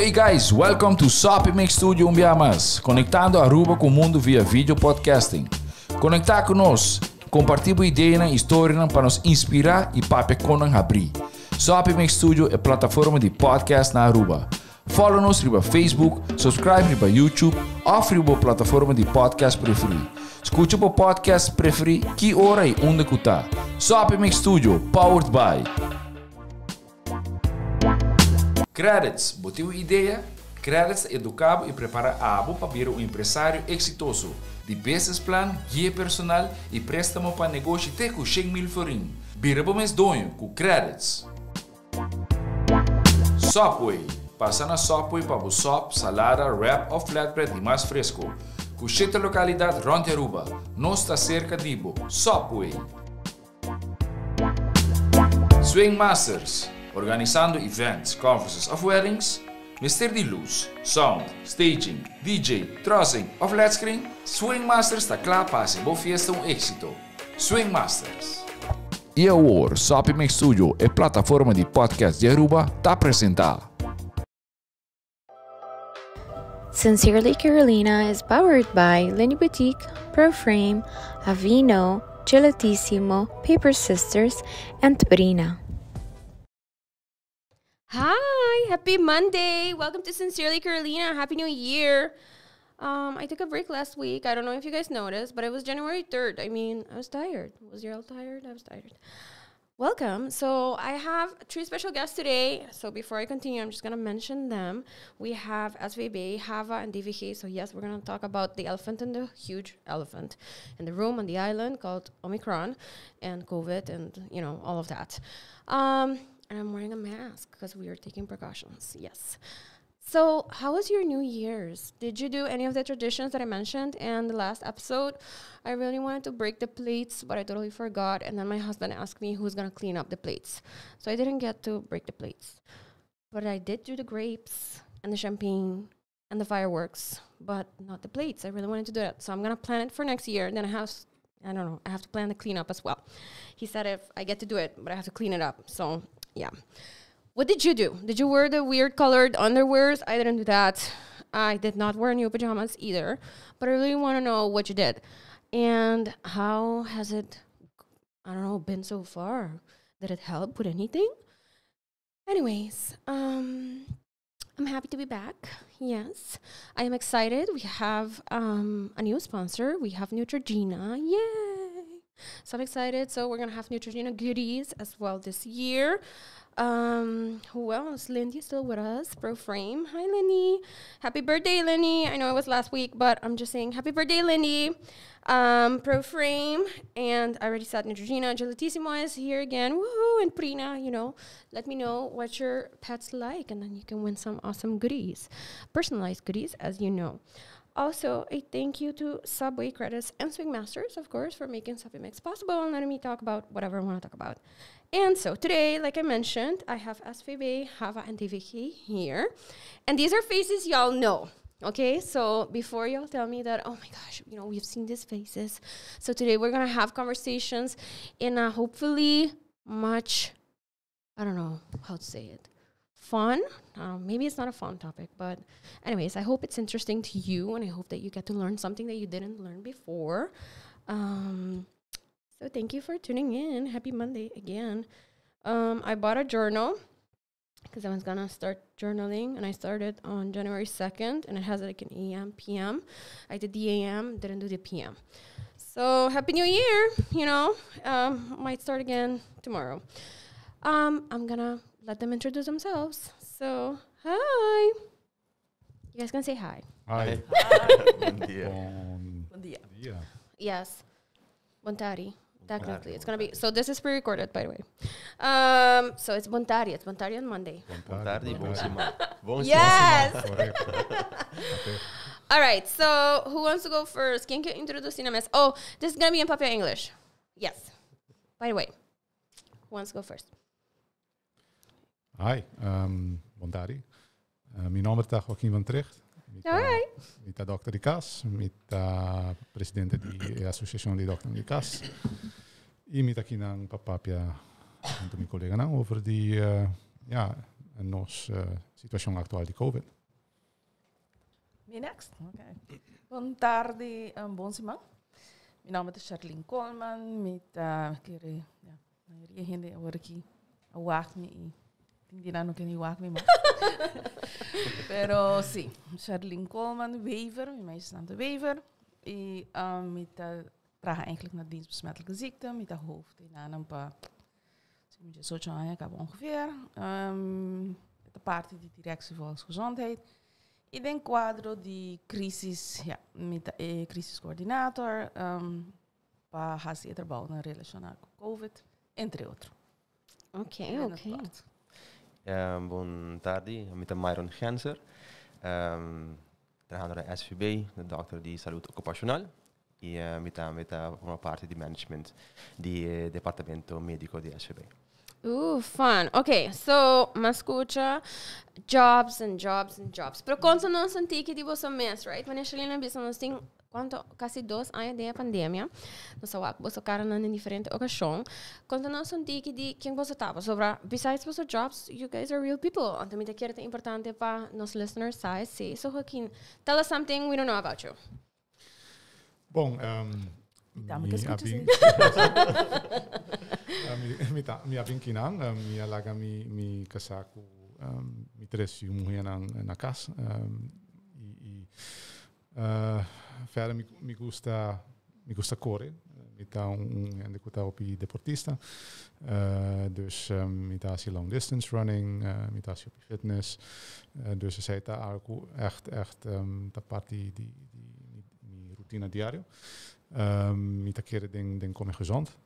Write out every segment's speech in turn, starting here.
Hey guys, welcome to Sopimix Studio Umbiamas, conectando Aruba com o mundo via video podcasting. Conectar conosco, compartilhar ideias e histórias para nos inspirar e para nos abrir. Sopimix Studio é a plataforma de podcast na Aruba. Follow-nos no Facebook, subscribe no YouTube ou na plataforma de podcast preferido. Escute o podcast preferido que hora e onde está. Sopimix Studio, powered by Credits, botiu ideia? Credits educava e prepara a abo para vir um empresário exitoso. De business plan, guia personal e préstamo para negócio até com 100,000 forinhos. Vira para mês donho com Credits. Sopway. Passa na Sopway para o sop, salada, wrap ou flatbread e mais fresco. Com 7 localidades ronde Aruba. Nós está cerca de Ibo. Sopway. Swing Masters. Organizando events, conferences of weddings, Mister de luz, sound, staging, DJ, trussing of flat screen, Swing Masters está claro para ser boa fiesta éxito. Swing Masters. E agora, Sopimix Studio, a plataforma de podcast de Aruba, está apresentar. Sincerely Carolina is powered by Lenny Boutique, ProFrame, Avino, Gelatissimo, Paper Sisters, and Brina. Hi, happy Monday. Welcome to Sincerely Carolina. Happy New Year. I took a break last week. I don't know if you guys noticed, but it was January 3rd. I mean, I was tired. Was you all tired? I was tired. Welcome. So I have 3 special guests today. So before I continue, I'm just going to mention them. We have SVB, Hava, and DVG. So yes, we're going to talk about the elephant and the huge elephant in the room on the island called Omicron and COVID and, you know, all of that. And I'm wearing a mask because we are taking precautions. Yes. So how was your New Year's? Did you do any of the traditions that I mentioned in the last episode? I really wanted to break the plates, but I totally forgot. And then my husband asked me who's going to clean up the plates. So I didn't get to break the plates. But I did do the grapes and the champagne and the fireworks, but not the plates. I really wanted to do that. So I'm going to plan it for next year. And then I have to plan the cleanup as well. He said if I get to do it, but I have to clean it up. So yeah. What did you do? Did you wear the weird colored underwears? I didn't do that. I did not wear new pajamas either. But I really want to know what you did. And how has it, been so far? Did it help with anything? Anyways, I'm happy to be back. Yes. I am excited. We have a new sponsor. We have Neutrogena. Yay! So I'm excited. So we're going to have Neutrogena goodies as well this year. Who else? Lindy is still with us. ProFrame. Hi, Lindy. Happy birthday, Lindy. I know it was last week, but I'm just saying happy birthday, Lindy. ProFrame. And I already said Neutrogena. Gelatissimo is here again. Woohoo! And Prina, you know, let me know what your pets like, and then you can win some awesome goodies. Personalized goodies, as you know. Also, a thank you to Subway Credits and Swing Masters, of course, for making Sopimix possible and letting me talk about whatever I want to talk about. And so today, like I mentioned, I have SVB, Hava, and DVK here. And these are faces y'all know, okay? So before y'all tell me that, oh my gosh, you know, we've seen these faces. So today we're going to have conversations in a hopefully much, I don't know how to say it, fun. Maybe it's not a fun topic, but anyways, I hope it's interesting to you, and I hope that you get to learn something that you didn't learn before. So thank you for tuning in. Happy Monday again. I bought a journal because I was going to start journaling, and I started on January 2nd, and it has like an AM, PM. I did the AM, didn't do the PM. So Happy New Year, you know. Might start again tomorrow. I'm going to let them introduce themselves. So, hi. You guys can say hi. Hi. Bom dia. Bon dia. Yes. Bontari. Technically, it's going to be... So this is pre-recorded, by the way. So it's Bontari. It's Bontari on Monday. Boa tarde, bom semana. Yes! All right, so who wants to go first? Quem quer introduzir na mesa? Oh, this is going to be in Papia English. Yes. By the way, who wants to go first? Hi, Bontari. Mijn naam is Joaquim van Tricht. Met Dr. Icas, met presidente da Associação de Dr. Icas. E met aqui na Papapia, com meu colega over die nossa situação atual de COVID. Me next? Okay. Buon tardi, buon simang. Mijn naam is Charlene Coleman. Kiri hindi awaki awak mi. Hindi na no kini awak mi. Pero sí, Charlene Coleman, wever. Mijn meisje is aan de wever. Met dragen eigenlijk naar dienstbesmettelijke ziekte. Met haar hoofd in een paar. Zo'n jaar heb ik ongeveer. De party die directie volksgezondheid. Ik denk quadro die crisis, ja, met de crisiscoördinator, para hacer trabalho relacionado com COVID, entre outros. Oké. Buon tardi, met Myron Genser. Trabajando na SVB, de dokter die saúde ocupacional. E met uma parte de management de departamento médico de SVB. Fun. Okay, so me escucha jobs and jobs and jobs. Pero quando não senti que tipo um mês, right? Quando eu cheguei na business, nós tem quase 2 anos de pandemia. Nós vamos cara em diferente ocasião. Quando nós senti que quem você tava sobre besides você jobs, you guys are real people. Então me quero é importante para nos listeners say. So Joaquin, tell us something we don't know about you. Bom, mi abinkinang, mi alaga mi kasaku, mi tres mulher na casa. Verder mi gusta correr. Mi tá op deportista. Dus mi tá long distance running, mi tá op fitness. Dus ze zei daar ook echt dat party die routine diario. Met keren denk kom ik gezond.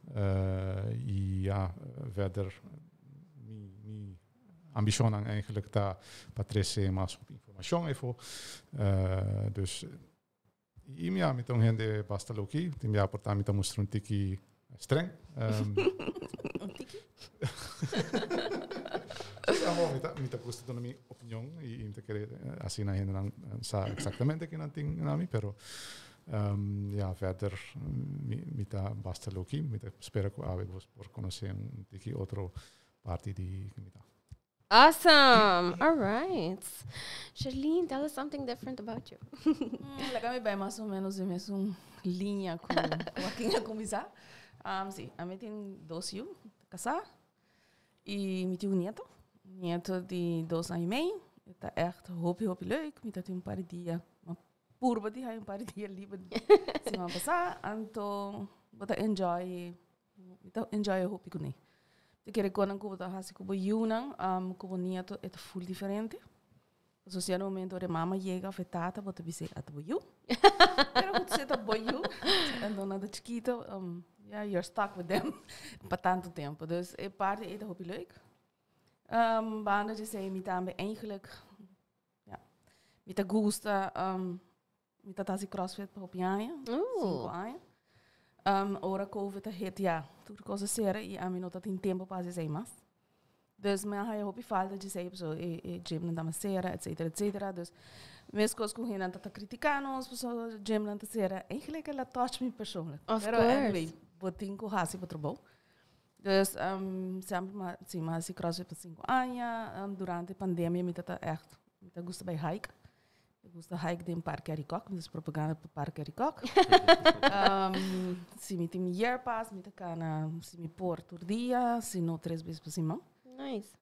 Verder mi ambition aan eigenlijk daar patrese mas op informatie even. Dus met een hende basta loki. Timia porta met een een tiki streng. Met gusto de mi opinion y te querer así na hende dan sa exactamente que nanting nami, pero verder mita basta loki, mita spero que avevos por conocer un tiki otro party di mita. Awesome. All right. Charlene, tell us something different about you. Legal, bem mais ou menos a mesma linha com quem a conversar. Sim, a mim tem 2 anos de casar e me tem neto de 2 anos e meio. Está echt hoop leuk. Me tem paar dias, uma purba die hij een paar dias liever semana passar. Então, bota enjoy hoop ik niet. Te querer quando eu vou hasi kubo yunang, kubo nieto é full diferente. So se no momento de mama chega afetada, bota bise at boyu. Pero quando você tá boyu, então nada chiquito, you're stuck with them para tanto tempo. Dus é parte é hoop leuk. Banda de sei met aan eigenlijk, ja, met de gusta, met dat hasi crossfit op jaren, 5 anos. Ora COVID hit, ja, tudo coisa séria e a mim não tem tempo para fazer mais. Dus me ha hopi falta de sei so gym não dá mais séria, etc. Dus meus coisas com gente tá criticando, as pessoas gym não tá séria. Eigenlijk ela touch me persoonlijk. Pero anyway, botin com hasi para trabalho. Dus sempre mas se crossfit por 5 anos, durante a pandemia me tá echt, me tá gosta by hike. Eu gosto de hike em Parque Aricok, mas propaganda para Parque Aricok. Se me tem yearpass, me tá se me por todo dia, se não 3 vezes por semana. Nice.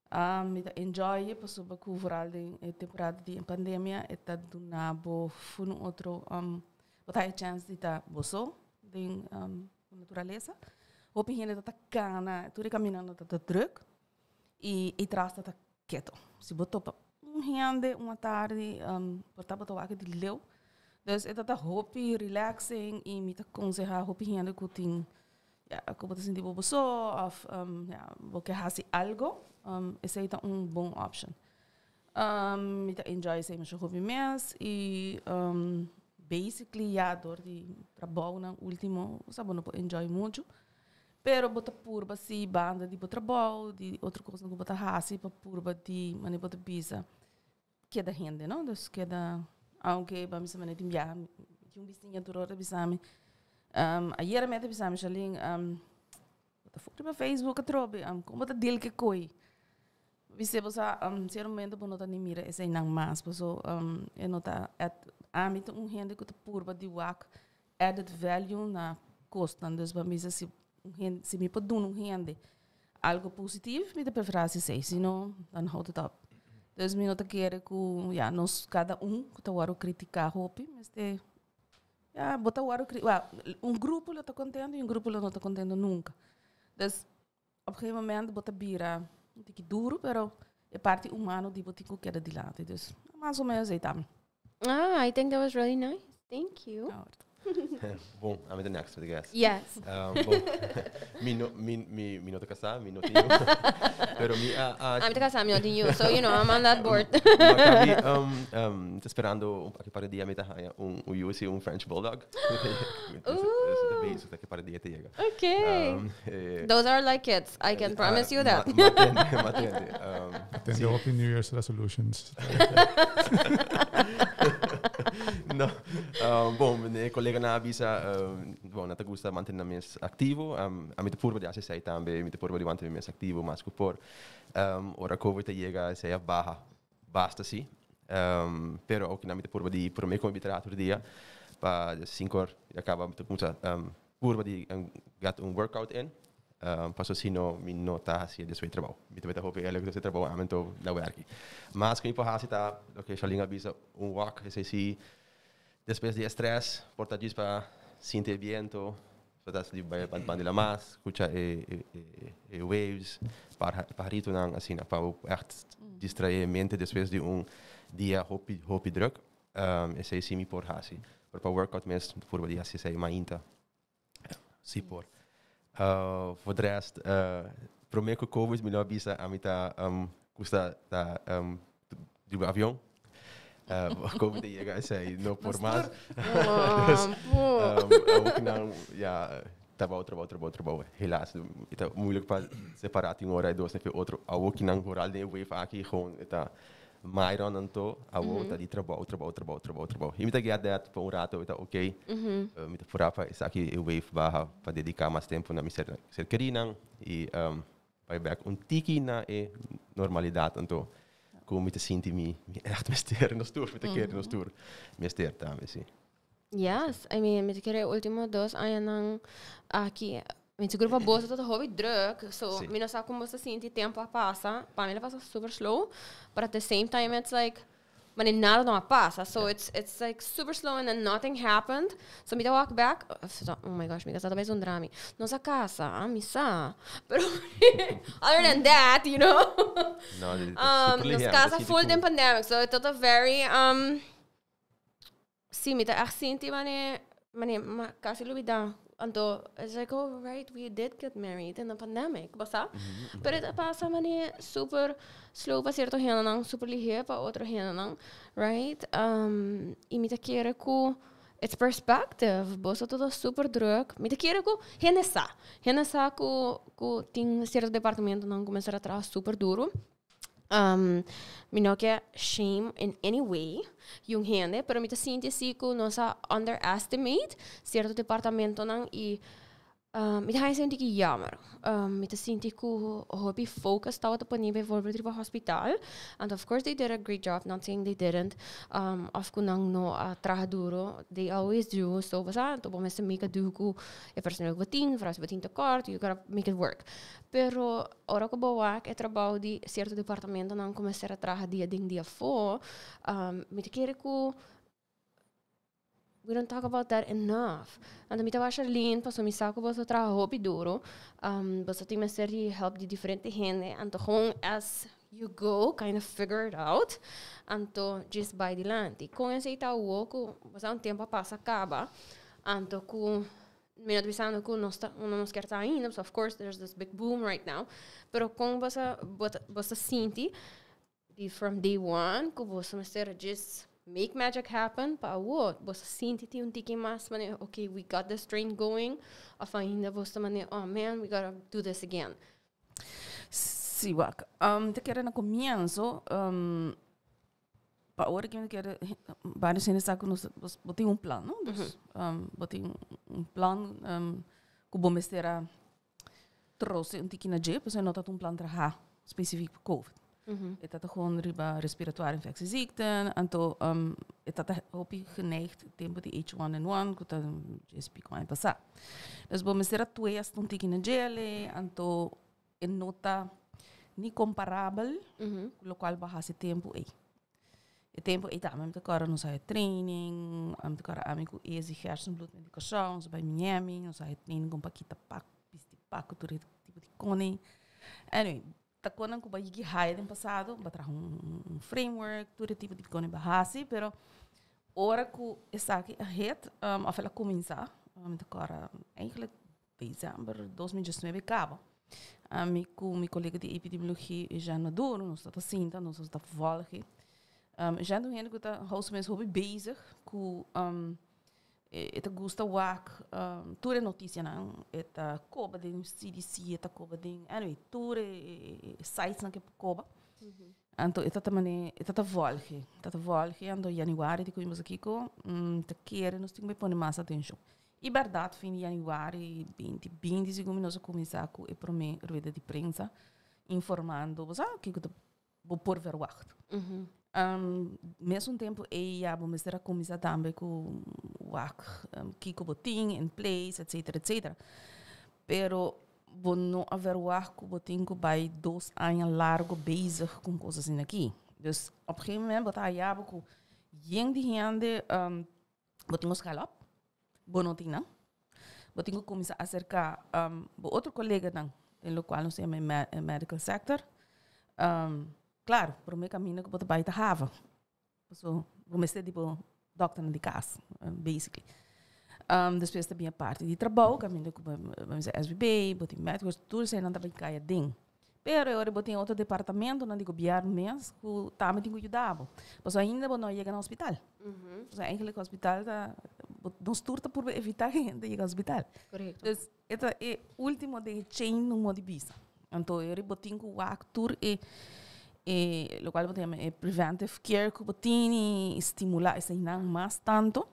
Me tá enjoy, passou para coverar a temporada de pandemia, e tá do nabo funo outro, botar a chance de tá boço de natureza. Hope gente tá cana, tudo caminhando tá druk e traz tá quieto. Se botou para hande uma tarde portava to aqui de leu. Dus é tá hopi relaxing e me tá aconselhar hopi hande que tem aku botar sentir bobo só of porque hasi algo esse é bom option. Me tá enjoy sei mais hopi mais e basically dor de trabalho na último, sabe não enjoy muito. Pero bota purba si banda de trabalho, de outra coisa não bota hasi para purba de mani bota bisa. Queda gente, não? Dus queda, aunque vamos a tem já um vizinho do outro bisame. Ayer me bisame chaling bota foto para Facebook a trobe, como bota dele que coi. Você ser momento para nota nem mira esse não mais, so nota amit gente que purba de work added value na costa, dus para mim se me pode dar gente algo positivo, me te preferir se senão dan houdt het op. Dus me nota quer que ja nós cada que tá waro criticar hopi, mas bota waro grupo lá tá contendo e grupo lá não tá contendo nunca. Dus op een gegeven moment bota bira um pouco duro, pero é parte humana de botico que era de lado. Dus mais ou menos aí também. I think that was really nice. Thank you. Bom, I'm the next with the guest. Yes. Bom, mi nota casar, mi nota eu. Pero I'm the casam you, so I'm on that board. Tô esperando aqui para dia meta use French Bulldog. Isso aqui para dia chega. Okay. Those are like kids. I can promise you that. Atende op in New Year's resolutions. No. Bom, meu colega na avisa, bom, não te gusta manter mais ativo. A minha turma de assistência também, minha turma de manter mais ativo, mas que por ora COVID chega, se barra, basta sim. Pero ook na minha turma de por mim com literatura dia, para 5 horas acaba met muita turma de got workout in. Passo sino mi nota assim de seu trabalho. Me também hope ele que seu trabalho aumento na werk. Mas que importa tá, ok, já linha avisa walk, esse sim. Después de estrés, portadis para sentir viento, para de bandila mais, escuta waves, para retornar assim, para echt distrair mente depois de dia hopi druk. Esse é me por hasi. Para workout mesmo, por dia se sai mainta. Se por. Voor de rest, para mim que COVID melhor bisa a mita custa do avião. COVID chega sei no por mais. Ook não, ja, trabalho. Helaas, het is moeilijk para separar een hora e dois nem outro. Ook não vooral de wave aqui gewoon het mais dan to, ook dat die trabalho. E me get dat por rato het oké. Me te voorapa is aqui wave barra para dedicar mais tempo na minha ser querida e vai back tiki na normalidade então. Como te sinti me echt mester no stoer, met de keer no stoer. Mester também, sim. Yes, I mean, met de keer último dos anos aqui, met grupo boa tot hobby druk, so me não sabe como se sente tempo a passa. Para mim passa super slow, but at the same time it's like but nada não passa, so it's like super slow and then nothing happened. So me walk back, oh my gosh, me casa talvez drama. Nossa casa, missa. Pero other than that, you know. Nossa casa full de pandemic, so it's a very sim, me tá senti mane quase lubida. Então, it's like, oh, right, we did get married in the pandemic, basta? Pero it passa mane super slow pa certo henanang, super lihe pa outro henanang, right? E me tá querer ku it's perspective, basta tudo super druk. Me tá querer ku henessa ku ting certo departamento não começar a trabalhar super duro. Me não quer shame in any way yung gente, pero me te sinto assim que nós underestimate certo departamento não e me te sinto que jammer. Me te sinto que o hobby focus estava te pôr bijvoorbeeld op hospital, and of course they did a great job. Not saying they didn't. Of que não trabalho duro, they always do. So basta, to bom se make do ku e personeel batin, vras batin tekort, you gotta make it work. Pero ora que boa que trabalho de certo departamento não começar a trabalhar dia for, me te querer que we don't talk about that enough. And me tava Charlene, passo me saco você trabalho duro. Você tem uma série de help de diferente gente, and gewoon as you go, kind of figure it out, and to just by dilante. Com esse itaú, você tempo passa acaba, and to com me not pensando que não quer estar ainda, so of course there's this big boom right now. Pero com você sente from day one, que você me just make magic happen, but what? Você sente tiki mas mane, okay, we got this train going. Of ainda você mane, oh man, we gotta do this again. Sim, waka. Te quero na comienzo, para hora que eu quero, vários cenas que nós botei plano, não? Dus, botei plano, que bom mestra trouxe tiki na jeep, você não tá plano trabalhar específico para COVID. Het had gewoon riba respiratoire infectieziekten. En toen het had hoopje geneigd tempo die H1N1, dat je spiek maar passar. Dus we moesten 2 stond ik in een jail en toen in nota niet comparabel, lo qual bahasa tempo O tempo também me cara nos training, me cara amigo easy hersenbloed medicação, nos bij Miami, nos training com paquita pac, pisti pac, tudo tipo de cone. Anyway, tá quando eu vai que high no passado, batra framework, tudo tipo de cone bahasi, pero ora que está aqui a rede, a ela começar, me cara eigenlijk dezembro 2019 acaba. Meu colega de epidemiologia já não duro, nós está assim, nós está volgen. Já não é que tá houseman's hobby bezig com eta gusta wak tudo é notícia não eta coba de CDC eta coba de anyway tudo sites não que coba então eta também eta tá volge ando januário de coimos aqui com te querer nós temos que pôr mais atenção e verdade fim de januário 2020 segundo nós começar com a primeira rueda de prensa informando você que vou por ver wacht mesmo tempo ela vamos ter a começar também com o Kiko botin in place etc. Pero vou não haver o botin que vai 2 anos largo bezig com coisas assim aqui. Dus op een gegeven moment botar a com jeng de gente botin os galop, bonotin não, botin que começar a acercar outro colega não, em lo qual não sei medical sector. Claro, por meu caminho que eu vai te have. So, vamos ter tipo doctor de casa, basically. Depois também a parte de trabalho, caminho que vamos dizer SBB, botem médicos, tudo isso não também cai ding. Pero eu botem outro departamento, não digo governo mesmo, que também tem que ajudar. Mas ainda não chega no hospital. Mas eigenlijk o hospital nos turta por evitar que gente chegue ao hospital. Correto. Dus esse é o último de chain no modo de vista. Então eu botem que o actor lo qual poteva preventive care que botini estimular esse não mais tanto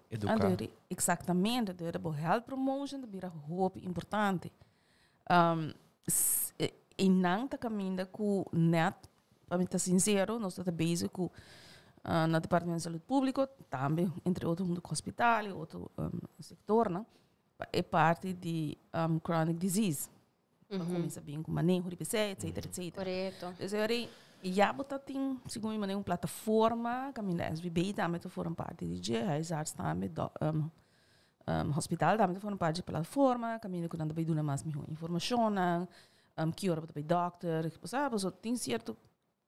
exatamente de health promotion de bira hope importante e não tá caminhando com net para mim tá sincero nós tá base com no departamento de saúde público também entre outros do hospital e outro setor não é parte de chronic disease começa bem com manejo de PC etc. Correto. Já botar tem segundo uma plataforma caminho SBB também to foram parte de GIS também hospital também foram parte de plataforma caminho quando vai dar mais informação que hora para doctor sabe só tem certo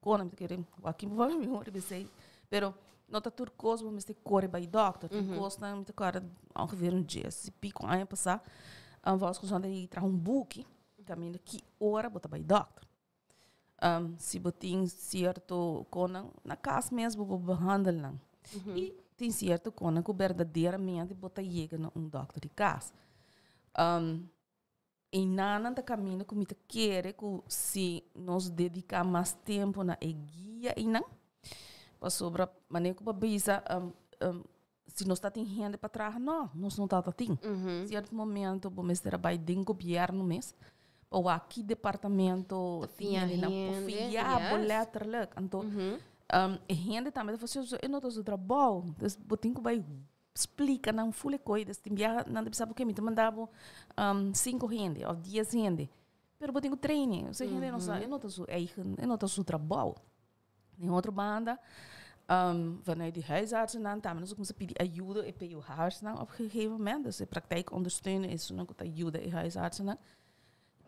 quando me querem aqui vou me revisar pero não tá tudo coisa vamos ter corre by doctor tem coisa não me cara ongeveer dia se pico aí passar vamos quando aí tra book caminho que hora botar by doctor se botem certo conan na casa mesmo vou behandlar e tem certo conan que verdadeiramente botar chega na doctor de casa e nada da caminho que me quer que se nós dedicar mais tempo na guia e não para sobre maneira que bisa se nós está tem gente para trás nós não está tem certo momento vamos ter vai de governo mesmo ou aqui departamento letterlijk então a gente também faz isso eu não tô trabalho dus botin que vai explica não full coisas tem já não deve saber o que me mandava 5 gente ou 10 gente pero botin que training você gente não sabe eu não tô seu trabalho em outra banda vanuit de huisartsen dan também nós começamos a pedir ajuda e para o huisartsen op een gegeven moment dus de praktijk ondersteunen is zo'n goed ajuda e huisartsen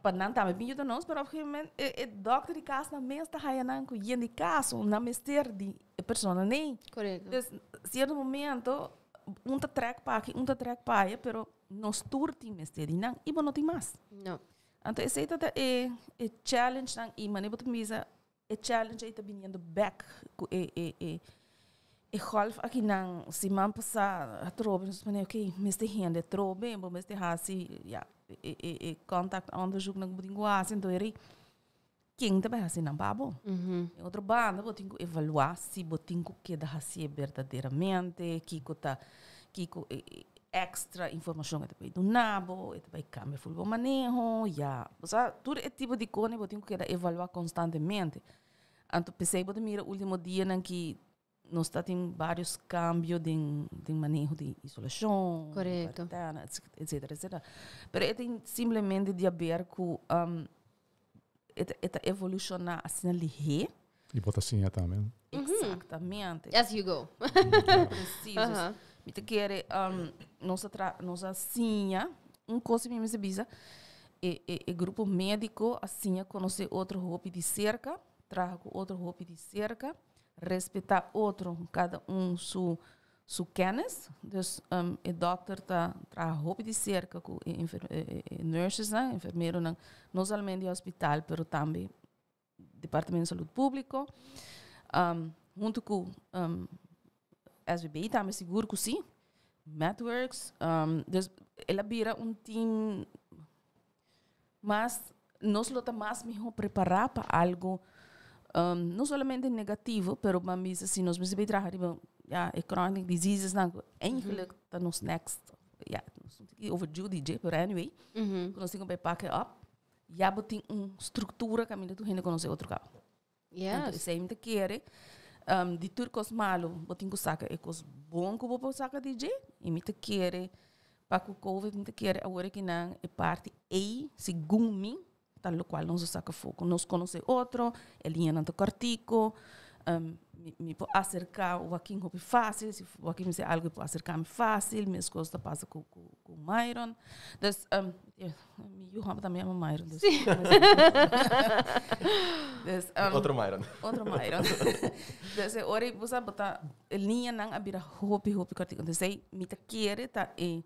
para não também bem de nós, mas op een gegeven moment o doctor de casa na meeste ga je naar een de casa na mister die persoon nee. Correto. Dus certo momento te trek pa pero nos turti mister die não e não tem mais. Não. Então esse é challenge dan e mane botem bisa challenge aí tá vindo back golf aqui não se man passar a trobe nos mane ok mister rende trobe bom mister hasi ja contact onderzoek na linguagem então ele quem também assim não babo em outra banda botem que evaluar se botem que da assim verdadeiramente que extra informação que vai do nabo e vai cambiar full manejo já você tudo é tipo de coisa botem que da evaluar constantemente Anto pensei que mira último dia em que nós temos vários cambios de manejo de isolação, Correto. quarentena, etc, etc. Pero é simplesmente de ver que evolucionar assim ligeiro. E bota assim também. Exatamente. As you go. Preciso. Me te quer nossa assim, coisa me bisa. E grupo médico assim conhecer outro roupa de cerca, traga outro roupa de cerca, respeitar outro, cada su kennis. Dus o dokter traga roupa de cerca com nurses, enfermeiro não somente no hospital, pero também departamento de saúde público, junto com SBB também seguro que sim, Medworks, dus ela vira team. Mas nós lota mais melhor preparar para algo não somente negativo, mas assim nós precisamos trabalhar chronic diseases eigenlijk dat nos next overdue DJ, but anyway, nós temos que pack it up. Já botem estrutura que a minha tu ainda conhece outro carro. Então, se ainda quer de turcos malo, botem que saca é coisa bom que vou saca DJ, e me te quer para o COVID, me te quer agora que não é parte aí, segundo mim, tal qual nós saca fogo, nós conhece outro, ele ia não te cortico, me pode acercar o aqui é fácil, se o aqui me dizer algo pode acercar-me fácil, minhas coisas passam com Myron, dus me eu também amo Myron, dus Outro Myron. Outro Myron. Dus ora você botar linha não abrir hopi cortico, dus aí me te quer tá é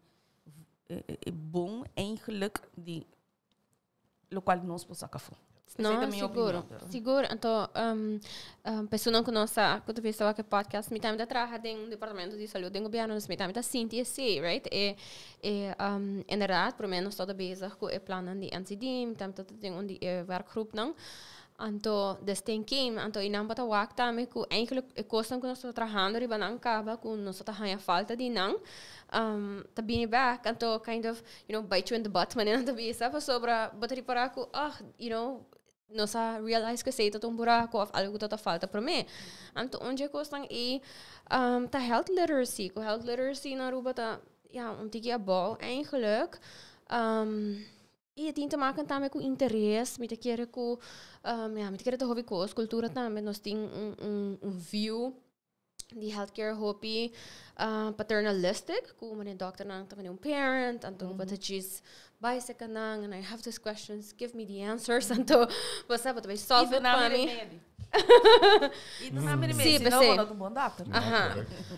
bom eigenlijk de lo qual nós podemos sacar fora. No, seguro. Seguro. Então, pessoa não conhece, quando eu estava aqui podcast, me também trabalha no departamento de saúde do governo, me também Cynthia C, right? Inderdaad, por menos toda bezig com o plano de NCD, me também tem werkgroep não. Então, desdenking, então e não bota wak também que eigenlijk a coisa que nós estamos trabalhando riba não acaba com nós estamos a falta de não. Tá bem back, então kind of, bite you in the butt, mas não tá bem, sabe sobre bater para que, nós realize que sei todo buraco ou algo que tá falta para mim. Então, onde a coisa é tá health literacy na ruba tá tige bom eigenlijk. E tem te maken também com interesse, me te quer com, me te quer te hobby com a cultura também, nós tem view de healthcare hobby paternalistic, como uma doctor não também parent, então você diz basic nang, and I have these questions, give me the answers, então você vai solve it para mim. E não há medo, não é um bom doctor.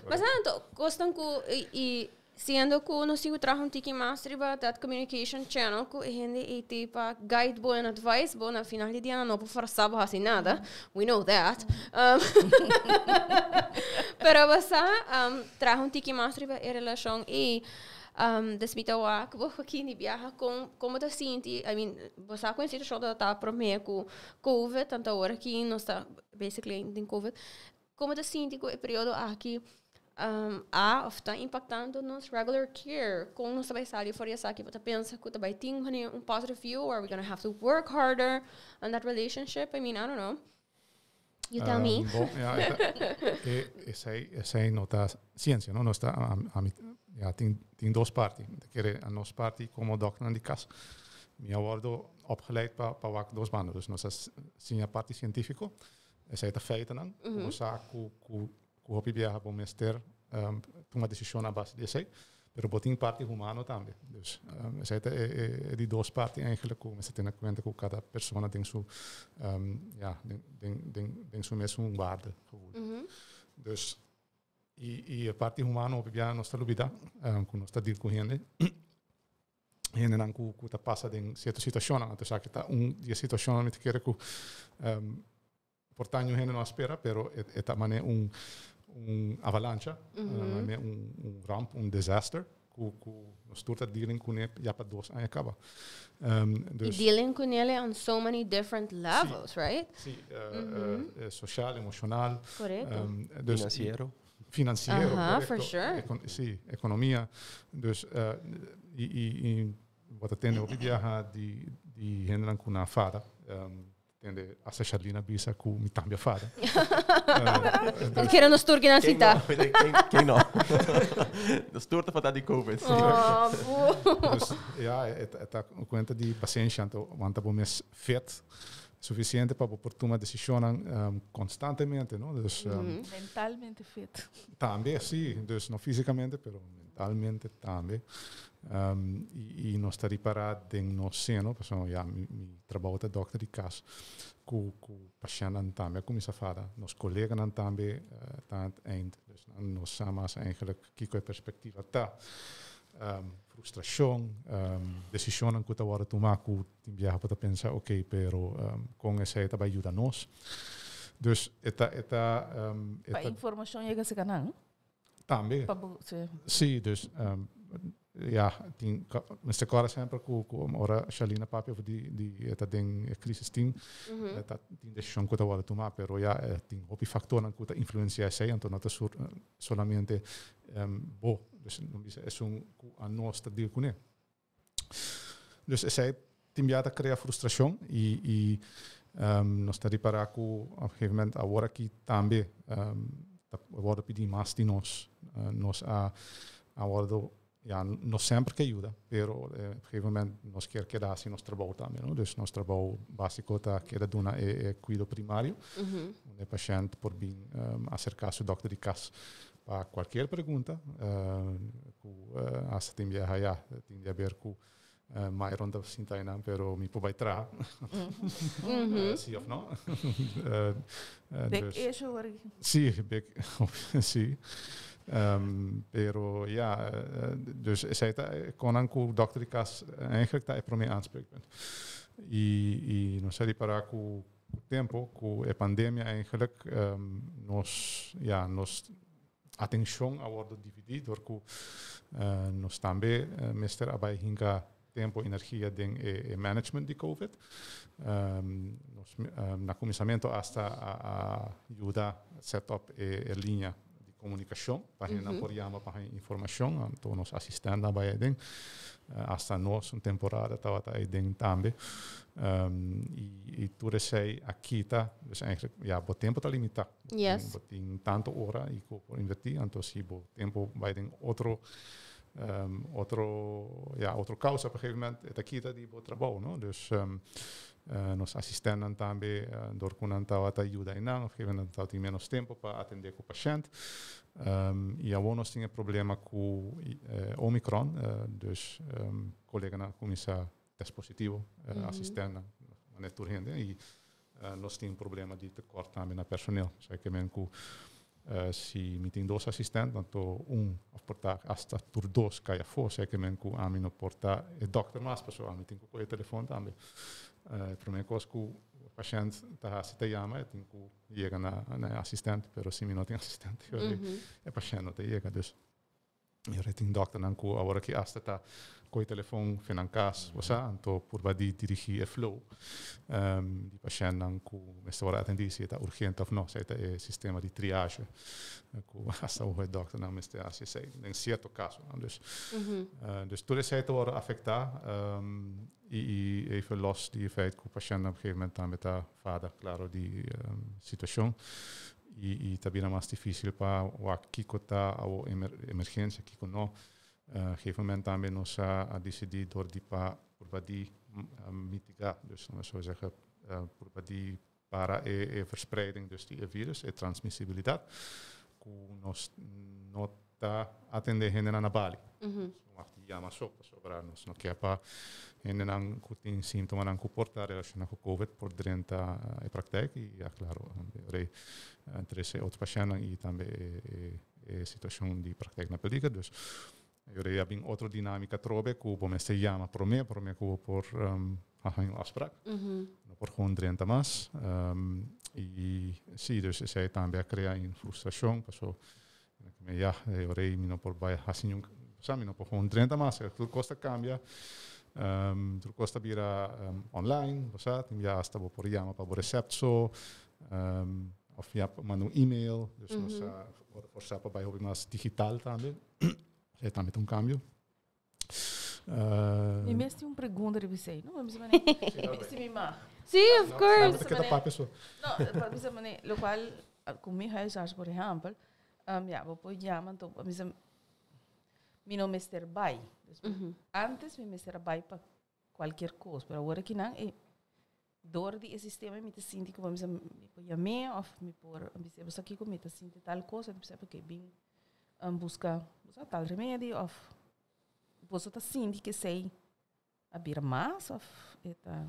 Mas então, gostam que sendo que nós temos trabalho tiki master that communication channel que é tipo guide bom advice bom na final de dia não por forçar assim nada we know that pero você trabalho tiki master em relação e desmita o que vou aqui ni viaja com como te sente I mean você conhece o show da tá para mim com COVID tanta hora que nós está basically em COVID como te sente com o período aqui of está impactando nos regular care com nossa baixada fora essa que você pensa que também tem positive view or we're going to have to work harder on that relationship I mean I don't know you tell me bom essa é nota ciência não está tem duas partes a nossa parte como doctor de casa me abordo opgeleid para wat duas bandas dus nossa sim a parte científica essa é a feita não o saco o hobby viaja para o mestre tomar decisão na base disso, pero botem parte humano também. Dus essa é de duas partes eigenlijk como você tem em conta que cada pessoa tem seu tem seu mesmo guarda. Dus e a parte humana hobby viaja não está lubida, quando está deal com gente não que está passa em certa situação, então já que está dia situação me te quer que portanto gente não espera, pero é também avalanche, ramp, disaster, que nós estamos dealing com ele já para 2 anos acaba. Dus dealing com ele on so many different levels, right? Sim, social, emocional, financeiro, for sure. Sim, economia, dus e wat het in op die de gente com na fada, tende a Charlina bisa ku mi tambia fada. Querendo nos turgi na cita. Quem não? De stoorte van die COVID. Dus ja, het conta de paciência, want abo mes vet suficiente para por tomar decisões constantemente, não? Dus Mentalmente fit. também, sim, dus não fisicamente, pero mentalmente também. E nós está reparado em nós seno, porque ja, mi trabalho de dokter de casa, com patiënten também, com minha fada, nos colegas também, aan het eind. Dus nós samen eigenlijk kijken perspectiva tá. Frustração, decisões que agora tomar, que tinha para pensar, ok, pero com essa eta vai ajudar nós. Dus Para informação chega a ser canal. Também. Sim, dus ja, mas agora sempre com ora Charlina papi over die eta ding crisis team, dat die decisão que agora tomar, pero ja, tem hopi factoren que influencia sei, então não é solamente bo, dus não bisa é a nós te deal com ele. Dus essa tem já cria frustração e nós está reparar que a um gegeven moment agora aqui também agora pedir mais de nós agora ja, não sempre que ajuda, pero op een gegeven moment nós quer quedar assim nosso trabalho também, não? Dus nosso trabalho básico tá queda duna é cuidado primário, onde o paciente por bem acercar-se ao doctor de casa para qualquer pergunta, hasta tem a ver com mais ronda sintaina, pero me pode entrar, sim ou não? Bek eixo hoor. Sim, sim. Pero ja, dus zij kon ook dokter die kas eigenlijk daar voor mij aanspreekpunt. E não sei para o tempo, com a pandemia eigenlijk nos atenção agora dividir, door que nos também mister abai hinga tempo energia de management de COVID. Na começamento hasta a ajuda setup e linha comunicação, para não por chamar para informação, então nos assistentes na baia hasta nós uma temporada estava aí dentro também e tudo sei aqui tá, dus eigenlijk ja, o tempo está limitado, tem tanto hora e que por investir, então se o tempo vai ter outro causa op een gegeven moment het aqui tá de bom trabalho, não? Dus nos assistenten também door kunnen te ajuda en dan op een gegeven moment dat hij menos tempo para atender o paciente e agora nós tinha problema com Omicron, dus collega começa test positivo, assistente net urgente e nós tinha problema de tekort também na personeel, sei que men com se me tem dois assistentes, então of portar hasta por dois caia for, sei que men com a mim no portar é doctor mas pessoal, me tem com o telefone também. Primeira coisa que o paciente está se te chama, tem que chegar na assistente, pero se não tem assistente, o paciente não te chega, dus eu tenho doctor não que agora que hasta está com o telefone financas, você então por badi dirigir o flow, de paciente não que mas agora atender se está urgente ou não, se está é sistema de triagem, que hasta o doctor não mas assim sei, em certo caso, dus tudo isso agora afetar e even los die feit que o paciente op een gegeven moment também está fada, claro, die situação e também é mais difícil para o aqui que está a emergência, aqui que não, gegeven moment também nós a decidir door die por die mitigar, dus nós zou zeggen por die para a verspreiding, dus die virus, a transmissibilidade, que nós não está atendendo na Bali. Chama sobre nós não quer para en dan tem sintomas não comportar relacionado com COVID por dentro da prática e é claro entre esse outro paciente e também a situação de prática na película, dus eu bem outra dinâmica trobe que o me se chama por mim que por a afspraak não por gewoon dentro mais e sim, dus zij também cria frustração, passou ja, eu não por vai assim sabe, não por gewoon dentro mais, tudo custa cambia. Tu costa vira online, tem já hasta por chama para o recepto, of já manda e-mail, dus nós forçar para mais digital também, é também cambio. E mesmo tem uma pergunta de você, não? Vamos ver, se me má. Sim, of course. Não, que é para a pessoa. Não, para mim, o qual, com meu huisarts, por exemplo, vou pôr chama, então, para mim, meu nome é Mr. Bai. Antes, meu Mr. Bai para qualquer coisa, mas agora que não, door die sistema me te sinto que vamos me chamar ou me pôr você aqui como me te sinto tal coisa você porque bem buscar tal remédio ou você tá sinto que sei a bira mais ou eta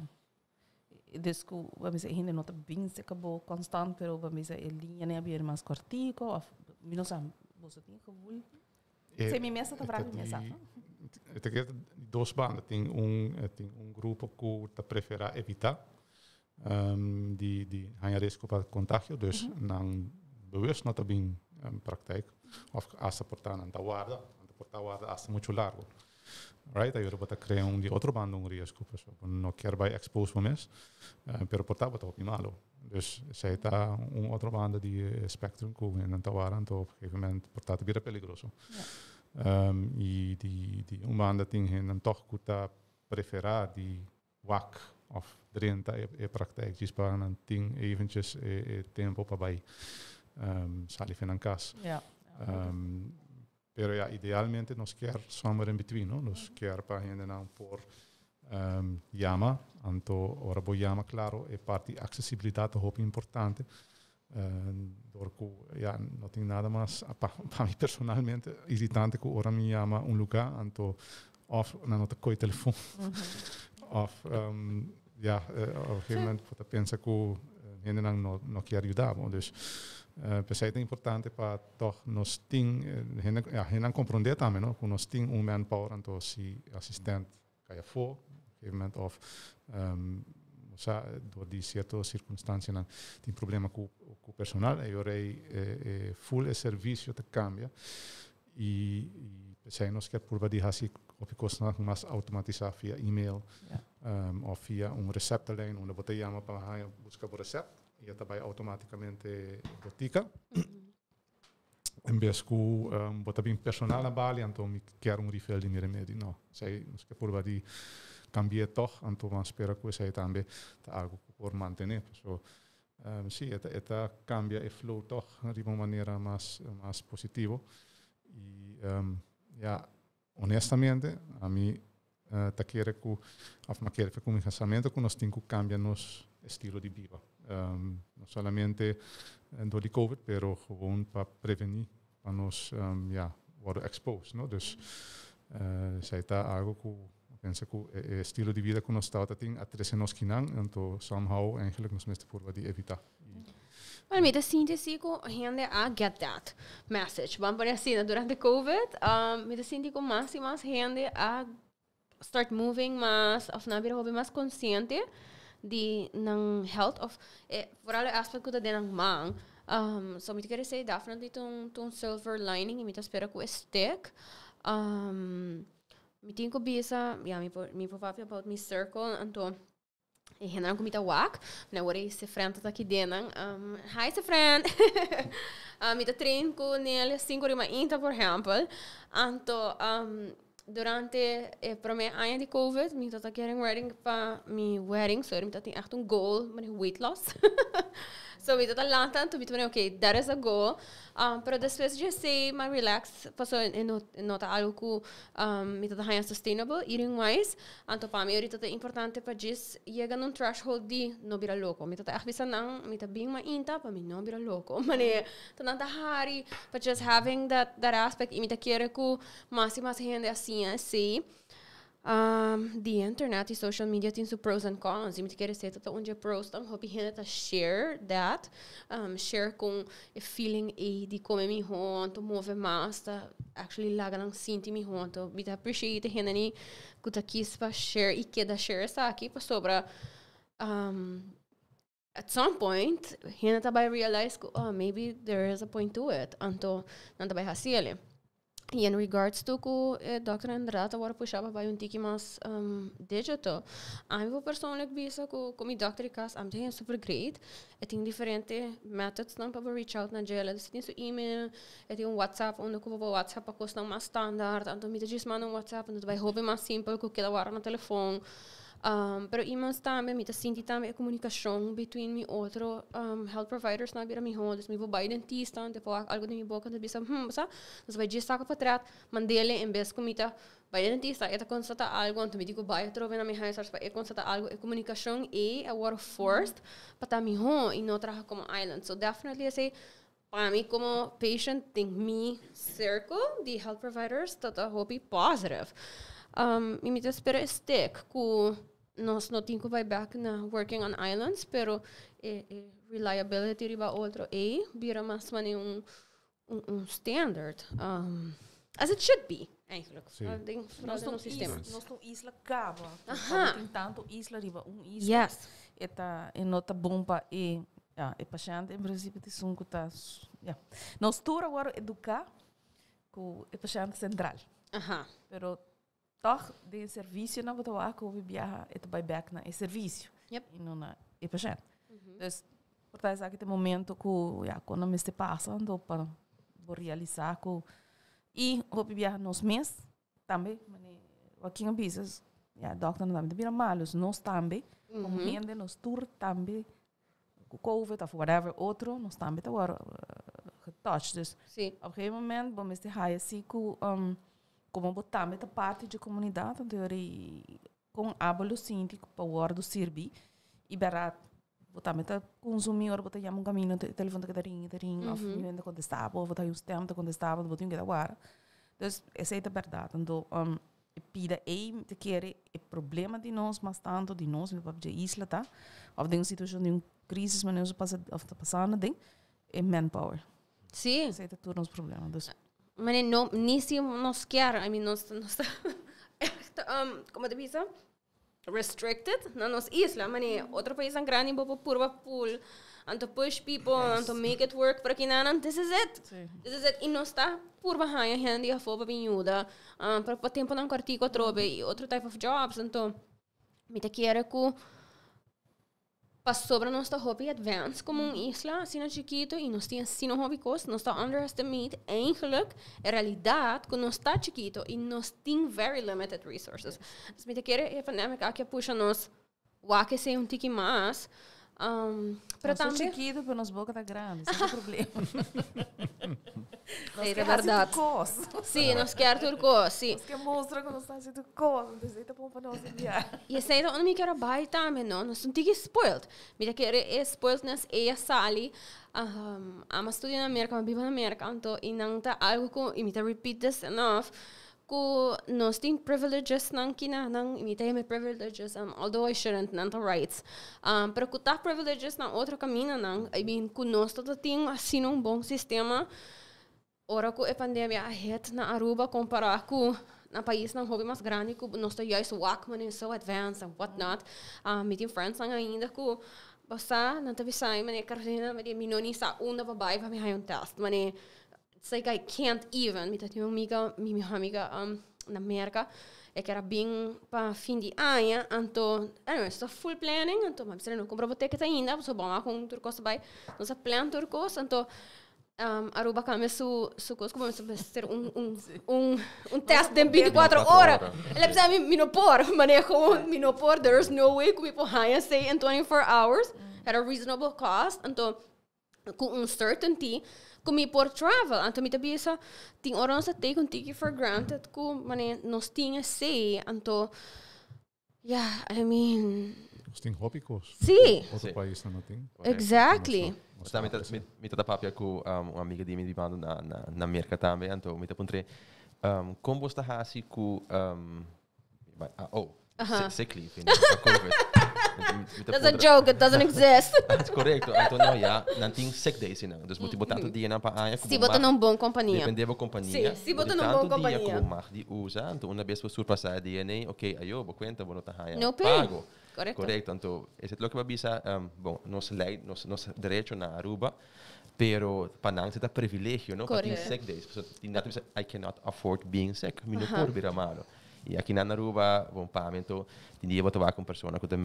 desco vamos dizer ainda não tá bem se acabou constante pero vamos dizer linha nem a bira mais cortico ou não sabe você tem que vou se me messa tá bravo me sabe eu tenho dois bandas tem grupo que tá prefere evitar die gaan je risico op contagio, dus dan bewust not bem praktijk. Of als ze portaan aan de waarde, aan de portaalwaarde als ze muito largo. Right? Aí eu vou criar de outro bando risco, pessoal. Não quero vai expose para mês, pero portar vai estar malo. Dus zij está outro bando de spectrum que en de waarde, então op een gegeven moment portar te weer peligroso. E die bando tem en toch kuta preferar die wak of 30 praktijk. Dus para een ding eventjes tempo para bij salir en cas. Pero ja, idealmente nos quer somewhere in between, no? Nos quer para gente não por llama, anto ora bo llama claro e parte accessibilidade hoop importante. Door ja, não tem nada mais para mim personalmente irritante que ora me llama lugar, anto of na nota coi telefone. Of ja, op een gegeven moment você pensa que gente não quer ajudar, dus pensei é importante para toch nos ting gente não compreender também, não? Que nos ting manpower, então se assistente caia for, op een gegeven moment of door die certa circunstância não tem problema com o personal, eu rei full serviço te cambia e pensei nos quer por badir assim op kosten mais automatizar via e-mail of via receptenlijn, onde você chama para buscar o recept e já vai automaticamente botica. Em vez que você bem personal na Bali, então me quer refill de meu remédio. Não, sei, nos que por badir cambiar toch, então vamos esperar que você também tá algo por manter. So, sim, esta cambia e flow toch de uma maneira mais positiva e ja. Honestamente, a mim tá querer que afma querer que com casamento que nós temos que cambiar nosso estilo de vida. Não somente do de COVID, pero gewoon para prevenir para nós worden exposed, no? Dus sei tá algo que penso que o estilo de vida que nós está tem atrás nós que não, então somehow eigenlijk nós mesmo por de evitar. Well, me sinto assim com gente a get that message. Vamos por assim, durante COVID, me sinto com mais e mais gente a start moving mais, of na vida hobby mais consciente de não health of, vooral o aspecto da denang mang. So me quero dizer, definitely tum silver lining e me espera que o stick. Me tenho que bisa, me pop about me circle, então e henang kumita wak na wari se friend ta kidenang hi se friend mita train ko nele 5 rima inta por exemplo anto durante para me ano de covid mita ta querem wedding pa mi wedding so mita tem echt een goal met weight loss so mita ta lantan to mita okay that is a goal pero depois de sei mais relax passou nota algo que mita ta high sustainable eating wise anto para mim ahorita é importante para diz chega num threshold de não virar louco mita ta avisa não mita bem mais inta para mim não virar louco mas tá nada hari but just having that aspect e mita querer que mais gente assim the internet e social media tem seus pros and cons e me quer dizer que onde pros estão hobby gente share that share com a feeling e de como me honto move mais tá actually lá não sinto me honto me appreciate gente nem que tá aqui para share e que da share essa aqui para sobra at some point gente tá vai realize maybe there is a point to it anto não tá vai fazer E in regards to que Dr. Andrade agora puxava para um tiki mais digital, eu vou personalmente ver que como Dr. Icas, é super great. Tem diferentes methods para reach out na gela. Você tem seu e-mail, tem WhatsApp, onde eu vou WhatsApp para custar mais standard, então me diz manda WhatsApp, onde vai roubar mais simples que aquela hora no telefone. Pero emails também, me sinto também a comunicação between me outro health providers na beira me homes, me vou vai dentista, depois algo de minha boca, de bisa, sabe? Nós vai dizer saca para trás, mandele em vez de comida, vai dentista, é constata algo, então me digo vai trove na minha house, é constata algo, é comunicação e a word forced, para me home e não traga como island. So definitely I say para mim como patient, think me circle the health providers that I hope be positive. E me espera stick que nós não temos que vai back na working on islands, pero reliability riba outro vira mais um standard, as it should be, eigenlijk. Nós não sistema. Nós não isla cava. Tem tanto isla riba isla. Yes. Eta nota bomba e paciente em princípio de sunco tá. Nós tour agora educar com o paciente central. Pero toch de serviço não vou lá que eu viajar e vai back na serviço e não na paciente. Dus por isso aqui tem momento que quando me está passando para realizar que e vou viajar nos meses também, aqui em business, doctor não também vira malos, nós também, como gente nos tour também, COVID ou whatever outro, nós também tá agora touch. Dus op een moment vamos estar assim que como botar a parte de comunidade, com abalo sinti para o do servir e barato botar a consumir, botar um caminho, telefone que ring, of ainda contestava, botar um stem que contestava, botar um que agora. Então, essa é a verdade. Então, pida te querer o problema de nós, mas tanto de nós, de isla, tá? Ou de uma situação de crise, mas nós passando, é manpower. Sim. Esse é todo o nosso problema. Mas nos quer, como te diz, restricted na nossa isla, mas outro país tão grande, para purva pool, and to push people, and to make it work, para que não, this is it. This is it. E nós está purva hanha, handy, a foba vinhuda, para tempo não cortico trobe, e outro type of jobs, então, me te quer que sobre nosso hobby advance como isla, assim chiquito, e nós temos assim hobby cost, nós está underestimate, eigenlijk, a realidade que nós está chiquito, e nós temos very limited resources. Dus met de keren even namelijk aqui puxa nós, waken se tiki mais, para também chiquito, para nós boca tá grande, esse é o problema. É verdade. Sim, nós quer turco, sim. Nós quer mostrar que nós está sendo coisa, nós está bom para nós enviar. E esse é onde me quero baixar também, não? Nós não temos spoiled. Me quero spoiled nas sali. Ama estudar na América, ama viver na América, então e não tá algo com, e me tá repeat this enough. Que nós temos privileges não que não imitem privileges although I shouldn't não rights pero que tá privileges na outro caminho não I mean que nós todos temos assim bom sistema ora que a pandemia ahead na Aruba comparar com na país não hobby mais grande que nós tá juist Walkman so advanced and what not meeting friends não ainda que basta não teve sai mas Carolina mas minoni sa uma babai para me fazer test mas it's like I can't even. Minha amiga na América, que era bem para fim de ano, então, estou full planning, então, mas não comprou ticket ainda, só vamos com turcos vai, nós plan turcos, então, Aruba cambia su coisa, como se fazer teste de 24 horas. Ele precisa minopor, manejo minopor, there's no way que people hire say in 24 hours at a reasonable cost, então, com certainty, como por travel, então me tabisa tem horas a take ticket for granted que nós tinha sei, então I mean nós tem hobby course. Sim. Outro país não tem. Exactly. Nós também me tá papia com uma amiga de mim de bando na América também, então me tá pontre como você está assim com sick leave in COVID. That's a joke, it doesn't exist. Correto, então não tem sick days não. Dus moet je botar todo dia na pa se botar num bom companhia. Depende da companhia. Se botar num bom companhia. Como mag die usa, então uma vez para surpassar DNA, ok, ayo, bo conta, bo nota haya. No pay. Pago. Correcto. Então, esse é o que eu bisa, bom, nós direito na Aruba, pero panang c'est un privilégio, no? Para sick days. So, I cannot afford being sick. Mi não pode virar malo. E aqui na Aruba, bom, pamento, tinha eu trabalhar com pessoa que tem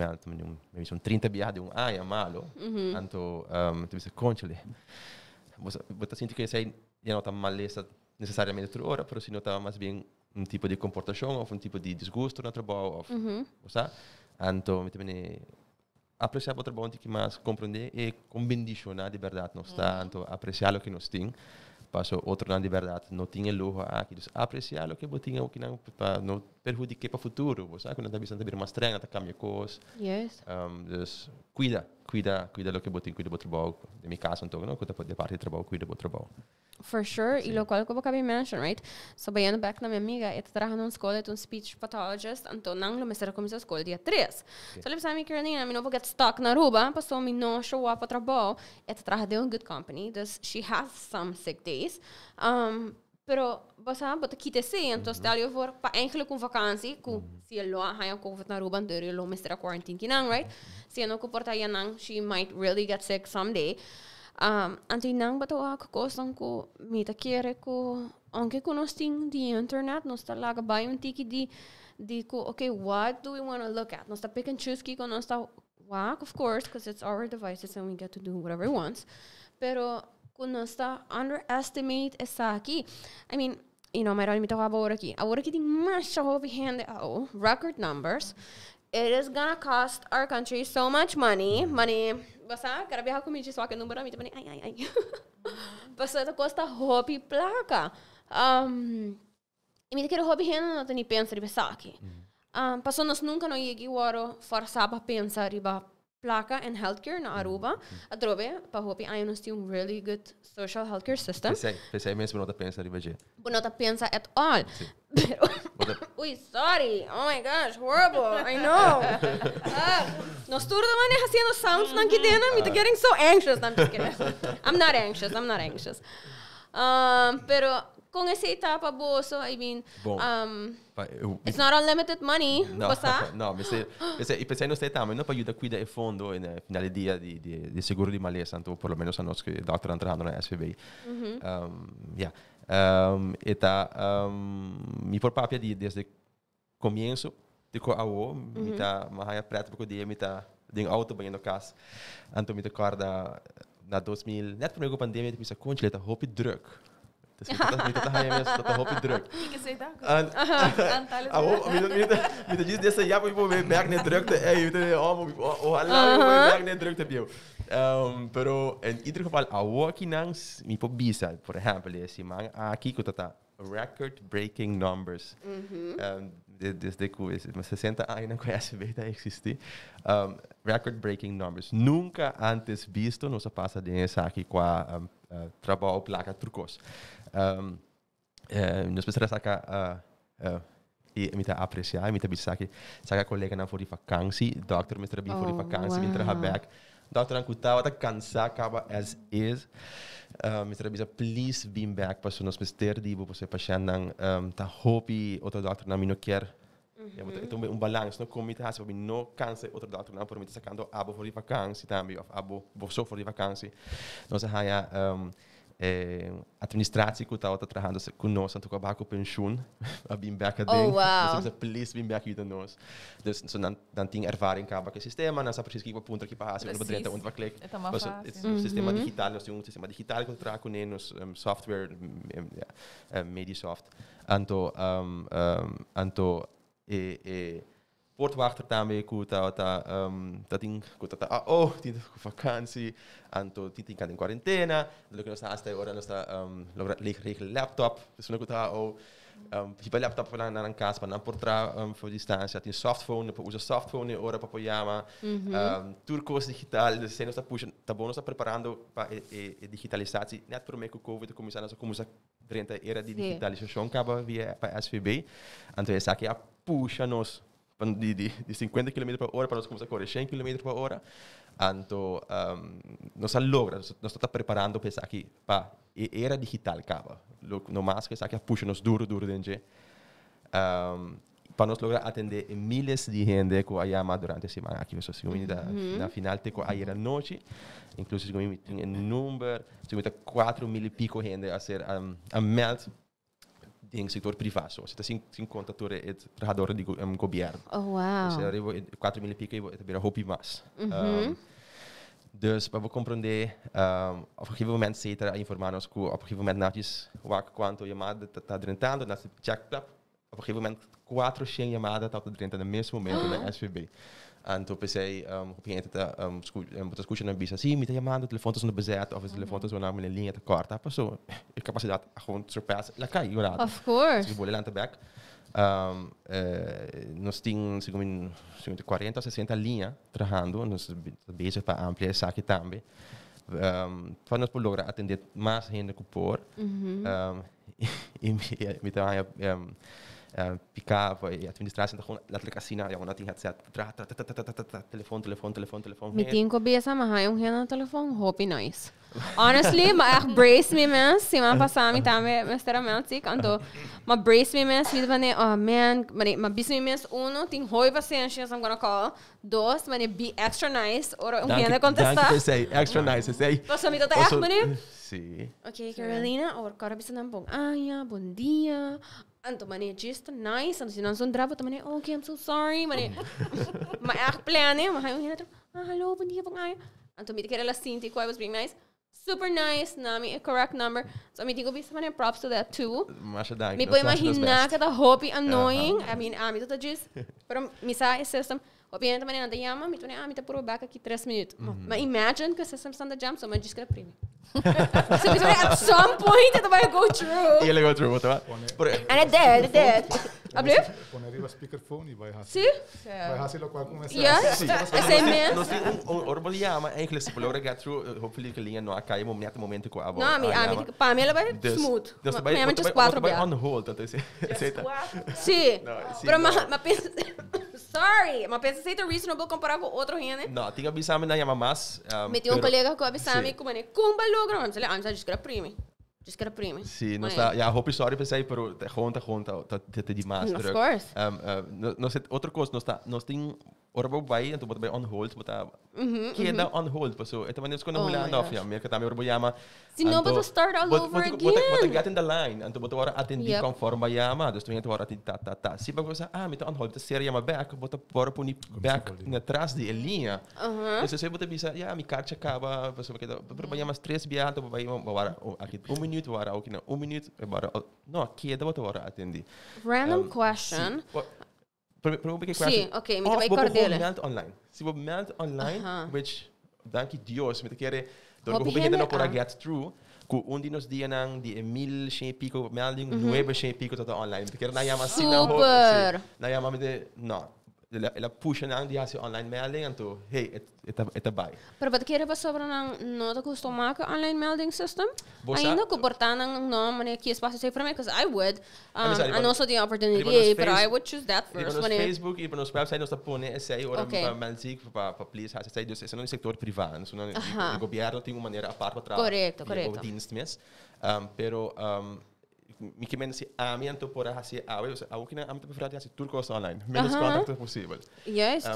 são 30 viagens de ano malo. Então, tu bisa conchale. Você sente que esse já não está maleza necessariamente toda hora, mas se não está mais bem tipo de comportação ou tipo de desgosto no trabalho, ou sabe? Então, também apreciar o trabalho que mais compreender e condicionar de verdade não está, então apreciar o que nós temos, passo outro não de verdade não tinha luxo aqui, então apreciar o que eu tinha, o que não para não perjudicar para o futuro, você sabe quando está pensando ter mais estranho, está cambiando coisas, dus cuida do que eu tenho, cuida do trabalho, de minha casa então, não, cuida de parte do trabalho, cuida do trabalho. For sure, e lo qual que eu acabei de mention, right? So, bayando back na minha amiga, ela trabalha numa escola, é um speech pathologist, então não lo mesmo começou a escola dia 3. So, ele pensava, Carolina, eu não vou get stuck na Aruba, passou me não show up para trabalho, ela trabalha de good company, dus she has some sick days, pero você bota aqui te então está eu vou para eigenlijk com vakansie, com se ele lá há COVID na Aruba, então ele mesmo quarantine que não, right? Se ele não comporta já não, she might really get sick someday. Antes não batawa ko kosang ko mita kere ko anke ko nos ting di internet nos ta laga bay un tiki di ko okay what do we want to look at nos ta pick and choose ki ko nos ta whack of course because it's our devices and we get to do whatever we want pero ko nos ta underestimate esa aqui I mean you know my mita ko agora aqui ting mas hobi hande record numbers. It is gonna cost our country so much money. Basta, cara viajar comigo só que número mita ai. Basta costa hobby placa. E me quero hobby renda não tem pensa riba aqui. Passou nós nunca não ia guaro forçar para pensar riba placa and healthcare na Aruba. A drobe para hobby aí nós temos really good social healthcare system. Pensei mesmo não tá pensa riba je. Não tá pensa at all. Ui, sorry. Oh my gosh, horrible. I know. Nós tudo também fazendo sounds não que dena, me getting so anxious. I'm just kidding. I'm not anxious. Pero com essa etapa bolso, I mean, it's not unlimited money. Não, pensei no sei também, não para ajudar a cuidar de fundo na final do dia de seguro de maleza, então por lo menos a nós que doutor entrando na SVB. Mi por papia desde comienzo de co awo mi ta mahaya prato porque dia mi ta ding auto bem no casa anto mi ta corda na 2000 net primeiro pandemia de pisa conchileta hopi druk mi ta haya mesmo ta hopi druk que sei tá awo mi ta diz dessa já vou ver back net druk ei o halal back net druk te bio pero in ieder geval awo aqui nans mi po bisa por exemplo esse man aqui que tá record-breaking numbers. Desde que 60 anos não conhece bem da existir. Record-breaking numbers. Nunca antes visto nos passa dessa aqui com a trabalho placa turcos. Nós precisamos sacar e me apreciar, me bisa que saca colega na for de vakansie, doctor me trabalha for de vakansie, me trabalha back. Doctor ang kutawa ta kansa acaba as is. Mr. Bisa, please beam back para nós mister di bo você paciente nang ta hopi outro doctor na mino quer. Então balance no comite has para no cansa outro doctor na por me sacando abo for de vakansie também of abo so for de vakansie. Nós haya administratie que está trabalhando conosco, então acaba com pensioen, a beam back a ding. Dus please beam back hier nós. Dus dan tem ervaring acaba com o sistema, nós precisamos que ponto aqui para fazer um bedrijf onde vai clicar. O sistema digital, nós temos um sistema digital que trabalha com nos software, Medisoft. Anto Portwachter também que tem vakantie, anto tem em quarentena, logo nós hasta agora nós logra regel laptop, dus nós hipa laptop na casa para não portar for distância, tem softphone, para usar softphone ora para pojama, turcos digital, dus nós puxa, tá bom nós preparando para digitalização, net por meio que o Covid começando a começar durante a era de digitalização, acaba via para SVB, anto essa aqui a puxa nós de 50 km por hora para nós começar a correr 100 km por hora. Então, nós logra, nós estamos preparando para aqui para era digital acaba. No mais que aqui puxa nós duro dentro. para nos lograr atender miles de gente que a llama durante a semana aqui. So, na final, te ayer a noite, inclusive tem um número, se 4.000 e pico gente a ser a meld em setor privado. So, se tem 50 trabalhadores do governo. Oh, wow. Se 4.000 e pico, é bir hoop mais. Dus para compreender, op een gegeven moment zeker a informar-nos que op een gegeven moment natis quanto chamada está drentando, nós check op een gegeven moment 400 chamadas está drentando no mesmo momento na SVB. Então pensei, op een gegeven moment escutar na bisa, sim, met chamada, telefoon is bezet of de telefoon is na mijn linha te corta, passou, a capacidade gewoon surpass, la cai, jurado. Of course. Se boleh lantar back. Nós temos 40 ou 60 linhas trabalhando, nós estamos bezig para ampliar essa aqui também. Para nós poder atender mais gente que por. E me também picar a administração da letterlijk assina, ja, want dat had telefoon. Me tem cabeça, mas aí um telefone, hope nice. Honestly, mas brace me mesmo, semana passada me também, mas era mesmo assim, então, mas brace me mesmo, me dava oh man, mas bis me mesmo tem hoi paciência, I'm gonna call, dois, mas be extra nice, ora gente contestar. Dank sei, extra nice, sei. Passou me toda echt, meneer? Sim. Ok, Carolina, ora cara bisa nampong, bom dia. Anto mane just nice, anto sinan son drabo mane okay, I'm so sorry, mane. Ma echt plane, maar hij ging hallo, bom dia, bom ai. Anto me querer la Cinti, I was being nice. Super nice, nami a correct number. So me digo bisa mane props to that too. Mas dank. Me poi imaginar que da hobby annoying. I mean, me tota just, pero me sa system. Obviamente mane nada llama, me tone me tá por back aqui 3 minutos. Mas imagine que o system stand jump, so me just quer prime. So at some point it might go through. Ele go through, tá? And it did. Alsjeblieft? Pon arriba speakerphone e vai hacer. Sí? Vai hacer lo cual começar. Yes? Esse mesmo? Nós temos orbol llama, eigenlijk se plogra get through, hopefully que linha não acai momento que a avó. Não, para mim ela vai smooth. Nós Para mim just 4 vai on hold, então sim. Pero mas pensa sorry, mas pensa se é reasonable comparar com outro gente. Não, tinha avisado na llama mais. Me tinha colega que avisava como né, como logra, vamos lá, vamos just prime. Just quero prime. Sim, nós tá, ja, hoop sorry para sair, pero gewoon te die maas druk. Of course. Nós outra coisa, nós tem orbo vai, então bota vai on hold, bota que é on hold, pessoal. Então nós quando mulher não afia, minha que também orbo llama. Se não bota start all over again. Bota get in the line, então bota ora atender conforme vai llama, dus tu ora atender tá. Se vai coisa, me on hold, te seria llama back, bota por puni back na trás de linha. Então se bota bisa, me carta acaba, pessoal que vai llama 3 biato, vai ora aqui 1 minuto, ora aqui na 1 minuto, ora não, que é bota ora atender. Random question. Sim, ok, me vai cordele. Meld online. Se we meld online, which dank Dios, me quere door we beginnen nog para get through. Ku undi nos dia nang di 1000 pico melding, 900 pico tot online. Me quere na yama sina ho. Na yama me de no. Ela puxa nang di hasi online melding en to hey, het erbij. Pero wat kere ba sobra nang no ta gusto maken online melding system? Ainda ko portar nang no mane que espaço sei para mim because I would and also the opportunity, but I would choose that first. When Facebook, even nos website nos tapone essay ora para melding para please hasi sei dus é no sector privado, no o governo tem uma maneira a parte para correto. dienst mes. Pero mi que menos amiento por así algo que am te bevraad as turcos online menos contacto possível. Juist.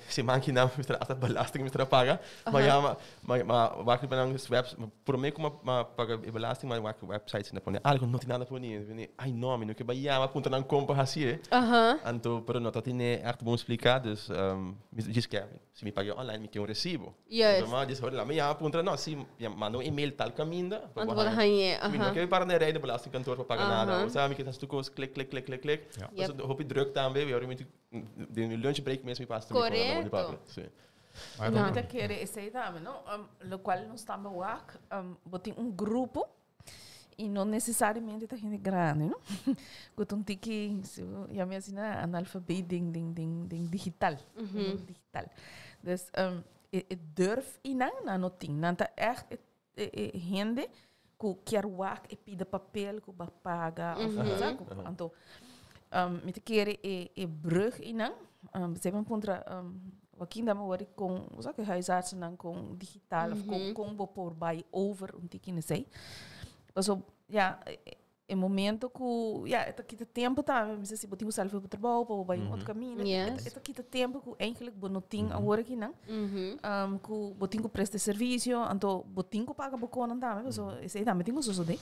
Se máquina mistra hasta belasting mistra paga, maar waar ik ben webs por me como paga belasting maar waar websites na pone algo não tem nada por nem ai nome no que vai ama punta na compra assim. Anto pero não tem echt bom explicar dus me diz que se me paga online me que um recibo. Juist. Maar diz olha me ama punta não se manda e-mail tal caminho. Anto vou hanhe. Me que para na rede de belastingkantoor pagar nada. Sabe que tá tudo click. Dus hoop je druk também, eu realmente de lunch break mesmo me passa também com a sim. Não te querer esse também, não? Lo qual nós estamos work, botem grupo e não necessariamente tá gente grande, não? Gosto que já me assina analfabeto ding digital, digital. Dus durf ina na noting, não tá echt gente que quer work e pide papel que vai pagar of sabe? Então, me te querer brug inang, você vai encontrar aqui ainda me worry com, sabe que huisartsen dan com digital of com bopor bij over um tiquinho sei. So ja, em momento que esta quita tempo tá, mas assim, botinho salvo para o trabalho, para vai outro caminho. Esta quita tempo que eigenlijk bonoting agora aqui não. Que botinho presta serviço, então botinho paga bocona também, mas esse aí também tem coisa de.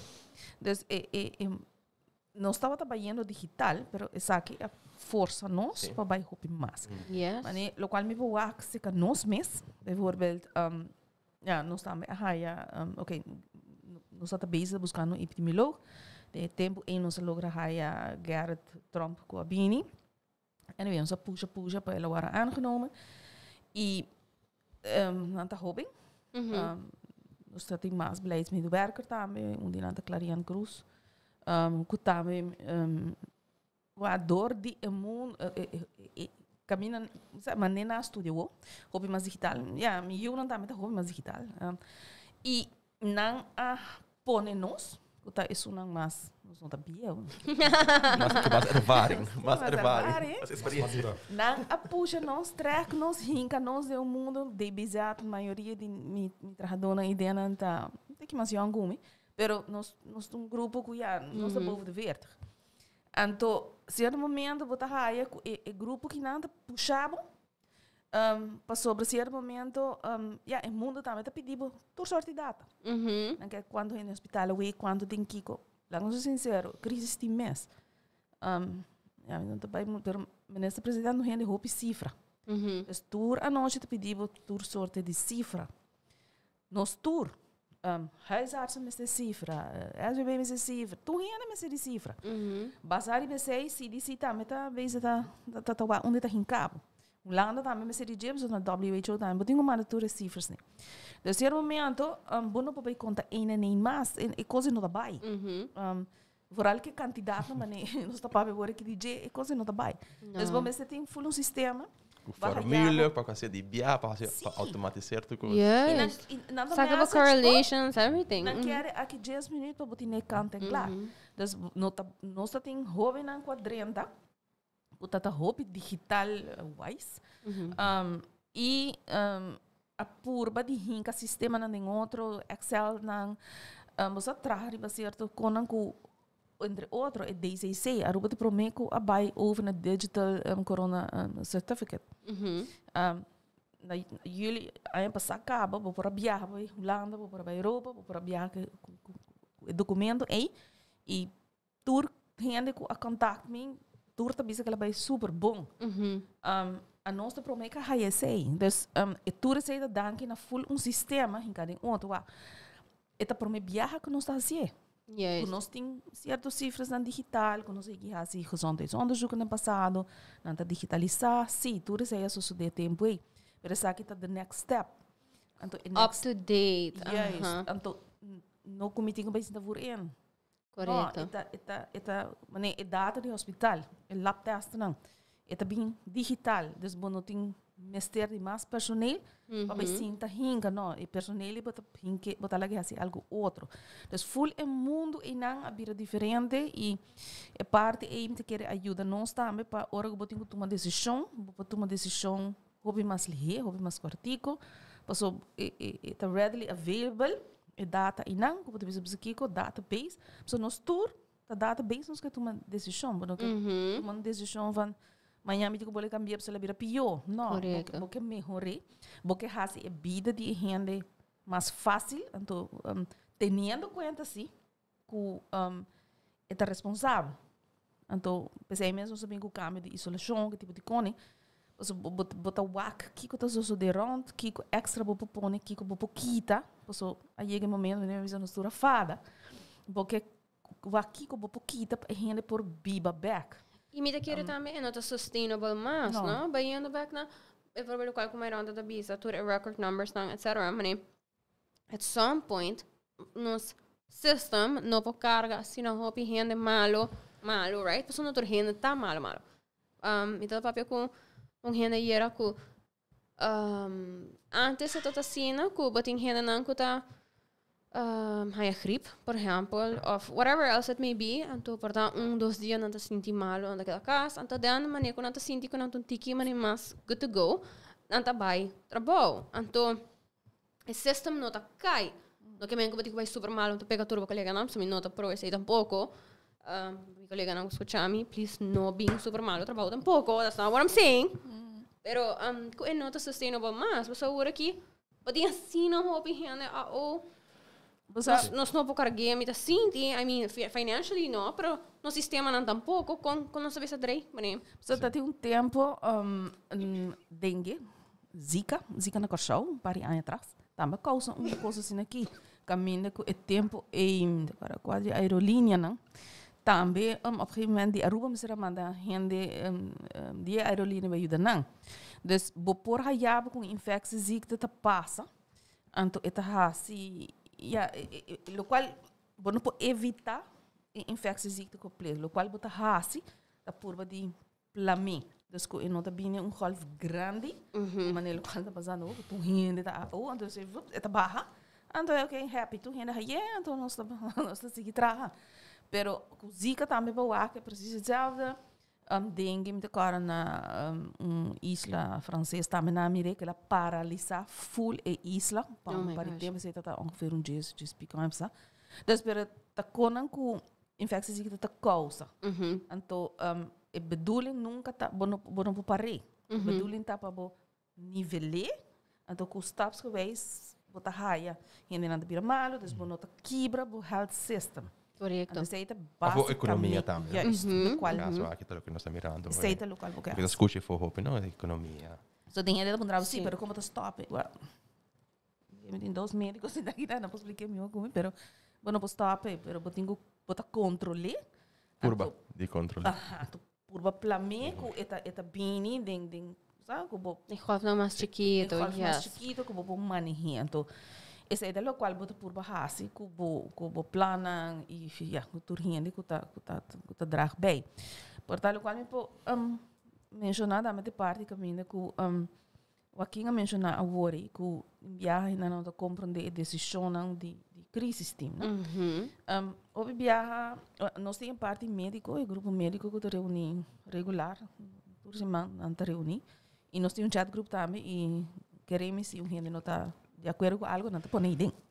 Então não estava trabalhando digital, pero essa aqui a força nós para vai roubar mais. Mas o qual me vou que que nós mesmos, bijvoorbeeld, nós também, ok, nós estamos bezig buscando epidemioloog. De tempo em nós logra haya Gerrit Trump com a Bini. En we hebben puxa para ela worden aangenomen. E aan de hobbing. Nós temos mais beleidsmedewerker também, onde nós Clarian Cruz. Que também door die mundo caminha, mas nem na estúdio, hobby mais digital. Eu não também hobby mais digital. E não pone nós. Kuta is unang mas não sabia. Mas ervaring, mas experiência. Nang apuxa nós, trek nós, hinca nós do mundo de bizarro, maioria de mi trabalhadora ideia não tá, tem que mais young pero nós grupo que já nós povo de verde. Então, certo momento botar raia grupo que não puxava para sobre certo momento, o mundo também está pedindo toda sorte de data. Quando é no hospital, quando tem que vamos ser sincero, crise de mês. Pero o ministro presidente não tem roupa cifra. Então, a noite está pedindo toda sorte de cifra. Nós tour, huisartsen met de cifra, SBB met de cifra, toen geen met de cifra. Basari BC, CDC também está bezig onde está em cabo. Landa também me seria James na WHO também, mas tem uma natura cifras né. Desse momento, bono para conta ainda nem mais, e coisa não dá bem. Vooral que candidato, mas não está para ver que DJ, e coisa não dá bem. Então, você tem um sistema. Formule, para fazer de BIA, para automatizar tudo. Saca para correlations, everything. Não quer aqui 10 minutos para botar na canta claro. Então, nós temos jovem na quadrenta. O tata hope digital wise e a purba de hinca sistema na nem outro Excel na você atrás certo conan com entre outro é DCC a ruba de promeco a buy over na digital corona certificate na jullie aí passar acaba vou para viajar para Holanda vou para Europa vou para viajar com documento e tour gente com a contact me tour tá bisa que ela vai super bom. A nossa promessa é essa. Então, tour sei da danke na full sistema em cada outro. Esta promessa viaja que nós está fazendo. Nós tem certas cifras na digital, que nós aqui fazemos gezondheidsonderzoek no passado, não está digitalizar. Sim, tour sei isso de tempo aí. Mas essa aqui está the next step. Up to date. Então, no comitê que vai se dar por ele. Correto. Mas é data do hospital, é lab test não. É bem digital, dus bono tem mestre de mais personal, para sinta hinga não, e personal bota lá que assim algo outro. Dus full é mundo e não abrir diferente e é parte é que quer ajuda nós também para hora que botinho tomar decisão, hobby mais ligeiro, hobby mais cortico, passou é readily available. E data e não, como você precisa aqui com database, so nós tour, a database nós que tomar decisão, tomar decisão van amanhã me digo vou cambiar para virar pior, não, porque melhorar, porque faz a vida de gente mais fácil, então tendo conta assim, que é responsável, então pensei mesmo sabendo que o cambio de isolação, que tipo de cone, bota wak, kiko tá só de rond, kiko extra bo popone, kiko bo poquita, so aí chega momento né, visão nostura fada, porque wak kiko bo poquita é rende por biba back. E me quer também não tá sustainable mais, não? Baiando back na, eu vou ver qual como é ronda da bisa, tur record numbers não, etc. Mas at some point nos system não pode carga assim não hopi rende malo, right? Pessoa não tur rende tá malo. Então papel com gente era que antes eu assina que bating gente não que tá há gripe, por exemplo, of whatever else it may be, então por dar 2 dias não tá senti malo naquela casa, então de maneira que não tá senti que não tá tiki mas mais good to go, não tá vai trabalho, então o sistema não tá cai, não que mesmo que bating vai super malo, então pega turbo colega não, se me nota pro esse tampouco, Mi colega não escucha me, please no being super malo trabalho tampoco, that's not what I'm saying. Pero é not sustainable mas, você agora aqui, pode assim não hobby hende nós não podemos carregar muito assim, I mean, financially não, pero no sistema não tampouco com nossa vez adrei, mané. Você tá tem tempo dengue, zika na cachorro, para anos atrás. Também causa coisa assim aqui. Caminho com o tempo para quase aerolínea, não? Também, op een gegeven moment, die Aruba misera manda gente, die aerolínea vai ajudar, não? Dus, por hayab com infecção ziekte te passa, então, assim, lo qual, não pode evitar infecção ziekte completo, lo qual, você assim, tá por de plame. Dus, que não tá bem golf grande, mas lo qual tá passando, tu gente tá, então, você tá barra, então, ok, happy, tu gente, então, nós tá seguir trabalhando. Pero Zika também vai que precisa hetzelfde. Dengue met elkaar na isla francês também na América que ela paralisa full e isla. Para o tempo você tá ongeveer dia pico mais precisa. Dus pero tá conan com infecção Zika tá causa. Então a bedoeling nunca tá bom para parar. A bedoeling tá para nivelar. Então com steps geweest bota raia. Gente não tá bem malo, dus bom tá quebra o health system. Correcto. Of economia também. Juist. Caso aqui tá o que nós estamos mirando. Aceita local porque. Porque escute for hope, não, economia. So dinheiro ele mandava sim, pero como tá stop? Well, eu tenho 2 médicos daqui não posso explicar meu como, pero não posso stop, pero eu tenho botar controle. Curva de controle. Curva plame com eta bini den sabe como. Ik geloof nou mais chiquito, mais chiquito como bom manejar. Então esse é o qual bota por baixo, que plana e o turriende que tá drag bem. Portanto, o qual me mencionar da minha parte caminho que o aqui mencionar agora que viaja não compreender a decisão de crise team, né? O viaja nós temos parte médico, o grupo médico que está reúne regular, por semana anta reúne e nós temos chat group também e queremos se gente não está de acordo com algo, não está pondo dentro.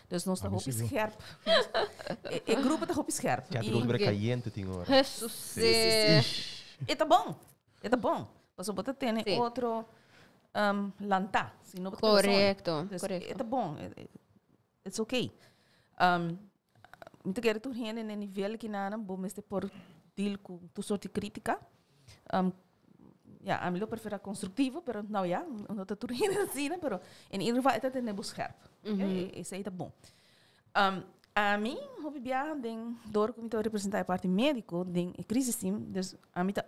Dus nós estamos scherp. O grupo está scherp. Já tem outro caliente, tem agora. Jesus. E tá bom. Mas você tem outro lanta. Correcto. E tá bom. It's okay. Muito quero tu gente no nível que não bom, mas por deal com tu sorte crítica. A melhor prefiro construtivo, pero não não está tudo assim, pero em ieder geval é ter scherp. Isso aí tá bom. A mim, hobby viajar den door como eu representar a parte médico den crise team, dus a mim tá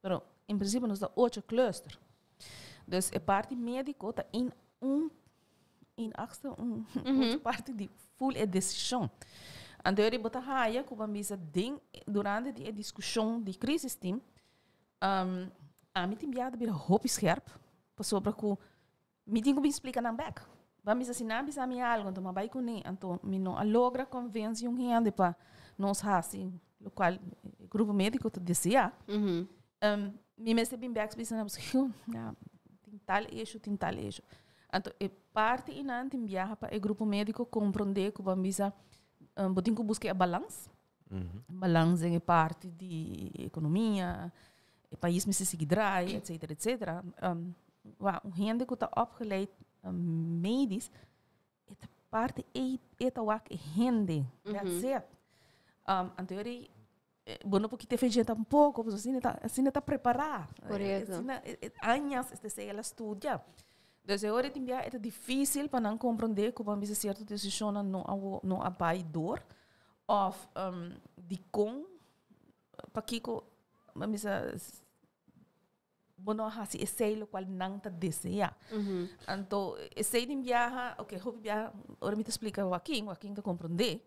pero em princípio nós tá 8 cluster. Dus a parte médico tá em parte de full decisão. Então eu botar raia com a mesa den durante a discussão de crise team. A mim tem viado bem hobby scherp, para sobre que me tenho que explicar na back. Vamos assinar bisa mi algo, então vai com nem, então me não logra convencer gente para nós assim, o qual o grupo médico te deseja. Me mestre bem back bisa na tem tal eixo. Então é parte inante viaja para o grupo médico compreender que vamos bisa botin que buscar a balance. Balance é parte de economia. O país me se seguir draai, etc. Gente que está opgeleid medisch, het parte ook gente. That's it. Anterior, bueno, porque te fez um pouco, assim está preparado. Correto. Anos este se ela estudia. Dus agora é difícil para não compreender que vamos fazer certa decisão não abai dor, of de com para que vamos bueno hasi esse lo qual não te deseja. Então esse de viaja, ok, hobby viaja, ora me te explica o aqui te compreender,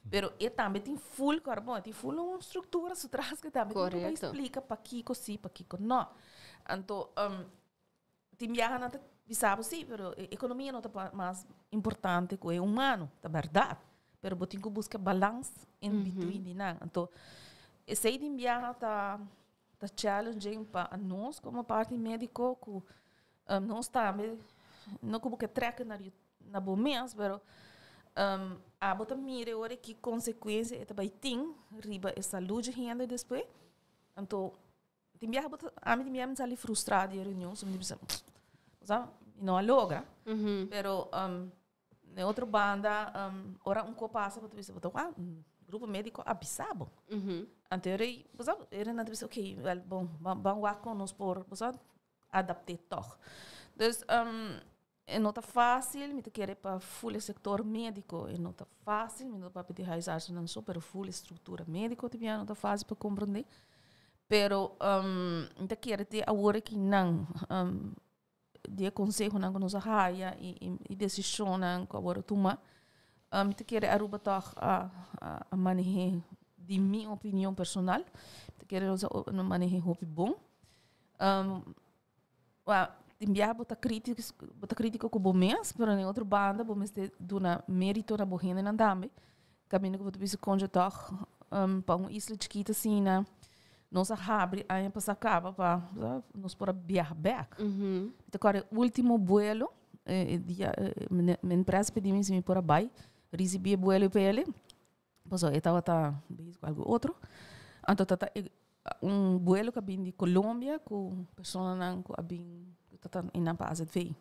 pero também tem full carbono, tem full uma estrutura por trás que também te explica para que sim, para que não. Então tem viaja não te sabe sim, pero economia não é mais importante que o humano, é verdade, pero botin que busca balance in between de não. Então esse de viaja tá challenging para nós como parte médico que nós também não como que treca na bom mês, pero bota mire ora que consequência é também tem riba a saúde renda depois. Então, tem viaja bota a mim me sali frustrado em reunião, so me diz, sabe? Não logra. Pero na outra banda, ora passa para dizer, grupo médico avisado. Anterior, sabe? Era na dizer, ok, well, bom, vamos com nós por, sabe? Adaptar toch. Dus não está fácil, me querer para full sector médico, não está fácil, me para pedir huisarts não só para full estrutura médico, também não está fácil para compreender. Pero me querer ter agora que não de conselho não nos arraia e decisão não que agora toma, me querer aruba toch a manejar de minha opinião personal, me querer usar manejar hobby bom. Enviar bota crítica com o mês, mas em outra banda, o mês de uma mérito na borrina não também. Caminho que você conjetar para uma isla chiquita assim, nós abre aí para acaba para nós para viajar back. Então agora o último vuelo, minha empresa pediu me para vai, recebi vuelo para ele, pois eu estava com algo outro, então vuelo que vem de Colômbia com pessoas que vem na base de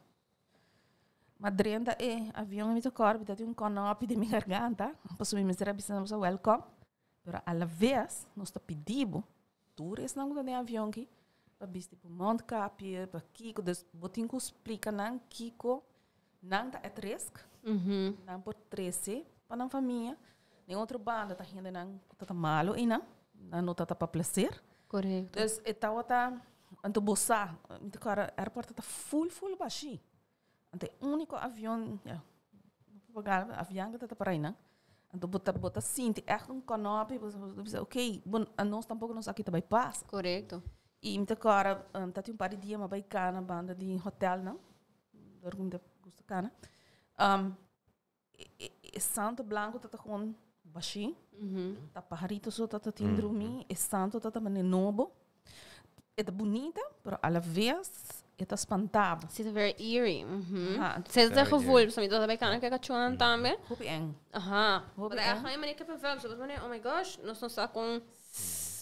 Madrenda avião me tocou, tem canopy de minha garganta, posso me dizer que welcome, pero a la vez nós está pedindo tours não tem avião aqui, para visitar tipo Mount Capri, para Kiko, dus botin que explica não Kiko não está at risk, não por 13 para não família, nem outra banda está ainda não está malo e não está para placer. Correto. Dus está anto bossa, então cara, aeroporto está full baixo. Ante único avião, avião que está para aí, não? Então bota cinto, é canopy, você ok, bom, nós tampouco nós aqui também passa. Correto. E então cara, tá um par de dias, mas vai cá na banda de hotel, não? Dormir de gusta cana. Santo Blanco tá com baixinho, tá pajarito só tá tendo dormir, e santo tá também novo. É bonita, mas à la vez é espantável. It's very eerie. Você está gevoel, so me toda bacana que cachuan também. Hope eng. Aha. Mas é a maneira que pensava, so oh my gosh, nós não está com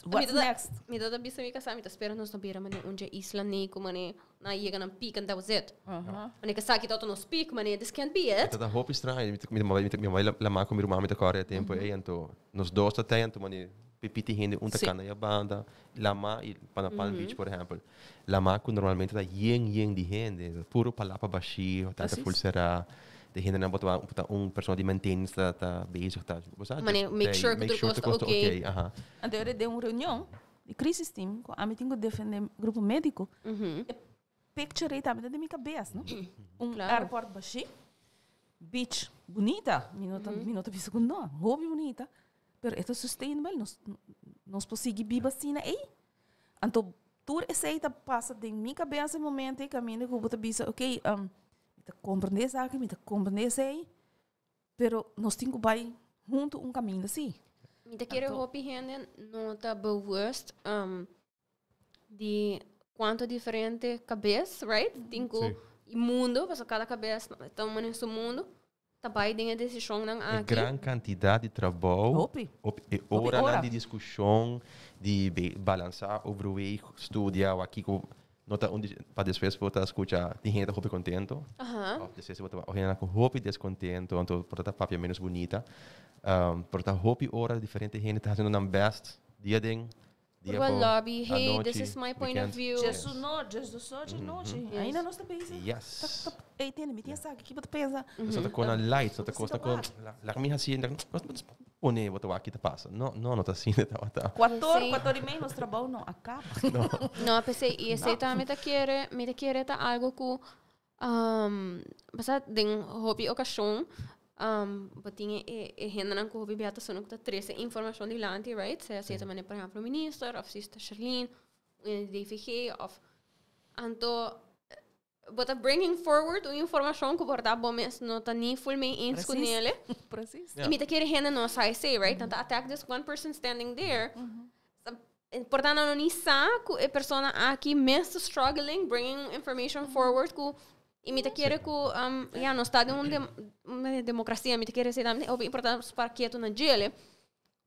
What's next? Me toda bisa me casar, me tá esperando nós não pira mane onde isla nem como mane na chega na pica and that was it. Mane que sabe que todo nos pica, mane this can't be it. Tá hope estranho, me vai lá má com meu irmão me tá corre tempo aí, então nos dois tá tempo, mane pipiti hindi unta kana ya banda lama e Panapan Beach por exemplo lama que normalmente tá yeng de gente puro palapa baixi tá full será de gente não bota pessoa de maintenance tá basic tá mane make sure que tudo costa ok. Então eu dei uma reunião de crisis team com a mim tenho defender grupo médico picture aí também da minha cabeça não aeroporto baixi beach bonita minuto segundo hobby bonita. Pero ito sustainable, nós conseguimos viver assim aí. Então, tudo isso aí passa em minha cabeça no momento, caminho que eu vou dizer, ok, me compreender isso aqui, me compreender isso aí, pero nós temos que ir junto caminho assim. Me quero hopi gente não tá bewust de quanto diferente cabeça, right? Tenho mundo, porque cada cabeça está nesse mundo. Também tem a decisão não aqui. Grande quantidade de trabalho, hora de discussão, de balançar o que estudar aqui com nota onde para depois voltar a escutar de gente hope contento. Depois voltar a gente com hope descontento, então por estar papel menos bonita, por estar hope hora diferente gente está fazendo um best dia ding. Well, lobby, hey, this is my point of view. Just de noite. Ainda não está pensando. Yes. Ei, tem me pensa que você pensa. Só tá com a light, só tá com lá minha assim, onde você aqui tá passa. Não tá assim, tá. 4 nós trabalho não acaba. Não, pensei, e esse também me quer tá algo que basta den hobby ocasião batinha gente não corre beata só não tá 13 informação de lante, right? Se aceita mané por exemplo minister, of sister Charlene, DFG of anto bota bringing forward uma informação que borda bom mas não tá nem full me in com ele. Preciso. E me tá querer gente não sai say, right? Tanto attack this one person standing there. Portanto não nem saco a pessoa aqui mesmo struggling bringing information forward com E me quer que no estado uma democracia, me quer dizer, é importante para que tu na gele,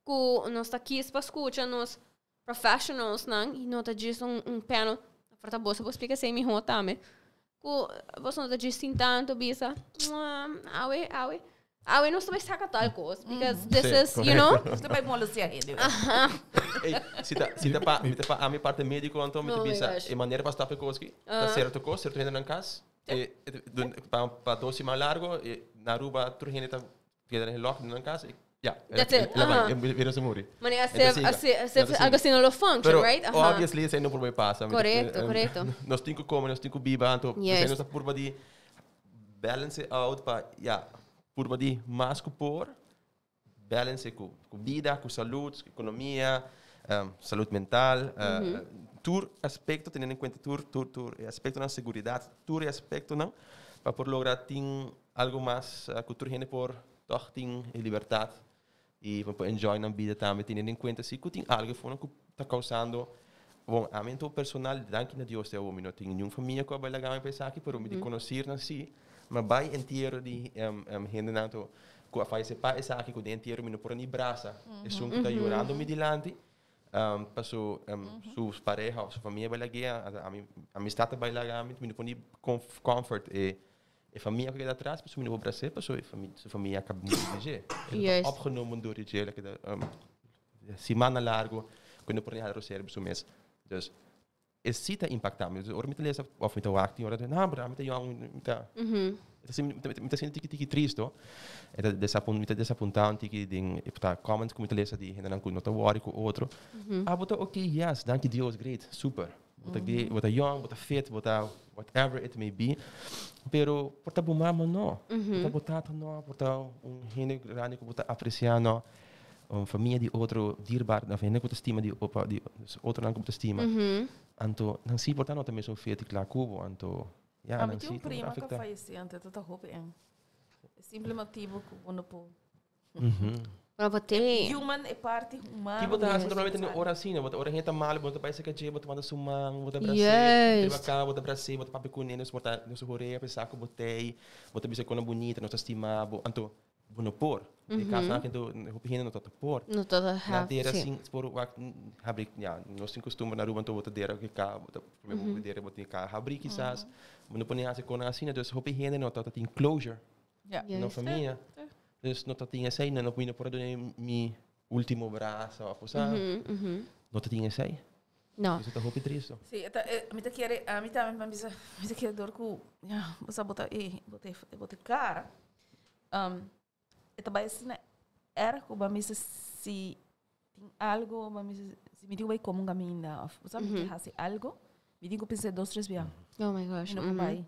que nós está aqui para escutar nos professionals, não? E não está diz panel, para boa, você explica sem me rota, me. Que você não está diz sim tanto, bisa, awe não sabe sacar tal coisa, because this is, you know. Você vai moluciar ele. Se tá a minha parte médico então me bisa e maneira para estar coisa que tá certo ainda na casa e para doce mais largo e na rua tu ainda tá queda no lock na casa yeah that's it vira se muri mas algo assim no function right obviously isso não por passa correto nós temos biba então nós tá por de balance out para por de mais que por balance com vida, com saúde, com economia, saúde mental, todo aspecto, tendo em conta todo aspecto da segurança, todo aspecto não, para por lograr ter algo mais que tu gente por toch ter liberdade e para enjoy na vida também, tendo em conta se tem algo que está causando bom, a mim personal, danke a Deus, eu não tenho nenhuma família que vai lá pensar aqui, por me conhecer na si, mas vai inteiro de gente não que a faz sepa essa aqui com o inteiro me por nem braça é só que está chorando me dilante passou suas pareja sua família vai lá a amistade vai lá me por nem comfort e família que está atrás passou me no Brasil passou sua família acaba de dizer opgenomen door die jail que semana largo quando por nem a reserva so mês dus es ziet dat impactar me ora me lezen of met de acting ora na bra me te senti tiki tristo e desapontado tiki ding ipta comments como te lezen die en dan kun nota worry com outro bota okay yes dank Deus great super bota young bota fit bota whatever it may be pero porta bumama no bota no porta hene grande que bota apreciando família de outro dierbaar of hene bota estima de outro não bota estima anto não se porta não também sou feito claro cubo anto ja não se prima que faleceu antes tu tá roupa é simples motivo que quando po para botar human é parte humana tipo tá normalmente na hora assim bota hora gente mal bota paisa que je bota manda sumang bota Brasil yes cá bota Brasil bota papi kunenos bota no sorreia pensar que botei bota bisa com bonita não estima anto bueno por de casa que do opinião não tá por não toda na ter assim por abrir nós temos costume na rua então botar dera que cá bota primeiro dera botar cá abrir quizás bueno põe assim com assim então opinião não tá tem closure na família dus não tá tinha sei não põe por do mi último braço a posar não tá tinha sei não isso tá roupa triste sim a mim tá querer a mim também me tá querer dor com você botar cara então assim era que o se tem algo se me digo vai como um caminho da sabe que faz algo me digo pensei 2-3 vezes oh my gosh não vai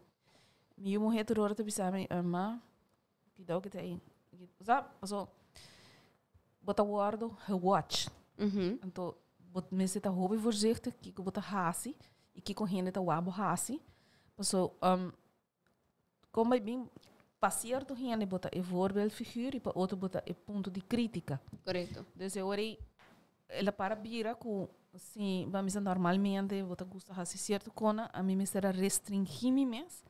me uma mulher toda pensar me irmã que dá o que tem sabe passou bota guardo watch então bota me se tá hobby voorzichtig que bota hasi e que correndo tá wabo hasi passou como bem passear do gente bota e voorbeeldfiguur e para outro bota e ponto de crítica correto dus eu orei ela para bira com assim vamos normalmente bota gosta de certo cona a mim me será restringir me mes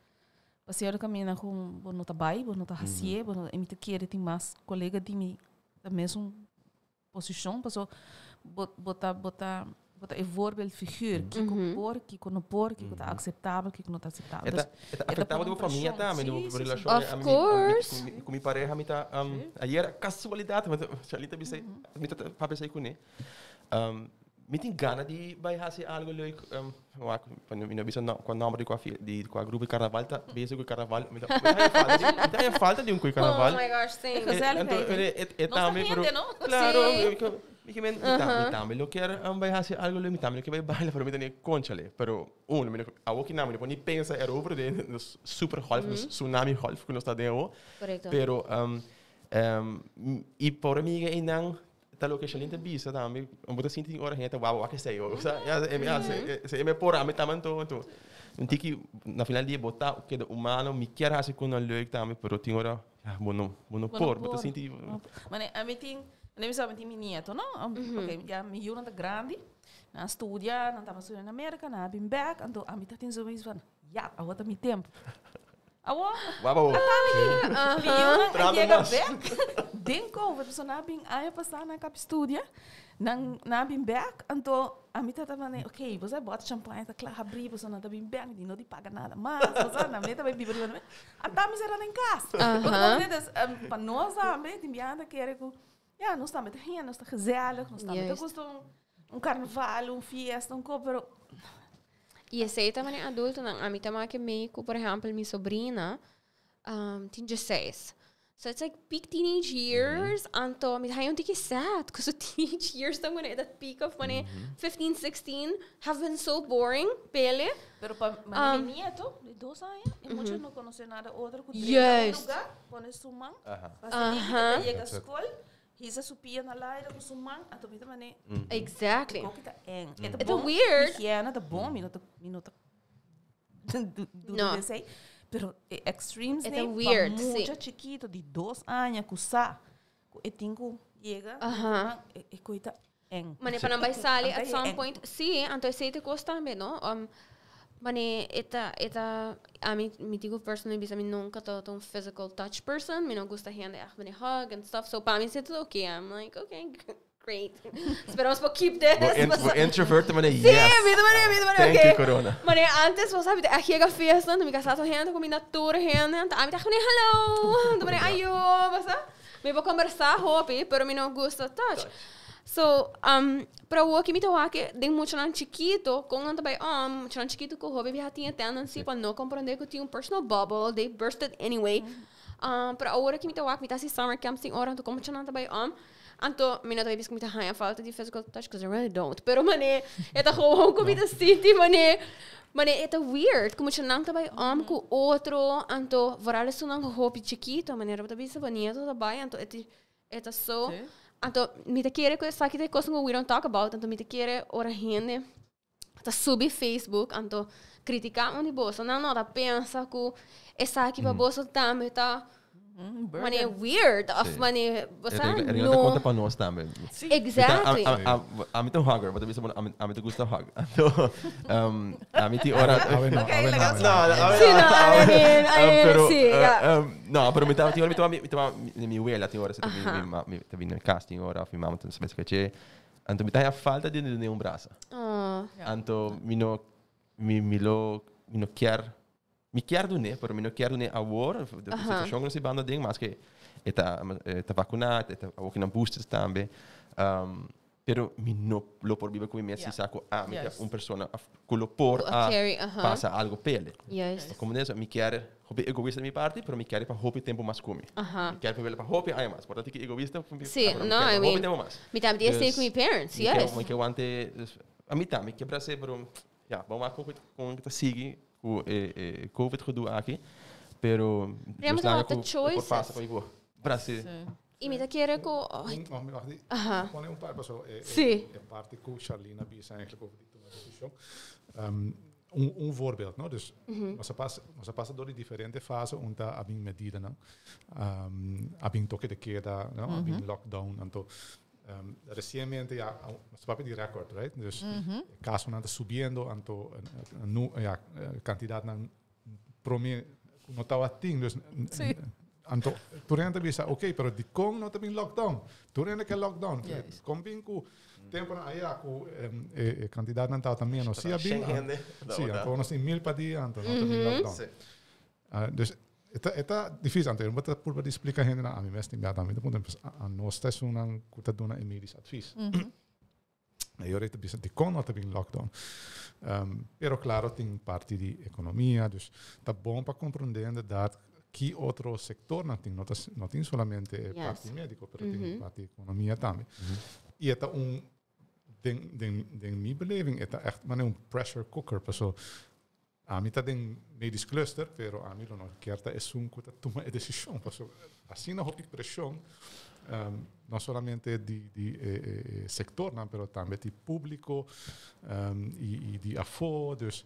passear caminhar com bonota bai bonota hasie bonota e me te querer tem mais colega de mim da mesma posição passou bota e voorbeeldfiguur que não por que tá aceitável que não tá aceitável afetava de família também no relação of course com minha pareja me tá ayer casualidade mas Charlita disse me tá para pensar com né me tem gana de vai fazer algo leuk quando me bisa não quando nome de com a grupo de carnaval tá beijo com carnaval me dá falta de carnaval oh my gosh sim é também claro ik ben tambe lo quer vai fazer algo lo tambe que vai bailar para mim tem conchale pero me a o que não me poni pensa era over de super golf tsunami golf que nós está dentro pero e por mim e não tá lo que Charlita bisa também botar sentir hora gente wow o que sei o se me por a me também to tiki na final dia botar que humano me quer fazer com o leuk também pero tem hora bueno por botar sentir mas a mim tem nem sabe tem minha nieto não porque já me juro tá grande na estudia não tava estudando na América na been back então a mim tá tem zoiets van ja a outra me tempo Awo, Wabo. Liuna, llega mas. back. Denko, we so nabing aya passar na cap studia. Nang nabing back, anto amita também, ok, você bota champanhe, tá claro, abrir, você não tá bem back, não te paga nada, mas você não meta bem bíblia, não. Até me será em casa. Porque para nós também, tem biada que era que, ja, nós estamos met nós estamos gezellig, nós estamos costum carnaval, fiesta, pero E esse aí também é adulto, não. A mim também que meio, por exemplo, minha sobrinha tem 16. So it's like peak teenage years. Anto, me hai que sad, because the teenage years também that peak of money 15, 16 have been so boring, pele. Pero para mi nieto, de 2 anos, e muitos não conhecem nada outro que Yes. lugar, põe sumang, Aham. chega à escola, Hisa supia na laira com sumang, ato mita mané. Exactly. Ko kita eng. It's weird. Higiene tá bom, minuto No. sei. Pero extremes It's né, weird, muito sim. chiquito de 2 anos que sa, e tingo chega, e coita eng. Mane para não vai sair at Antay some eng. point. Sim, então sei te costa também, não? Mane eta a mim me digo personally bisa mim nunca tô um physical touch person, me não gosta hande echt mane hug and stuff. So para mim c'est okay. I'm like, okay, great. Esperamos para keep this. We're introvert, maar Sim, yes. vida, Thank okay. you, Corona. Mane antes você sabe, aqui é a festa, me casato hande, comida tour hande, a mim tá falando hello, mane ayo, você? Me vou conversar, hope, pero me não gosta touch. So, para o que me toca que tem muito nan chiquito, com anda by muito nan chiquito que o hobby já tinha tendency para não compreender que tinha um personal bubble, they bursted anyway. Para a hora que me toca, me tá se summer camp sem hora, então como tinha nada by anto me não tá vendo que me tá a falta de physical touch, because I really don't. Pero mané, é tá com comida city, mané é tá weird, como tinha nada by com outro, anto varal isso não hobby chiquito, mané era tá bisa bonito, tá by, anto é tá so. Então, me te querer que sabe que coisa que we don't talk about, então me te querer ora gente tá subir Facebook, então criticar onde bolsa, não tá pensa que essa aqui para bolsa também tá mané weird, of mané você não conta para nós também. Exactly. A mim tem hugger, mas também a mim tem gosta hug. Então, a mim tem hora. No, pero mi abuela tem hora se te vin casting ora fi mamma se pensa che anto mi a falta di un braço. Anto mi quer do né, pero mi no quer do né agora, de situação não se banda ding, mas que tá vacunado, tá walking boosters também. Pero mi no lo por viver com mi si saco mi un persona con lo por passa algo pele. Yes. Como nessa mi quer hobby egoísta mi parte, pero mi quer para hobby tempo mais come. Mi quer para hobby ai mais. Portanto que egoísta sim, no, I mean, me tá me stay com my parents, yes. Mi que wante a mi tá, mi que para ser pero ja, vamos lá com que sigue o COVID gedoe aqui, pero temos outra choice. Passa para igual. Para ser E me querer que Pone un par, Sim. é parte que Charlina bisa eigenlijk over die discussie. Voorbeeld, no? Dus você passa door die diferente fases onde há bem medida, não? Há bem toque de queda, não? Há bem lockdown, então recientemente já você papi die record, right? Dus caso não está subindo, então quantidade não promete não estava assim, dus anto turente bisa okay, pero di kong no tabing lockdown. Turente que lockdown. Kung bing ku tempo na aya ku kandidat ng tao também no sia bing. Sim, anto no sin 1000 pa dia anto no tabing lockdown. Dus eta difícil anto, mas por para explicar gente na ami mesmo também também ponto a nós está sunang kuta dona medisch advies. Eu rete bisa di kong no tabing lockdown. Pero claro, tem parte de economia, dus tá bom para compreender dat que outro sector não tem somente parte médico, mas tem parte economia também. E é den minha beleving, é echt pressure cooker, pessoal. A mim tá den medisch cluster, pero a mim não quer tá é que toma a decisão, pessoal. Assim não há pressão, não somente de sector, não, pero também de público e de afo, dus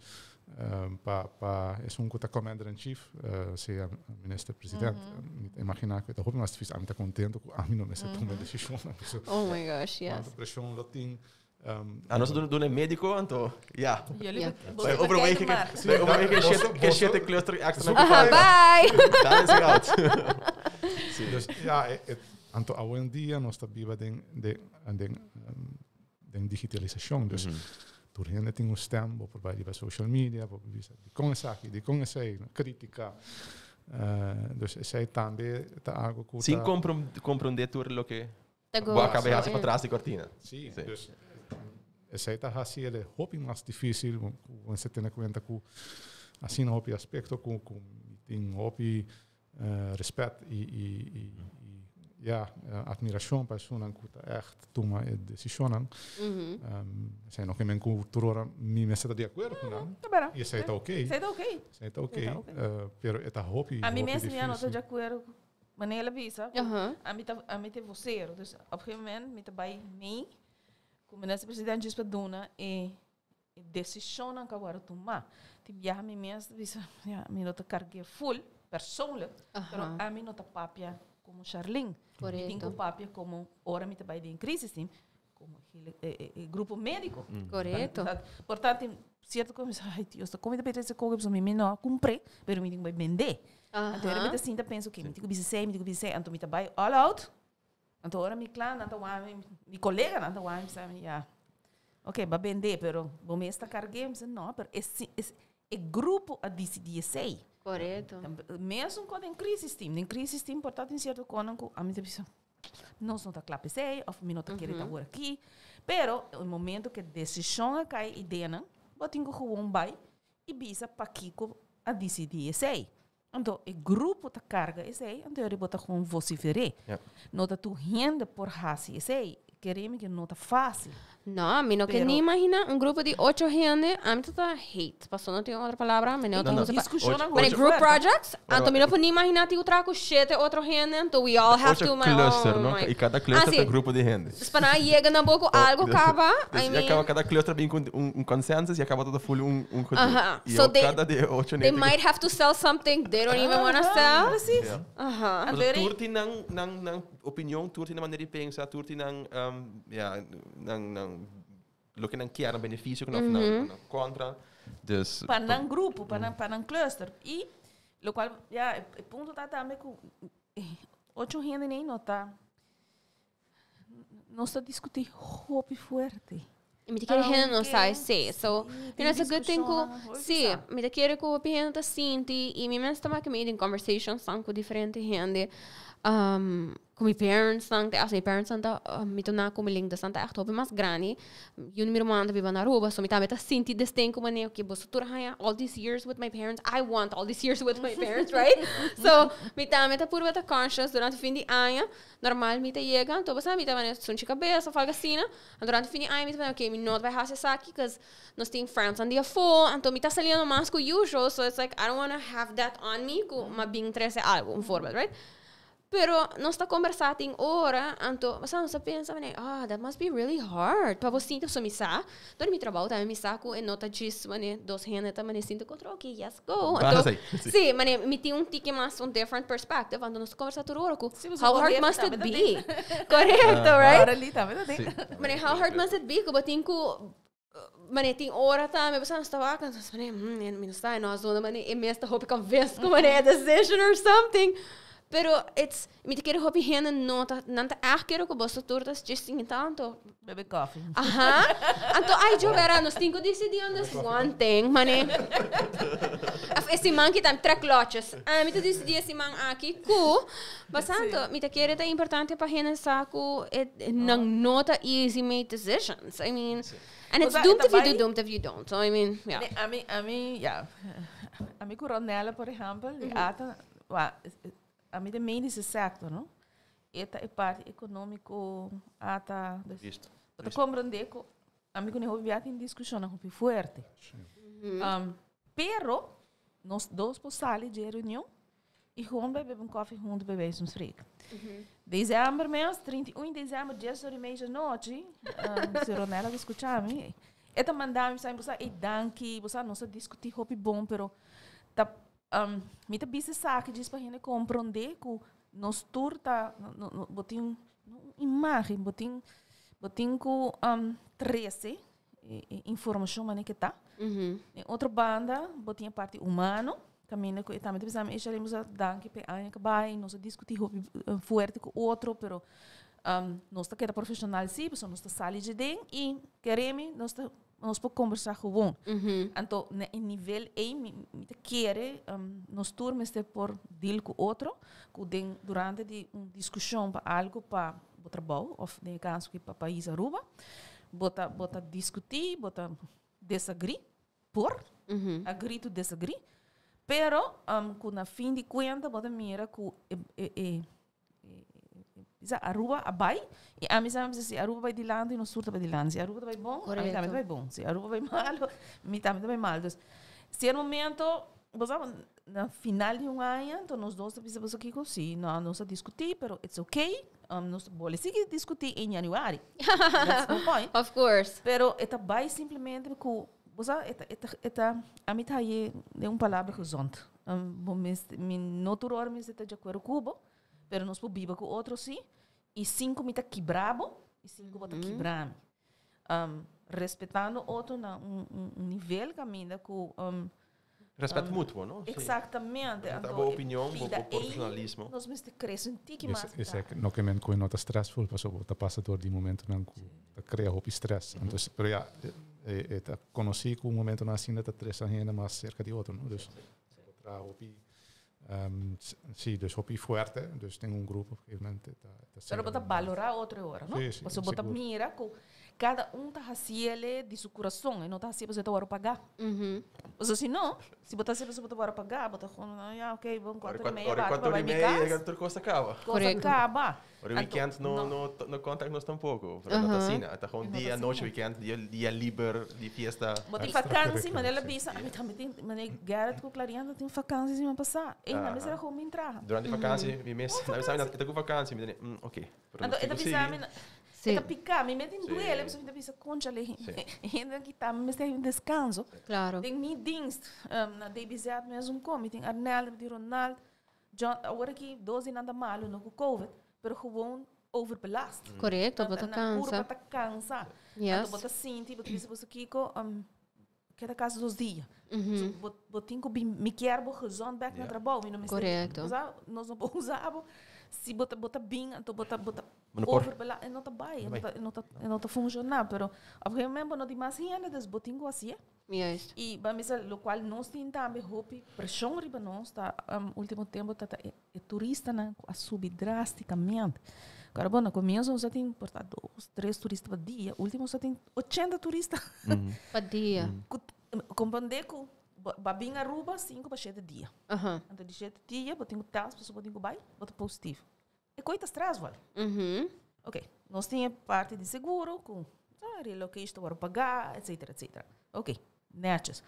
é que commander-in-chief, seja minister-president. Imaginar que eu mais difícil, a mim está contente, a mim não me tomar decisão. Oh my gosh, yes. A pressão latim, Nós doen een medico, então, ja. Jullie Bij overwegen que shit cluster extra Bye! Daar is hij out. Dus ja, anto hoje em dia nós está viva den digitalização. Dus door hen tem stem, por bij die social media, por die conhece, crítica. Dus zij também tá algo que Sin compreender tudo lo que Go. vai acabar para trás de cortina. Sim, dus zij tá assim ele hopi mais difícil, você tem na conta que assim hopi aspecto com tem hopi respeito e admiração para pessoas que tá echt toma decisões. Zijn nog in mijn cultuur niet meer zitten de acuerdo com não. E zij tá ok. Zij tá ok. Pero eta hopi. A mim mesmo não estou de acordo. Mas ela visa. A mim te voceiro. Dus op een gegeven moment met bij mij, como minister-presidente diz para dona e decisão que agora tomar. Tipo, a mim mesmo visa, mim não tá carregue full persoonlijk, pero a mim não tá papia como Charlene. Tenho papia como ora me trabalha em crise team, como grupo médico. Correto. Portanto, certo como ai Deus, tá como depois esse coisa para mim não cumpre, pero me tenho que vender. Então eu me assim tá penso que me tenho que dizer, então me trabalha all out. Então ora me clã, então mi colega, então vai me já. Ok, vai vender, pero vou me estar carregando, não, pero esse grupo a decidir sei. Correto. Mesmo quando em crise team, portanto, em certo cono, a mim pensa, nós não tá claro sei, ou me não tá querendo agora aqui, pero no momento que a decisão cai e dena, botem que gewoon vai e bisa para Kiko a decidir sei. Então, o grupo tá carga sei, então ele bota gewoon vociferar. Não tá tu renda por raci sei, queremos que não tá fácil. No, a mí no que ni imagina un grupo de 8 gente, a mí está hate. Pasó no tengo otra palabra, me no tengo But group projects, anto me no puedo ni imaginar que outra com 7 outro gente, então we all have to cluster, no? E cada cluster tem grupo de gente. Para chega na boca algo acaba, I mean, cada cluster vem com consensus e acaba todo full So cada de 8 they might have to sell something they don't even want to sell. Mas turti nang opinião, turti na maneira de pensar, turti nang lo que não quer benefício que não contra dus para um grupo para um cluster e lo qual o ponto tá também com 8 gente nem nota não está discutir hope forte me te quer gente não sai se so you know it's a good thing me te quer que o gente tá sinti e me mesmo também que me in conversations com diferente gente com meus parents sangue as meus parents santa me tornar como link da santa echt hope mais grande eu não me manda viva na rua so me tá sinti destino como né que você tur haya all these years with my parents I want all these years with my parents right so me tá por beta conscious durante o fim de ano normal me tá chega então você me tá vendo sunchi cabeça falga assim durante o fim de ano me tá ok me não vai fazer isso aqui because nós tem friends on dia 4 então me tá saliendo mais que usual so it's like I don't want to have that on me com uma bem 13 algo forward right. Pero nós está conversando em hora, então você não pensa, that must be really hard. Para você sentir sua missa, todo meu trabalho também me saco e nota disso, dos renes também sinto controle, ok, yes, go. Então, sim, me tem tique mais different perspective, então nós conversamos todo hora, how hard must it be? Correto, right? Mas how hard must it be? Que batin ko tem hora também, você não está lá, me não está, nós não, e me está hope convince como a decision or something. Pero it's me te quero hopi hena nota nanta quero que você tortas just tanto bebe coffee. Anto ai jo vera nos cinco decidi on this one thing, mane. Esse man que tem 3 lotes. Me te decidi esse man aqui ku. Basanto me te quero é importante para hena saco não nota easy make decisions. I mean, and it's doomed if you do, doomed if you don't. So I mean, yeah. A mim coronela, por exemplo, a mim também medische sector, não? Esta é parte econômico, ata. Para compreender que a mim quando eu vi em discussão muito forte. Pero nós dois por sair de reunião e gewoon beber café junto beber uns fritos. Dezembro mês, 31 de dezembro, 10 horas e meia da noite, se Ronela escutar me. Esta mandava me você e danke, você não se discutir hobby bom, pero tá me tá bisa saque diz para gente compreender que nós turta botin imagem botin botinho 13 informação mané que tá. Em outra banda, botinha parte humano, caminha com também precisamos estaremos a dar que pe anya que vai, nós discutir forte com outro, pero nós tá queda profissional sim, pessoa nós tá sali de dentro e queremos nós podemos conversar gewoon. Então, em nível aí, me quer nós turmas por deal com outro, que durante de discussão para algo para o trabalho, ou de caso que para país Aruba, bota discutir, bota disagree, agree to disagree, pero com na fim de conta, bota mira com Aruba abai e a mim sabe se Aruba vai de lado e nós surta vai de lado. Se Aruba vai bom, a mim também vai bom. Se Aruba vai mal, a mim também vai mal. Então, se é momento, você na final de ano, então nós dois precisamos aqui com si, nós vamos discutir, pero it's okay. Nós podemos seguir discutir em janeiro. That's the point. Of course. Pero eta vai simplesmente com você a mim tá aí é palavra gezond. Não tudo hora me está de acordo com Cuba. Pero nós podemos com outro sim, e 5 me tá quebrado, e 5 bota quebrado. Respeitando outro na nível caminho com Respeito mútuo, não? Exatamente. A boa opinião, bom profissionalismo. Nós mesmo crescemos que mais. Isso é que não que men coi nota stressful, passou tá passa todo de momento não que cria hope stress. Então, pero já tá conheci com um momento na assim tá stress ainda mais cerca de outro, não? Dus tra hope sim, dus hopi forte, dus tem grupo que realmente Pero bota valorar outra hora, não? Sim, Você bota mira com cada tá haciendo de seu coração, e não tá haciendo você tá pagar. Ou se não, se botar sempre você bota pagar, bota com, ok, vamos 4:30, vai me casa. Tudo coisa acaba. Correto. Acaba. O weekend no contact nos tampouco, pero não assim, até com dia noite weekend, dia liber, dia fiesta. Bota vacância, mas ela pensa, a mim também tem, mas Garrett com Clariana tem vacância semana passada. E na mesa era como entrar. Durante vacância, me mês, não sabe nada, com vacância, me dizem, ok. Então, ela pensa, ela picar, me mete em duelo, pessoa me pensa, concha ali, ainda que tá, me tem um descanso. Claro. Tem meetings, na DBZ mesmo como, tem Arnaldo, tem Ronaldo, John, agora que 12 nada malo no Covid, pero gewoon overbelast. Correto, bota cansa. Bota cansa. Yes. Bota sinti, bota isso você Kiko, cada caso 2 dias. Botinho que me quer bo gezond back na trabalho, me não me correto. Nós não podemos usar, se bota bem, então bota overbelast, não tá bem, não tá funcionando, pero obviamente não tem mais ainda das botinho assim. Yes. E vamos dizer, o qual nós temos também hope pressão riba nós tá último tempo tá turista na a subir drasticamente. Agora bom, no começo só tem portar 2, 3 turistas por dia, último só tem 80 turistas por dia. Compreender que babinho Aruba 5 para 7 dias. Então de 7 dias, botinho teste, pessoa botinho vai, bota positivo. E coisas traz vale. Ok, nós temos parte de seguro com relocation para pagar, etc, etc. Ok. Nerds.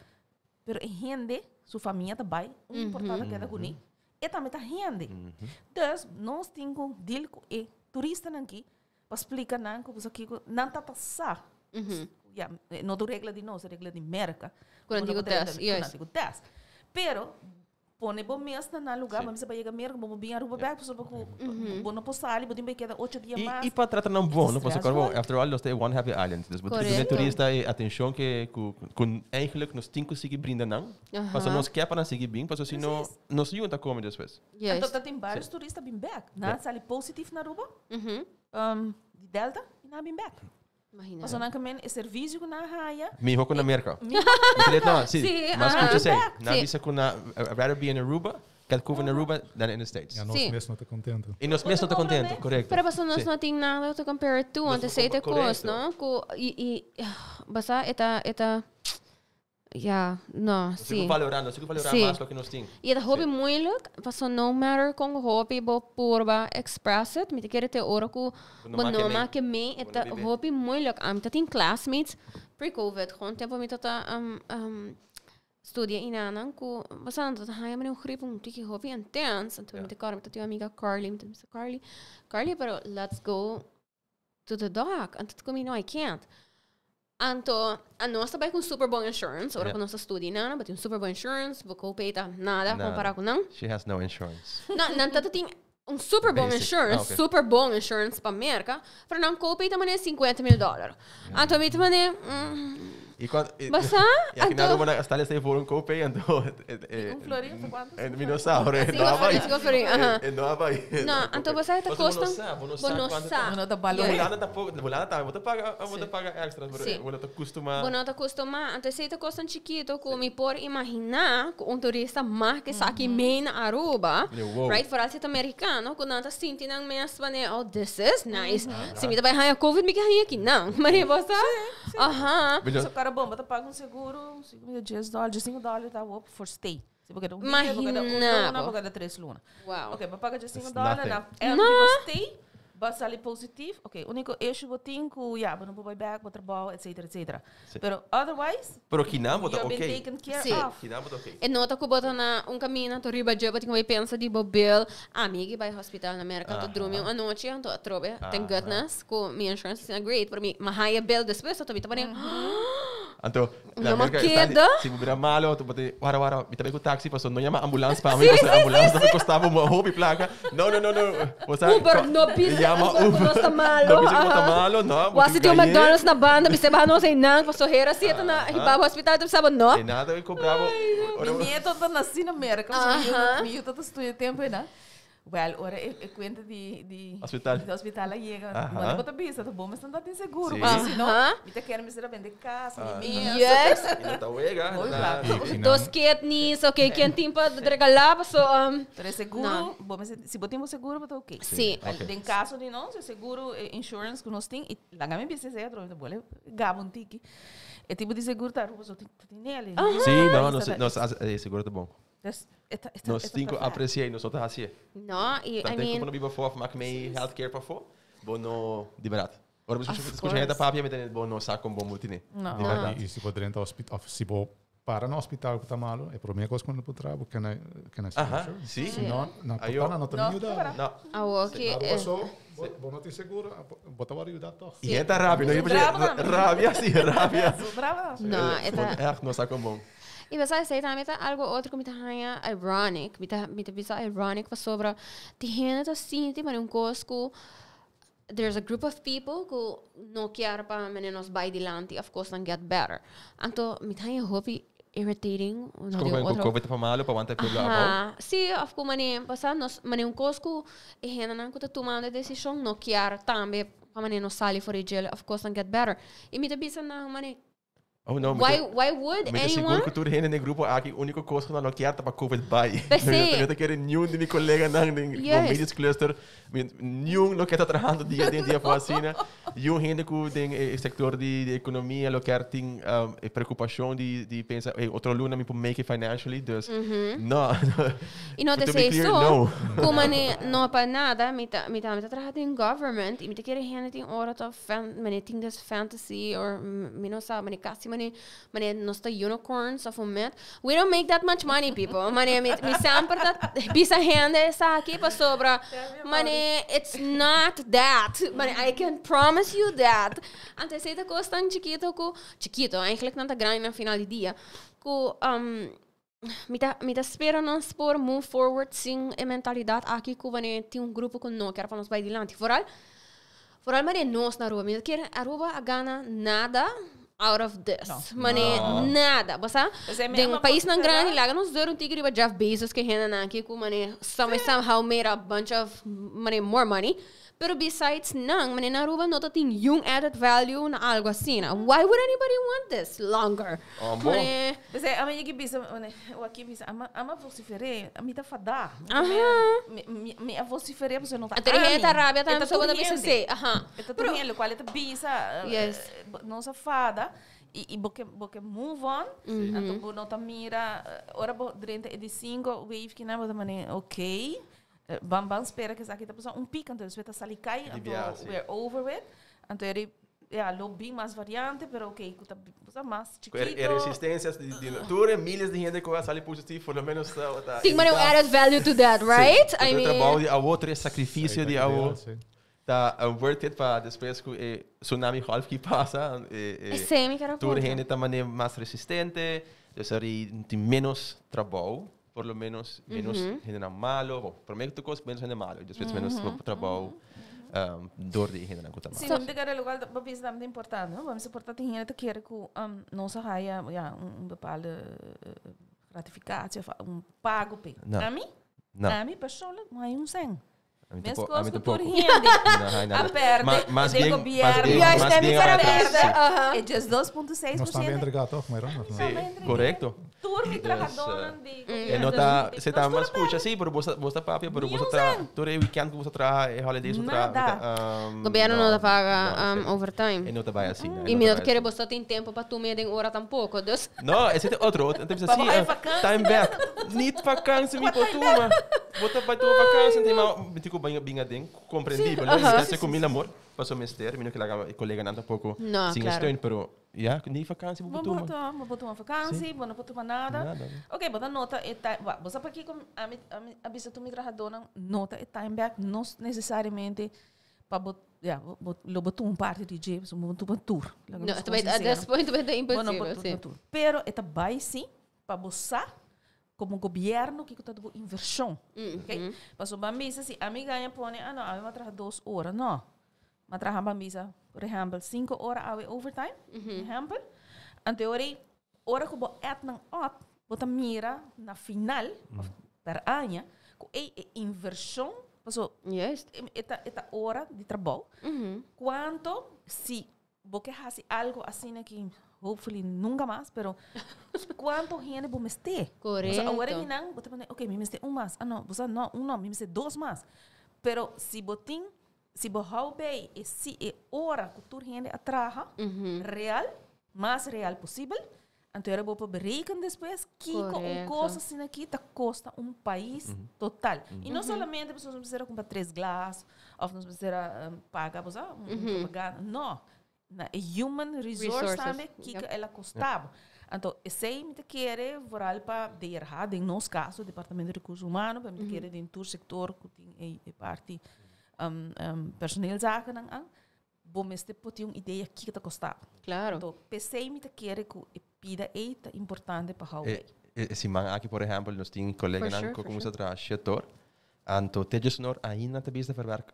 Pero gente, sua família também, importante que é da Guni, e também tá gente. Então, nós temos deal com o turista aqui, para explicar não que você aqui não tá passar. Não é regra de nós, é regra de merca. Quando digo teste, yes. Pero pone bom mês na lugar, mas você vai chegar merca, vamos vir a Aruba back, você vai bom não posso sair, vai quedar 8 dias mais. E para tratar não bom, não posso correr. After all, nós temos One Happy Island. Dus betekent turista e atenção que com eigenlijk nós temos que seguir brindar não. Mas nós quer para seguir bem, mas se não nós junta como depois. Então tem vários turistas bem back. Não sali positivo na Aruba. De Delta e na bem back. Imagina. Mas também é serviço que na raia. Me hoco na América. Não, sim. Mas como eu sei, na visa com na rather be in Aruba, que cover in Aruba than in the States. Ja, nós mesmo não tá contente. E nós mesmo não tá contente, correto. Pero basta nós não tem nada to compare to, antes sei te cost, não? E basta eta ja, não, sim. Sigo valorando mais do que nós temos. E é hobby moeilijk, basta no matter com hobby bo purba express it, met keer te ora ku bonoma que me eta hobby moeilijk. Am dat in classmates pre-covid gewoon tempo met dat studia inanan ku basta dat hij me een grip om tiki hobby en dance en toen met de car met tua amiga Carly, pero let's go to the dock. En dat kom je no, I can't. Anto, a nós trabalha com super bom insurance, ora com nossa estudia nada, mas tem super bom insurance, vou copeita nada, comparar com não. She has no insurance. Não tanto tem um super bom Basic. insurance, Okay. super bom insurance para América, para não copy também $50,000. Então, me também, E quando... basta? E aqui na Então, Roma, as talhas têm foram copay, então... Florida, quanto? É dinossauro, é Sim, no Havaí. sim, sim, aham. É no Havaí. não, então você está custando, Ano da balão. Mulana tá pouco, mulana tá, vou pagar extras, Sim. vou tá costuma. Bueno, te costuma, antes se te custam chiquito, como por imaginar que um turista mais que aqui main Aruba, Wow. right? For all americano, quando anda sentindo ang mes, oh, this is nice. Se me vai ganhar COVID, me ganhar aqui, não. Mas você, aham. Se o cara bom, você paga um seguro, $10, de $5 tá up for stay. Se você não Imagina, não paga 3 luna. Wow. Ok, mas paga de $5 nothing. na eligible stay, basta ali positivo. Ok, o único issue que tem que, não vou back, vou trabalhar, etc, etc. Pero otherwise, Pero Kinam you've tá been okay. taken care Sim. of. Kinam tá okay. E nota que bota na caminho, to riba de bating vai pensa de bobil, amiga vai hospital na América, to dorme uma noite, to trobe, thank goodness, com minha insurance is great, para mim, mas high bill depois, to bita para Então, Não me queda. se você malo, tu pode, wara, me também com táxi, passou, não chama ambulância para mim, porque a ambulância não custava uma roupa e placa. Não. Você Uber, no pisa, chama Uber, Uber. não malo. Não pisa com malo, não. Você tem um McDonald's na banda, me seba não sei não, passou rera sieta na riba hospital, tu sabe não? E nada, eu cobrava. Minha nieto tá nascendo na América, Aham. mas eu tô estudando tempo, né? Well, ora eu conta de Hospital. De hospital lá chega. Aham. Mas bota bisa, tá bom, mas não tem seguro. Sim. Mas se não, Aham. me tá querendo me ser vender casa, Yes. E não tá uega. Oi, na- claro. Dos kidneys, ok, quem tem para regalar, passou, Pero seguro, Não. bom, mas se botamos seguro, bota ok. sim. Ok. Tem caso de não, se seguro, insurance que nós tem, e lá na minha business é outro, então boleh gabon tiki. É tipo de seguro tá, tu tem nele. Sim, nós seguro tá bom. Nós cinco apreciei, nós outros assim. Não, e I Tanto tem como mean, não viva fora, mas me healthcare para fora, bom no de barato. Ora, Of você course. já tá papia, mas bom no saco bom multine. Não. De verdade. E se você entra no hospital, se você para no hospital que está malo, é para mim coisa quando você trabalha, que não é Aham, sim. Se não, na Aí eu- portana não tem Não, ajuda. Não. a walkie, Agora bom não tem seguro, bota para ajudar toch. E entra rápido, não Brava, é rábia, sim, rábia. Brava. não, é É, não saco bom. e você sei também tá algo outro que me tá ironic, me tá bisa ironic para sobre de gente assim, tem um cosco. There's a group of people who não quer para meninos by dilante, of course, não get better. Então, me tá hobby irritating. Como com COVID para malo, para manter pelo avô. Ah, sim, of course, mane um cosco e gente não tá tomando decisão, não quer também para meninos sair fora de jail, of course, não get better. E me tá bisa na mane, Oh não, why would me seguro anyone? que tu rende no grupo aqui, o único coisa que não quer para COVID vai. Sim. Eu quero nenhum de meus colegas não no Yes. medias cluster, nenhum não quer estar trabalhando dia para vacina. Nenhum gente que tem setor de economia, lo quer tem preocupação de pensar, outro luna me make it financially, dus não. E não To te be sei clear, só, no. como não para nada, me tá trabalhando em government, e me tá querendo gente tem hora to tem this fantasy or me não sabe, me casi me não está unicorns of met. We don't make that much money, people. Me sempre tá bisa gente essa aqui para sobra. It's not that. I can promise you that. Antes essa coisa tão chiquito, eigenlijk não tá grande no final do dia. Me tá espera não spor move forward sem a mentalidade aqui que tem um grupo que não quer para nos vai adiante. Vooral nós na rua, me quer a rua a gana nada out of this. Nada. Basta, tem um país não grande, lá nos dois tigre para Jeff Bezos que renda aqui que somehow made a bunch of more money. Pero besides não, na rua não tem young added value na algo assim. Why would anybody want this longer? Bom. Mas a minha que bisa, o aqui bisa, ama vociferei, a minha tá fadar. Me a vociferei, você não tá. A gente rábia também sobre a bisa sei. Então tu ele qual é a bisa, não safada. E porque move on, então não tá mira, ora durante de 5 wave que não vai maneira, ok. Vamos espera que essa aqui tá passando pico, então espera sair cai, então we're over it. Então ele bem mais variante, pero ok, que tá mais chiquito. Resistências de tudo, milhas de gente que vai sair positivo, pelo menos tá. Tem uma added value to that, right? I mean, trabalho a outro sacrifício de algo. Tá worth it para depois que o tsunami half que passa, Sim, me quero tudo gente tá mais resistente, então tem menos trabalho. por lo menos gente malo, bom, por menos tu coisa menos gente malo, e depois menos trabalho door de gente na conta mais. Sim, vamos ter que lugar para pensar muito importante, não? Vamos suportar tem gente que quer que nossa raia, bepaalde gratificatie, pago pe. A mim pessoalmente não é cent. Mesmo coisa que por rende, a perde, de governo, mas bem a perde, é just 2,6%. Nós estamos bem entregados, toch? Maar correto. Turmi trabajador de nota, você tá mais escuta assim, pero você papi, pero você tá, todo o weekend que você trabalha, holidays você trabalha. Governo não paga overtime. E não trabalha assim. E me não quer você tem tempo para tu me den hora tampouco, dus. Não, esse é outro, tem assim, time back. Niet vakantie me potuma. Você vai ter vakantie, tem mal, tipo bem ding, compreendível, né? Você com meu amor, passou mestre, menino que lá colega não tampouco. Sim, steun, pero ja, niet vakantie moet doen. We moeten een vakantie, we moeten maar nada. Oké, maar dan nota é time. Você para aqui com a bisa tu me trajadona nota é time back, não necessariamente para lo botou parte de jeep, so botou uma tour. Não, também a desse ponto é impossível, sim. Pero é vai sim para você como governo que está dando inversão, ok? Passou bambisa se a mim ganha põe, não, a mim trabalha 2 horas, não. Mas trabalha bambisa, por exemplo, 5 horas a overtime, por exemplo. En teorie, hora que você é nang ot, você mira na final per ano, que é inversão, passou. Yes. Esta hora de trabalho. Quanto se você faz algo assim que hopefully nunca mais, pero quanto gente você ter? Correto. Agora que não, você pode, ok, me meste mais. Ah não, você não, me meste 2 mais. Pero se você se você bem, se é hora que toda gente atraja, real, mais real possível, então eu vou berekenen depois que uma coisa assim aqui tá custa país total. E não somente as pessoas precisam comprar 3 glas, ou não precisam pagar propaganda, não. É human resource também que ela custava. Então, esse aí me quer voral para DRH, em nosso caso, Departamento de Recursos Humanos, para me querer dentro do sector que tem a parte personeelzaken aan, bom este poti uma ideia que está custava. Claro. Então, pensei me querer que a pida é importante para o esse man aqui, por exemplo, nós temos colega que começa a trabalhar setor, então tem just nor ainda também está verwerk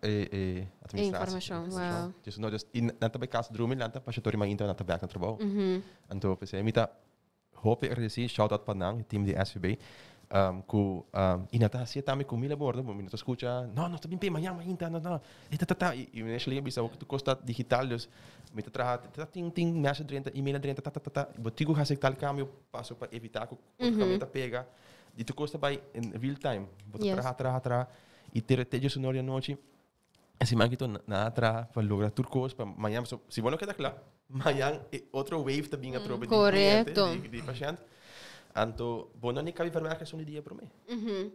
administração. Informação. Just nor just in na também caso drumil nanta para setor mais interna também na trabalho. Então pensei me tá hope er desse shout out para nang team de SVB. Inata siya tami kumila bordo, minuto escucha, no, está bien, mañana, no, y me dice, bisa, que tu costa digital, dus, me te traja, ting, me hace 30, email 30, botigo hace tal cambio, paso para evitar que o caminho pega, e tu costa vai in real time, bote traja, e te yo sonoria noche, esse manquito na traja, para lograr turcos, para mañana, se bueno queda claro, mañana outro wave também a tropa de paciente. Anto, bono niet kan je verwerken zonder die probleem.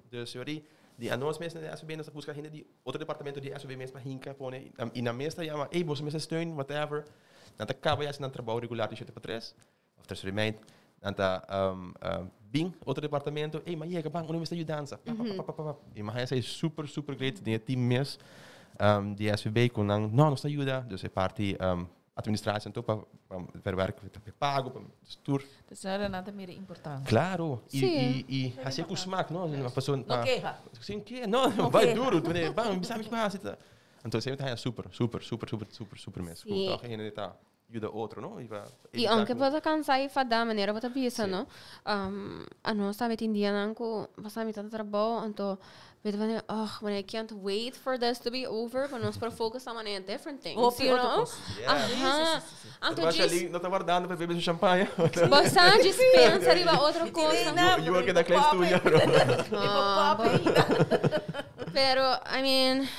Dus sorry, die aan ons mensen in de SVB, dat busca gente die otro departamento die SVB mensen maar hinka pone, in de meeste ja maar, hey, bos mensen steun, whatever. Dan te kabel je naar trabalho regular die 7/3, of terceiro meio, dan te bing otro departamento, hey, maar je kan bang, onde je dança, e maar hij is super great, die team mes, die SVB kon dan, não está ajuda, dus é parte administração então para verwerken, pago, para tour. Isso era nada meer importante. Claro. E assim com smaak, não? Uma pessoa não queja. Sim, que não, vai duro, tu né? Bam, bisa me passa. Então sempre tá super mesmo. Então a gente tá ajuda outro, não? E anche pode cansar e fadar maneira para bisa, não? A nós sabe indiana com passar tanto trabalho, então weet van, man, I can't wait for this to be over, but nós para focus on a different things, you know? Então ali não tá guardando para beber champanhe. Você dispensa arriba outra coisa. Eu que da classe tuya, bro. Pero, I mean,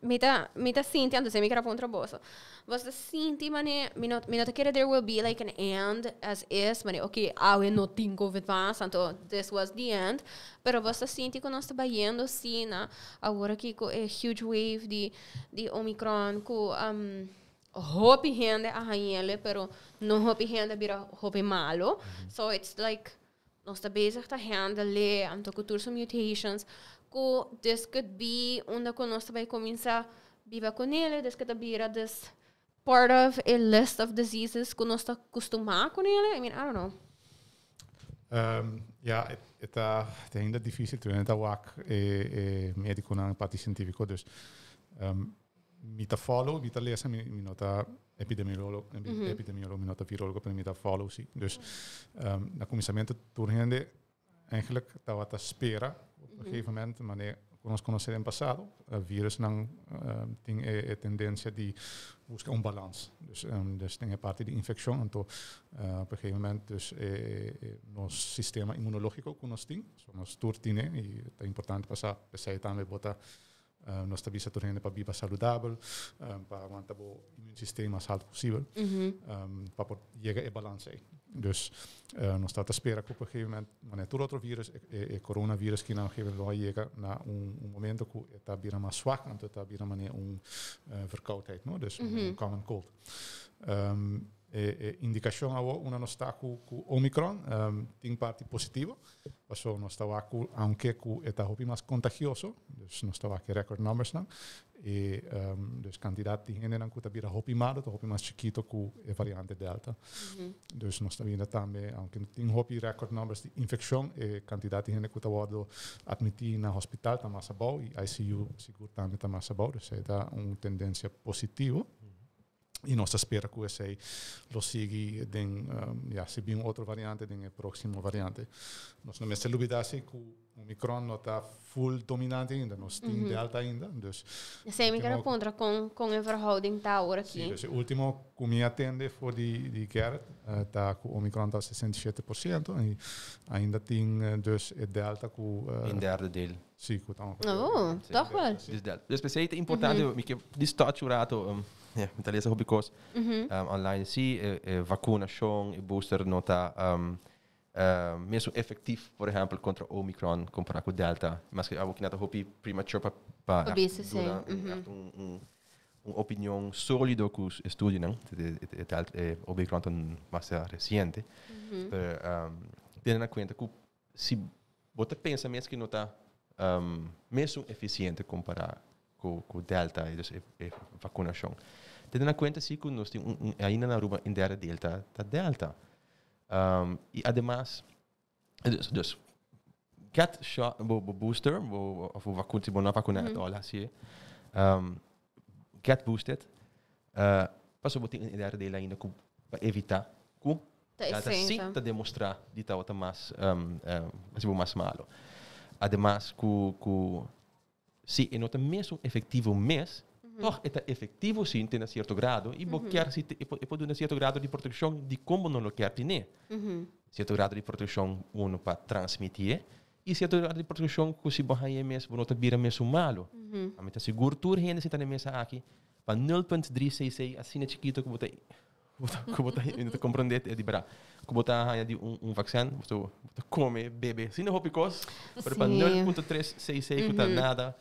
mita sinti, anto se mi para outra bolsa. Você sinti, mane, me not there will be like an end as is, mane, okay, we não tem COVID mais, então this was the end. Pero você sinti que nós trabalhando sim, agora que com a huge wave de Omicron, com hope gente arranhele, pero não hope gente vira hope malo. So it's like nós está bezig te handelen, então cultuur some mutations. This could be onde nós vai começar a viver com ele, this could be this part of a list of diseases que nós está acostumado com ele. I mean, I don't know. Ja, é ainda difícil, tu ainda médico na parte científico, dus me tá follow, me tá lesa, me nota epidemiólogo, me nota virólogo, para me tá follow, sim. Dus na começamento tu rende eigenlijk dat wat te speren op een gegeven moment, maar nós conhecemos no passado, o vírus não tem a tendência de buscar balance. Dus tem a parte de infecção, então op een gegeven moment dus nosso sistema imunológico que nós temos, nós turtine e é importante passar para também botar nós estamos tornando para viver saudável, para aguentar o immune sistema mais alto possível, para chegar a balance aí. Dus nós estamos a esperar que, por exemplo, todo outro vírus, o coronavírus, que não chega na momento que está vira mais zwak, então está vira verkoudheid, no? Dus common cold. Indicação a nós está com Omicron, tem parte positiva, mas nós está com, aunque está mais contagioso, dus nós está com record numbers não, e dus candidato de gente não que está vira malo, está mais chiquito com a variante delta, dus nós está vendo também, aunque tem record numbers de infecção, candidato de gente que está vado admitir na hospital está mais bom e ICU seguro também está mais bom, dus é tendência positiva. E nós espera que esse lo siga se bem outra variante, den próximo variante. Nós não me se dúvida que o Omicron não está full dominante ainda, nós temos delta ainda. Dus, sim, me quero contra com a verhouding tá agora aqui. Sim, dus o último que me atende foi de Gerrit, tá com o Omicron tá 67% e ainda tem dus a delta com een derde deel. Sim, com toch wel. Dus per se é importante, que destaque o rato. Ja, met lezen heb ik koos online zie vaccinação e booster nota mesmo effectief, por exemplo, contra Omicron comparado com Delta, mas que ook net hoop premature para opinião sólida com os estudos, não? Omicron é mais recente, tendo em conta que se você pensa mesmo que não está mesmo eficiente comparado com Delta e vaccinação. Tendo em conta que nós temos ainda na Aruba inteira Delta, e además, dus get shot, booster, of vacuna, se não vacuna at all, assim, get boosted, passou botar inteira dele ainda para evitar que Delta sim te demonstrar de tal outra mais malo. Además, que se é nota mesmo efetivo toch é efetivo sim tem a certo grado e quer se pode um certo grado de proteção de como não lo quer ter, certo grado de proteção uno para transmitir e certo grado de proteção que se barra mesmo não te vira mesmo malo. A mim tá seguro tudo ainda se tá na mesa aqui para 0.366 assim é chiquito que botar não compreender é de bra que botar de vaccin você come bebê se não hopicos para 0.366 que tá nada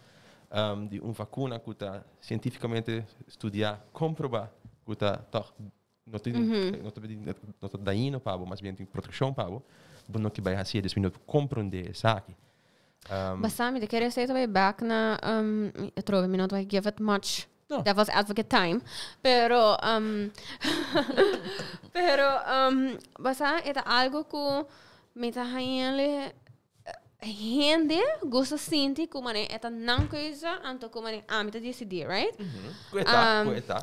de vacuna que está cientificamente estudar, comprovar que está não está dañino para mas bem tem proteção para não que vai assim desde minuto compreender isso aqui. Bastante, eu queria dizer também back na eu trouxe minuto vai give it much devil's advocate time, pero bastante é algo que me está aí gente gosta sentir como é esta não coisa anto como é me tá decidir, right?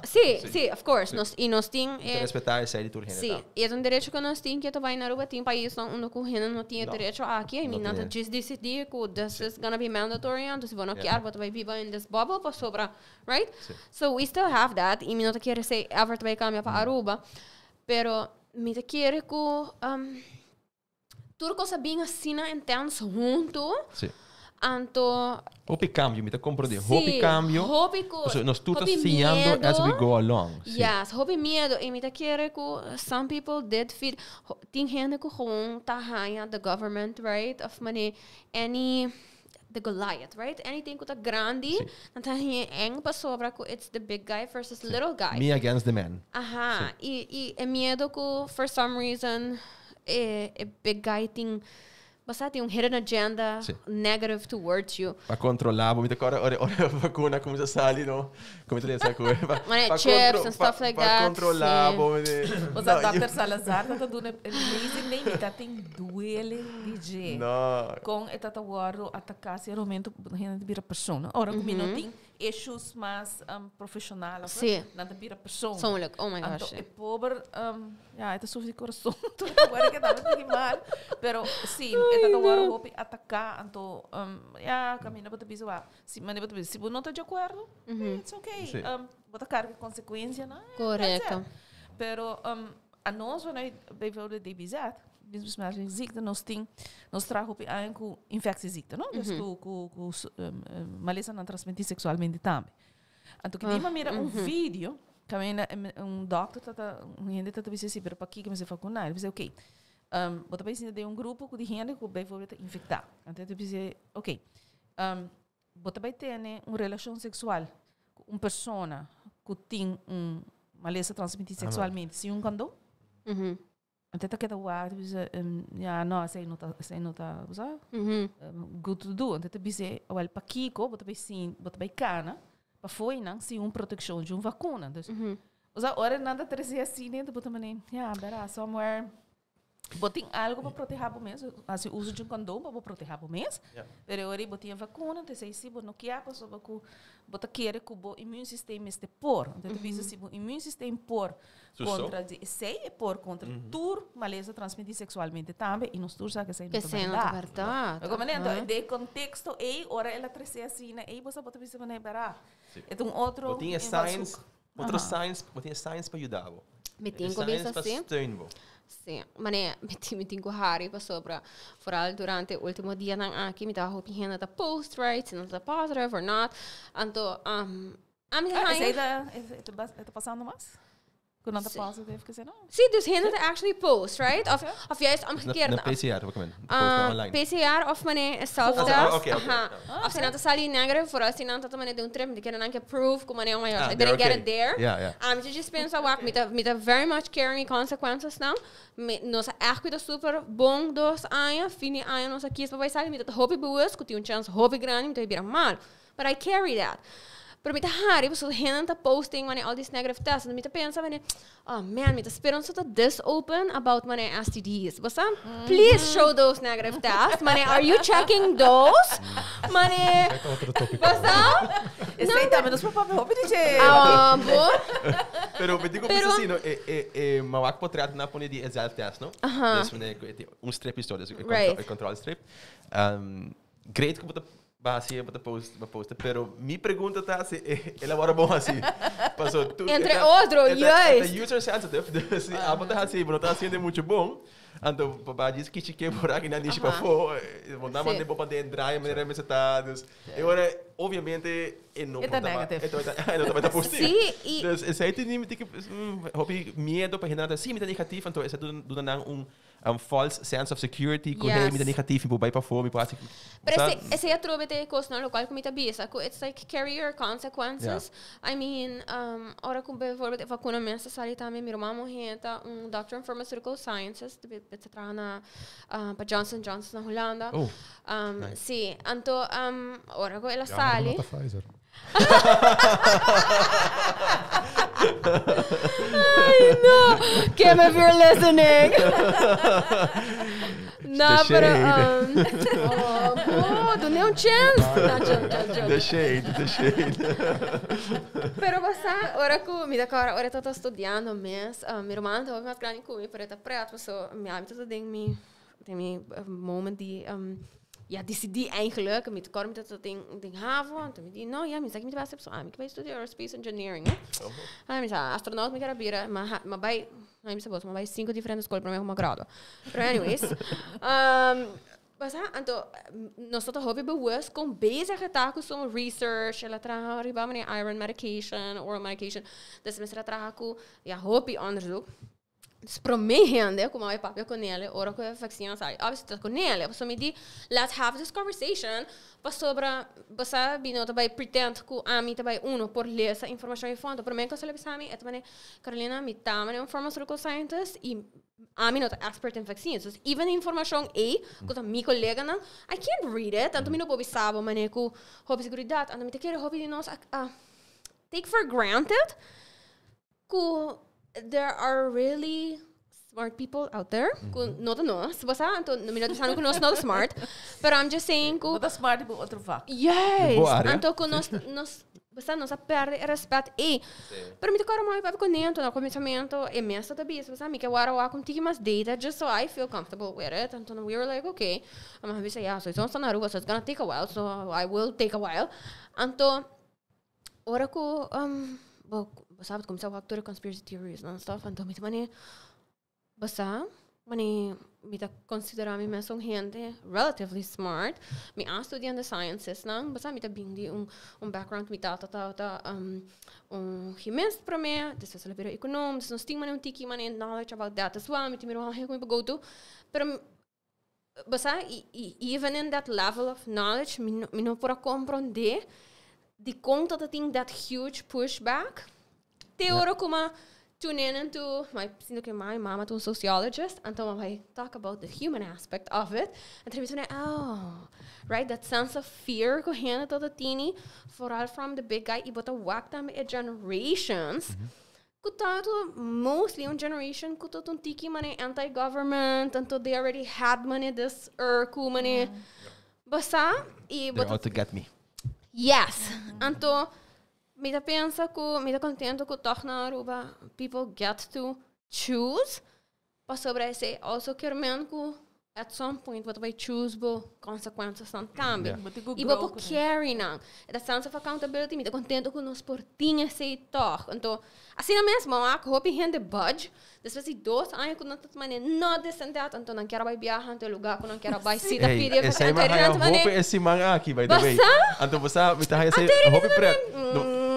Sim, of course. Nós tem respeitar essa editor gente. Sim, e é direito que nós tem que vai na rua tem país onde o gente não tem direito aqui, I mean, não just decidir que this is gonna be mandatory, então se você quer, você vai viver in this bubble para sobra, right? So we still have that. E me não quer dizer ever vai cambiar para Aruba, pero me tá quer que tudo coisa bem assim intenso junto. Sim. Anto hope cambio, me tá compreendendo. Hope cambio. Nós tudo ensinando as we go along. Yes, hope medo. E me tá querer que some people did feel tem gente que gewoon tá haya the government, right? Of money the Goliath, right? Anything que tá grande, não tá eng para sobra que it's the big guy versus little guy. Me against the man. Aha. E medo que for some reason a big guy tem Basta tem hidden agenda negative towards you. Para controlar, vamos agora a vacuna como já sale, não? Como ele essa coisa. Chips and stuff like that. Para controlar, vamos O Dr. Salazar está dando reason nem tá tem duele DJ. Não. Com esta waro atacar se momento gente vira pessoa. Ora como não tem issues mais profissional, não tem vira pessoa. Persoonlijk, oh my gosh. Então, é pobre, ja, het is sofrer coração. Tudo agora que dá muito mal, pero sim, esta waro hope atacar, então, ja, caminha para te lá. Se mane para se não está de acordo, it's okay. Bota carga consequência, não? Correto. Pero a nós vanuit bijvoorbeeld DBZ, ziekte, nós trago op aan com infectieziekte, não? Dus com maleza não transmitir sexualmente também. Então que dima mira vídeo, também doctor gente tá dizendo assim, para que você vacinar, ele diz ok, bota para de grupo que de gente que bijvoorbeeld infectar. Então ele diz ok, bota para ter relação sexual com pessoa que tem maleza transmitir sexualmente, se condom. Então tá queda ja não sei não tá usa good to do então bise o para kiko bota bem cana para foi não se proteção de vacuna então usa ora nada trazer assim dentro bota mané ja bera somewhere botem algo para proteger o mês assim uso de condom para proteger o mês pero ora botem vacuna então se não quer para sobre que bota querer que o immune sistema este por então bise se o immune sistema por contra sei por contra tur maleza transmitir sexualmente também e nós tur sabe que sei não é verdade. Como então de contexto aí ora ela trazer assim aí você bota bise mané bera é outro botinha science botinha science para ajudar me tem começa assim sim, mas me tenho Harry passou para vooral durante o último dia nang aqui me tava hoping that post right se não tá positive or not então está passando mais quando não tá positive que você não sim dus gente actually post right of juist omgekeerd na PCR recommend online PCR of meneer self-test of se não tá sali negra vooral se não tá também de trip de que não quer prove como meneer oh my gosh I didn't get it there je just pensa wak met a very much carrying consequences now nós echt weer super bom dos anos fini anos nós aqui para vai sair met dat hobby bewust que tem chance hobby grande met vir mal but I carry that. Pero me hari, so gente tá posting mane all these negative tests, and me pensa mane, oh man, me esperando so this open about mane STDs. Basta, please show those negative tests. Mane, are you checking those? Mane, basta? Isso aí tá menos para hobby DJ. Pero me digo pues assim, mawak potreado na pone de self-test, não? Dus mane strip história, control strip. Great que baseia para posta, pero mi pregunta tá se ela agora bom assim. Passou tudo. Entre outros, yes. User sensitive, se a bota assim, não tá sendo muito bom. Então, papai disse que chique por aqui na niche para fora, vou dar mande para dentro, maneira me setados. E agora, obviamente, não tá negativo. Não tá positivo. Sim, então esse aí tem que hobby medo para renata, sim, me tá negativo, então essa do false sense of security, que é me negativo, vou para fora, me passa. Pero esse é trobe te coisa no local como tá bisa, it's like carry your consequences. I mean, ora com bijvoorbeeld vacuna mensa sali também, minha irmã morreta, doctor in pharmaceutical sciences, você trabalha na para Johnson Johnson na Holanda. Sim, então ora com ela sali. Ai, não! Kim, if you're listening! Não, pero... don't need chance! The shade. Pero basta, ora que me decora, ora tô estudando mês, minha irmã tá mais grande que eu, pero tá preto, so me hábito tem me moment die ja, decidi eigenlijk met de korm dat dat ding haven. Toen die nou ja, me zeg ik met de beste ik wil studeren aerospace engineering. Hij zei astronaut me quero bira, maar bij hij me zei maar bij 5 diferentes escolas para mim como grado. Pero anyways, então nós estamos hobby bewust com bezig tá com some research, ela traga riba iron medication, oral medication, dus me será traga com ja hobby onderzoek. Para mim, gente, como eu papo com ele, ora que a vacina sai, obviamente com ele, só me di, let's have this conversation, para sobre, você bino também pretend que a mim também por ler essa informação e fonte, para mim que eu sei para mim, é também Carolina, me tá, mas é um pharmaceutical scientist e a mim não é expert em vaccines, so even informação que a minha colega não, I can't read it, tanto me não pode saber, mas é que hobby seguridade, ando me te quero hobby de nós, take for granted, que there are really smart people out there. Not nós, você então não me dizendo que nós não smart, but I'm just saying que Wat smart por outro vac. yes, Boa área. então que nós você não perde respeito e para mim que agora mais para conento no começamento é mesmo também você sabe que agora eu contigo mais data just so I feel comfortable with it então we were like okay I'm gonna say yeah so it's on na rua so it's gonna take a while so I will take a while então ora que sabe como se o actor conspiracy theories não stuff então me também basta me tá considerar me mesmo gente relatively smart me estudando sciences não basta me tá bem de background me tá himens para mim this is a little bit economics não tem um tiki knowledge about that as well me tem como go to pero basta even in that level of knowledge me não para compreender de conta that tem that huge pushback teoria como tune in into my mama to a sociologist então I talk about the human aspect of it and then right that sense of fear que hena toda tini vooral from the big guy e bota whack them generations que tanto mostly one generation que todo tiki money anti-government until they already had money this ku money basta e They're out to get me. yes então me pensa que me contento que toch na Aruba people get to choose para sobre esse also querendo que at some point what we choose bo consequências não cambia e bo carry não that sense of accountability me contento que nós portinha sei toch então assim mesmo que hope gente budge depois de 2 anos que não tá maneira não descendente então não quero vai viajar em lugar que não quero vai se da pedir essa é uma hope esse manga aqui by the way então você me tá esse hope para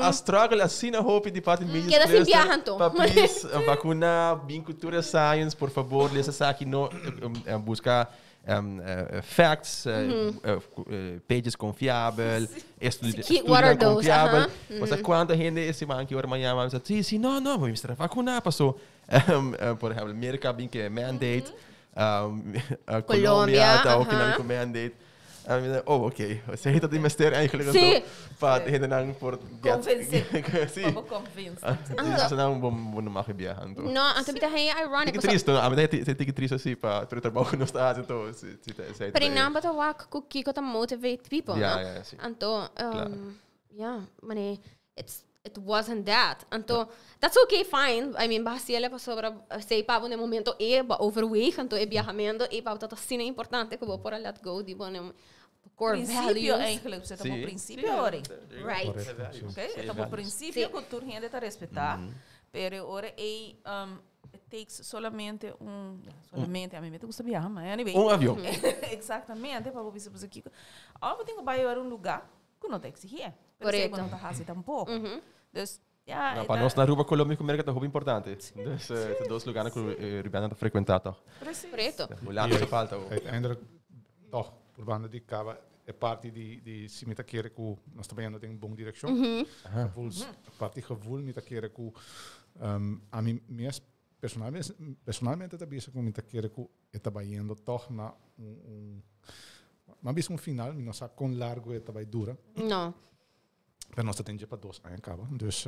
a struggle assim na hope de parte mídia queda se viajan to please vacuna bem cultura science por favor lesa aqui no buscar facts pages confiável estudos confiável você quando gente esse man que ora manhã mas sim não vamos mostrar vacuna passou por exemplo América bem que mandate Colômbia tá o que não com mandate ok. Você está de mestre eigenlijk para gente não por convencer. Sim. Para convencer. Você não bom mag viajar então. Não, então bita é ironic. Que triste, não? Mas é triste assim para trabalhar no estado então se Pero não bota wak ku kiko ta motivate people, yeah, sim. Então, mane it wasn't that. Então, that's okay, fine. I mean, basiele pa sobre sei pa no momento overweight, então viajamento e pa tá sino importante que vou por let go de bom core values. Eigenlijk você tá no princípio ora. Right. Okay? Tá no princípio que tu gente tá respeitar. Pero ora it takes solamente a mim me gusta viajar, mas anyway. Avião. Exatamente, para você por aqui. Eu tenho que ir a lugar que não tem que exigir. Correto. Não tá fácil tampouco. Dus para nós na Aruba, Colômbia, América é muito importante. Dus dois lugares que o Ruben está frequentando. Correto. Olhar não falta. Uiteindelijk toch, por banda de cava é parte de se me querer que nós trabalhando em boa direção. Parte gevoel me querer que a mim mesmo personalmente também se me querer que é trabalhando toch na mas um final, não sabe quão largo é trabalho dura. Não. Mas nós temos para 2 anos acaba. Dus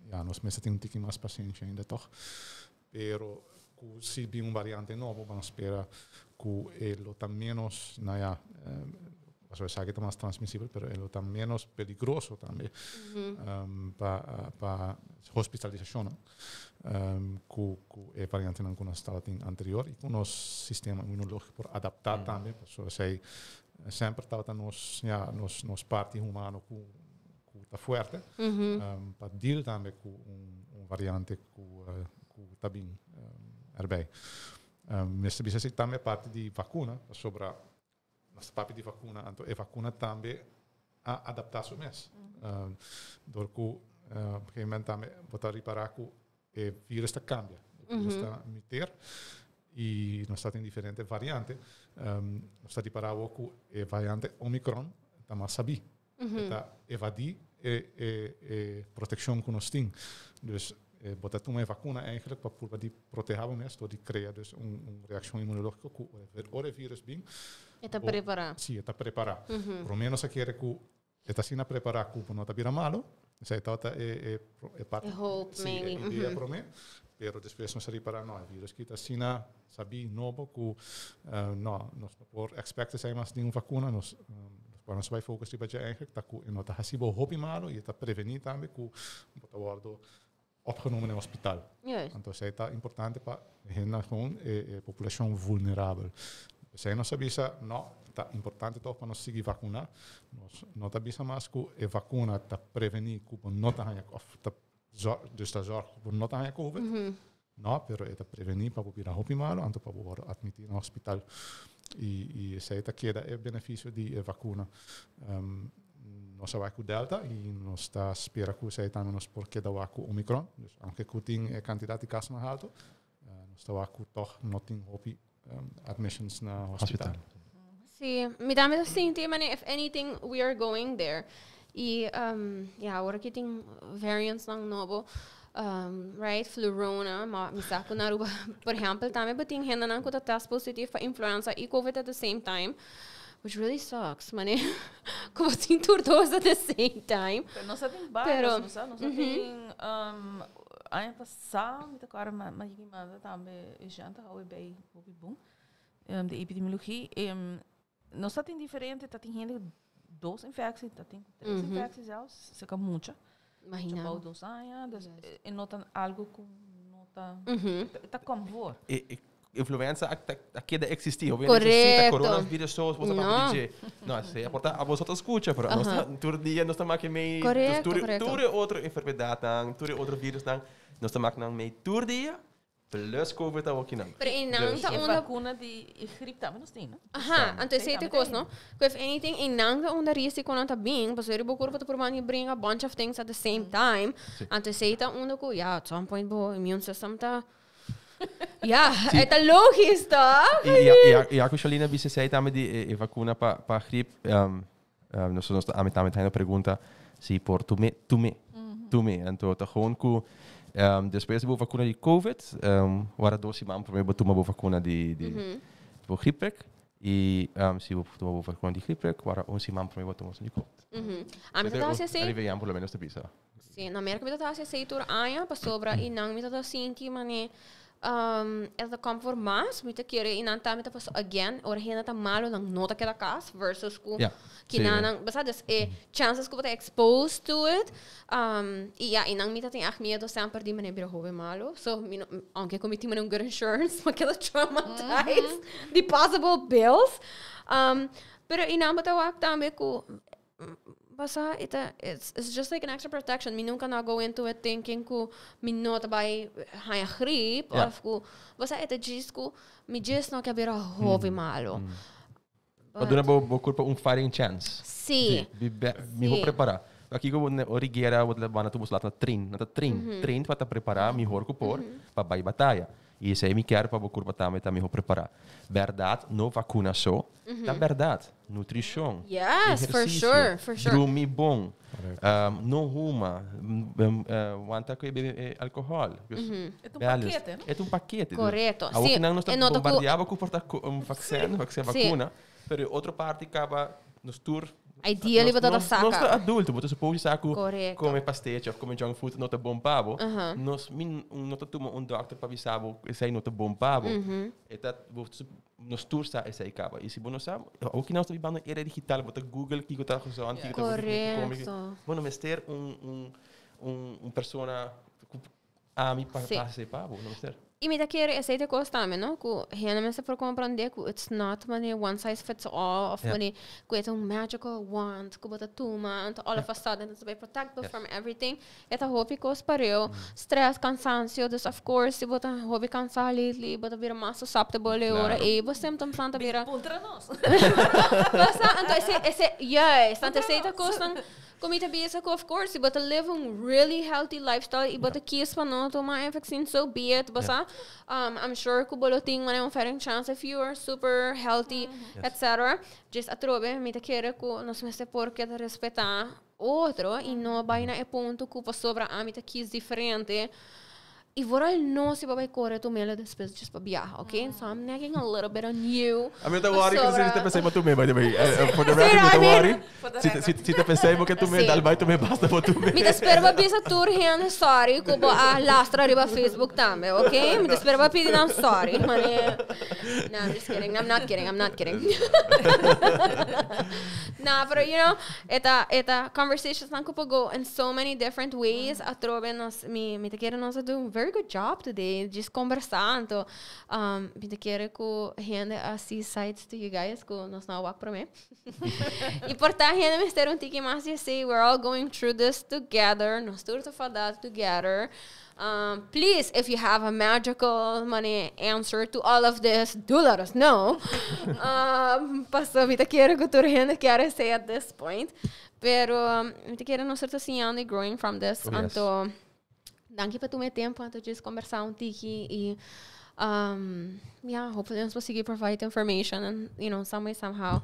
nós mesmo temos um pouquinho mais paciência ainda toch. Pero se vir variante nova, vamos esperar que ele está menos, você sabe que está mais transmissível, pero ele está menos peligroso também para hospitalização, que é variante não que nós estava anterior e que o nosso sistema imunológico por adaptar também, porque sei sempre estava nos parte humano que está forte, para deal também com variante que está bem erbij. Mas bisa também parte de vacuna, sobre nossa parte de vacuna, então a vacuna também a adaptar-se mesmo. Porque porque também botar reparar que o vírus está cambia. o vírus está miter e nós está em diferentes variantes. Nós está preparado com a variante Omicron, está mais sabi. Está evadir a proteção que nós temos. Dus botar uma vacuna eigenlijk para proteger o mesmo, de criar dus reação imunológica com o vírus bem. Está preparado. Sim, está preparado. Pelo menos se quer que está sendo preparado para não estar mal. Sei tota é parte. Hope maybe. Ideia para mim. Pero depois não seria para nós. Vírus que está sendo sabe novo que não nós por expecta sai mais de uma vacuna nós para nós vai focar se baie eigenlijk tá que não está hasibo hope malo e está prevenir também que bota guardo opgenomen no hospital. Então isso é importante para a população vulnerável. Se não sabia não tá importante toch para nós seguir vacinar. Nós não tá bisa mais que a vacuna tá prevenir que não tá dus tá zorg que não tá COVID. Não, pero é tá prevenir para poder hopi malo, anto para poder admitir no hospital. E se tá queda é benefício de vacuna. Nós vai com Delta e nós está espera que se também nós por queda vai com Omicron. Dus aunque que tem a quantidade de casos mais alto, nós está vai com toch não tem hopi admissions na hospital. Sí, me dá medo assim, mas if anything, we are going there. E, agora que tem variants ng novo, right, Flurona, me saco na Aruba, por exemplo, também tem gente que está test positive para influenza e COVID at the same time, which really sucks, mané. Como tem todos at the same time. Não só tem vários, não só tem... Ano passado, me agora mas também gente hou bij bom de epidemiologie não só tem diferente, tá tem gente 2 infecties, tá tem 3 infecties zelfs, se kan muita. Imagina. Tipo 2 anos, e nota algo com nota tá como for. Influenza aqui existia, correto. Coronavírus só você pode dizer, não, se aporta a você escuta, pero nós todo dia nós estamos aqui meio tudo outra enfermidade, tudo outro vírus, nós estamos aqui meio todo dia. Plus COVID tá aqui não. Pero inang ta una vacuna de gripe também nós tem, não? Aha, então sei te coisa, não? If anything, inang ta una risiko na ta bing, mas ele bocor para por mani bring a bunch of things at the same time. Então sei ta una ko, at some point bo immune system ta. É tá logisch, tá? E a Chalina disse sei também de vacuna para gripe, nós também tem uma pergunta se por tu me, então tá gewoon depois da vacuna de COVID, era 12 maanden para mim botar uma vacuna de gripe e se botar uma vacuna de gripe, era 11 maanden para mim botar uma de COVID. A mim tá assim. Arriveiam pelo menos de bisa. Sim, na América me tá assim tur aia para sobra e não me tá assim que mané ela conformas, me tá querer e não tá me tá passou again, ora rena tá malo não nota que da casa versus que não, basta chances que você exposed to it, e não me tá tem medo sempre de maneira bem hove malo, so aunque cometi um good insurance, mas aquela traumatized the possible bills, pero e não basta o também com basta it's just like an extra protection. Me nunca não go into it thinking que me nota by high gripe of que basta ita disco me just não quer hove malo. Mas dona boa culpa fighting chance. Sim. Me vou preparar. Aqui eu origera vou levar na tu lá na trein para preparar melhor que por para vai batalha. E isso aí me quer para a curva também vou preparar. Verdade, não vacuna só. É verdade. Nutrição. Yes, for sure. Dormir bom. Não fuma. Aguenta que bebe álcool. É um paquete. Correto. A outra não nós bombardeava com vacina, vacuna. Pero outra parte acaba nos tour. Ideally, você tá saca. Nós adulto, você supõe saco come pastéis ou come junk food, não tá bom pavo. Nós não tá toma doctor para avisar que isso aí não tá bom pavo. Eta nos tour sa essa acaba. E se você não sabe, o que nós estamos era digital, você Google que está usando, que correto. Bueno, mas ter persona a mim para ser pavo, não ser. E me dá que essa de coisa também, não? Que realmente para compreender que it's not money one size fits all, of money que é magical wand, que bota tuma, and all of a sudden it's be protected from everything. Eta hobby coisa pareu, stress, cansancio, dus of course se bota hobby cansar lately, bota vira mais susceptible ora e você symptoms santa vira. Contra nós. Basta, então esse essa coisa Como ita bisa ko, of course, iba to live a really healthy lifestyle, iba to kiss pa no, to mga vaccine, so be it, basta. I'm sure ko boloting man yung fighting chance if you are super healthy, etc. Just atrobe, mita kere ko, nos meste porque te respetar outro, e não vai na ponto que sobra a mita kiss diferente. E vooral no si babai corre tu mele depois just para viajar, okay? So I'm nagging a little bit on you. A mim tá worry que você pensa em tu me, by the way. For the record, me tá worry. Se te pensa em que tu me dal vai tu me basta para tu me. Me espero para bisa tour hand sorry, kubo a lastra riba Facebook também, okay? Me espero para pedir I'm sorry, mane. No, I'm just kidding. I'm not kidding. Nah, but you know, eta conversations nan kupo go in so many different ways. Atrobe nos me te quero nos do very good job today, just conversando. Me te quero ko hand see sides to you guys ko nos na walk para mim. E portar hand me ter tiki mais de say we're all going through this together. Nos tur to falar together. Please, if you have a magical money answer to all of this, do let us know. Passo me te quero que tu rende quero say at this point, pero me te quero não ser ensinando e growing from this. Anto, danke para tu me tempo, anto just conversar tiki e yeah, hopefully nós conseguir provide information and you know some way somehow.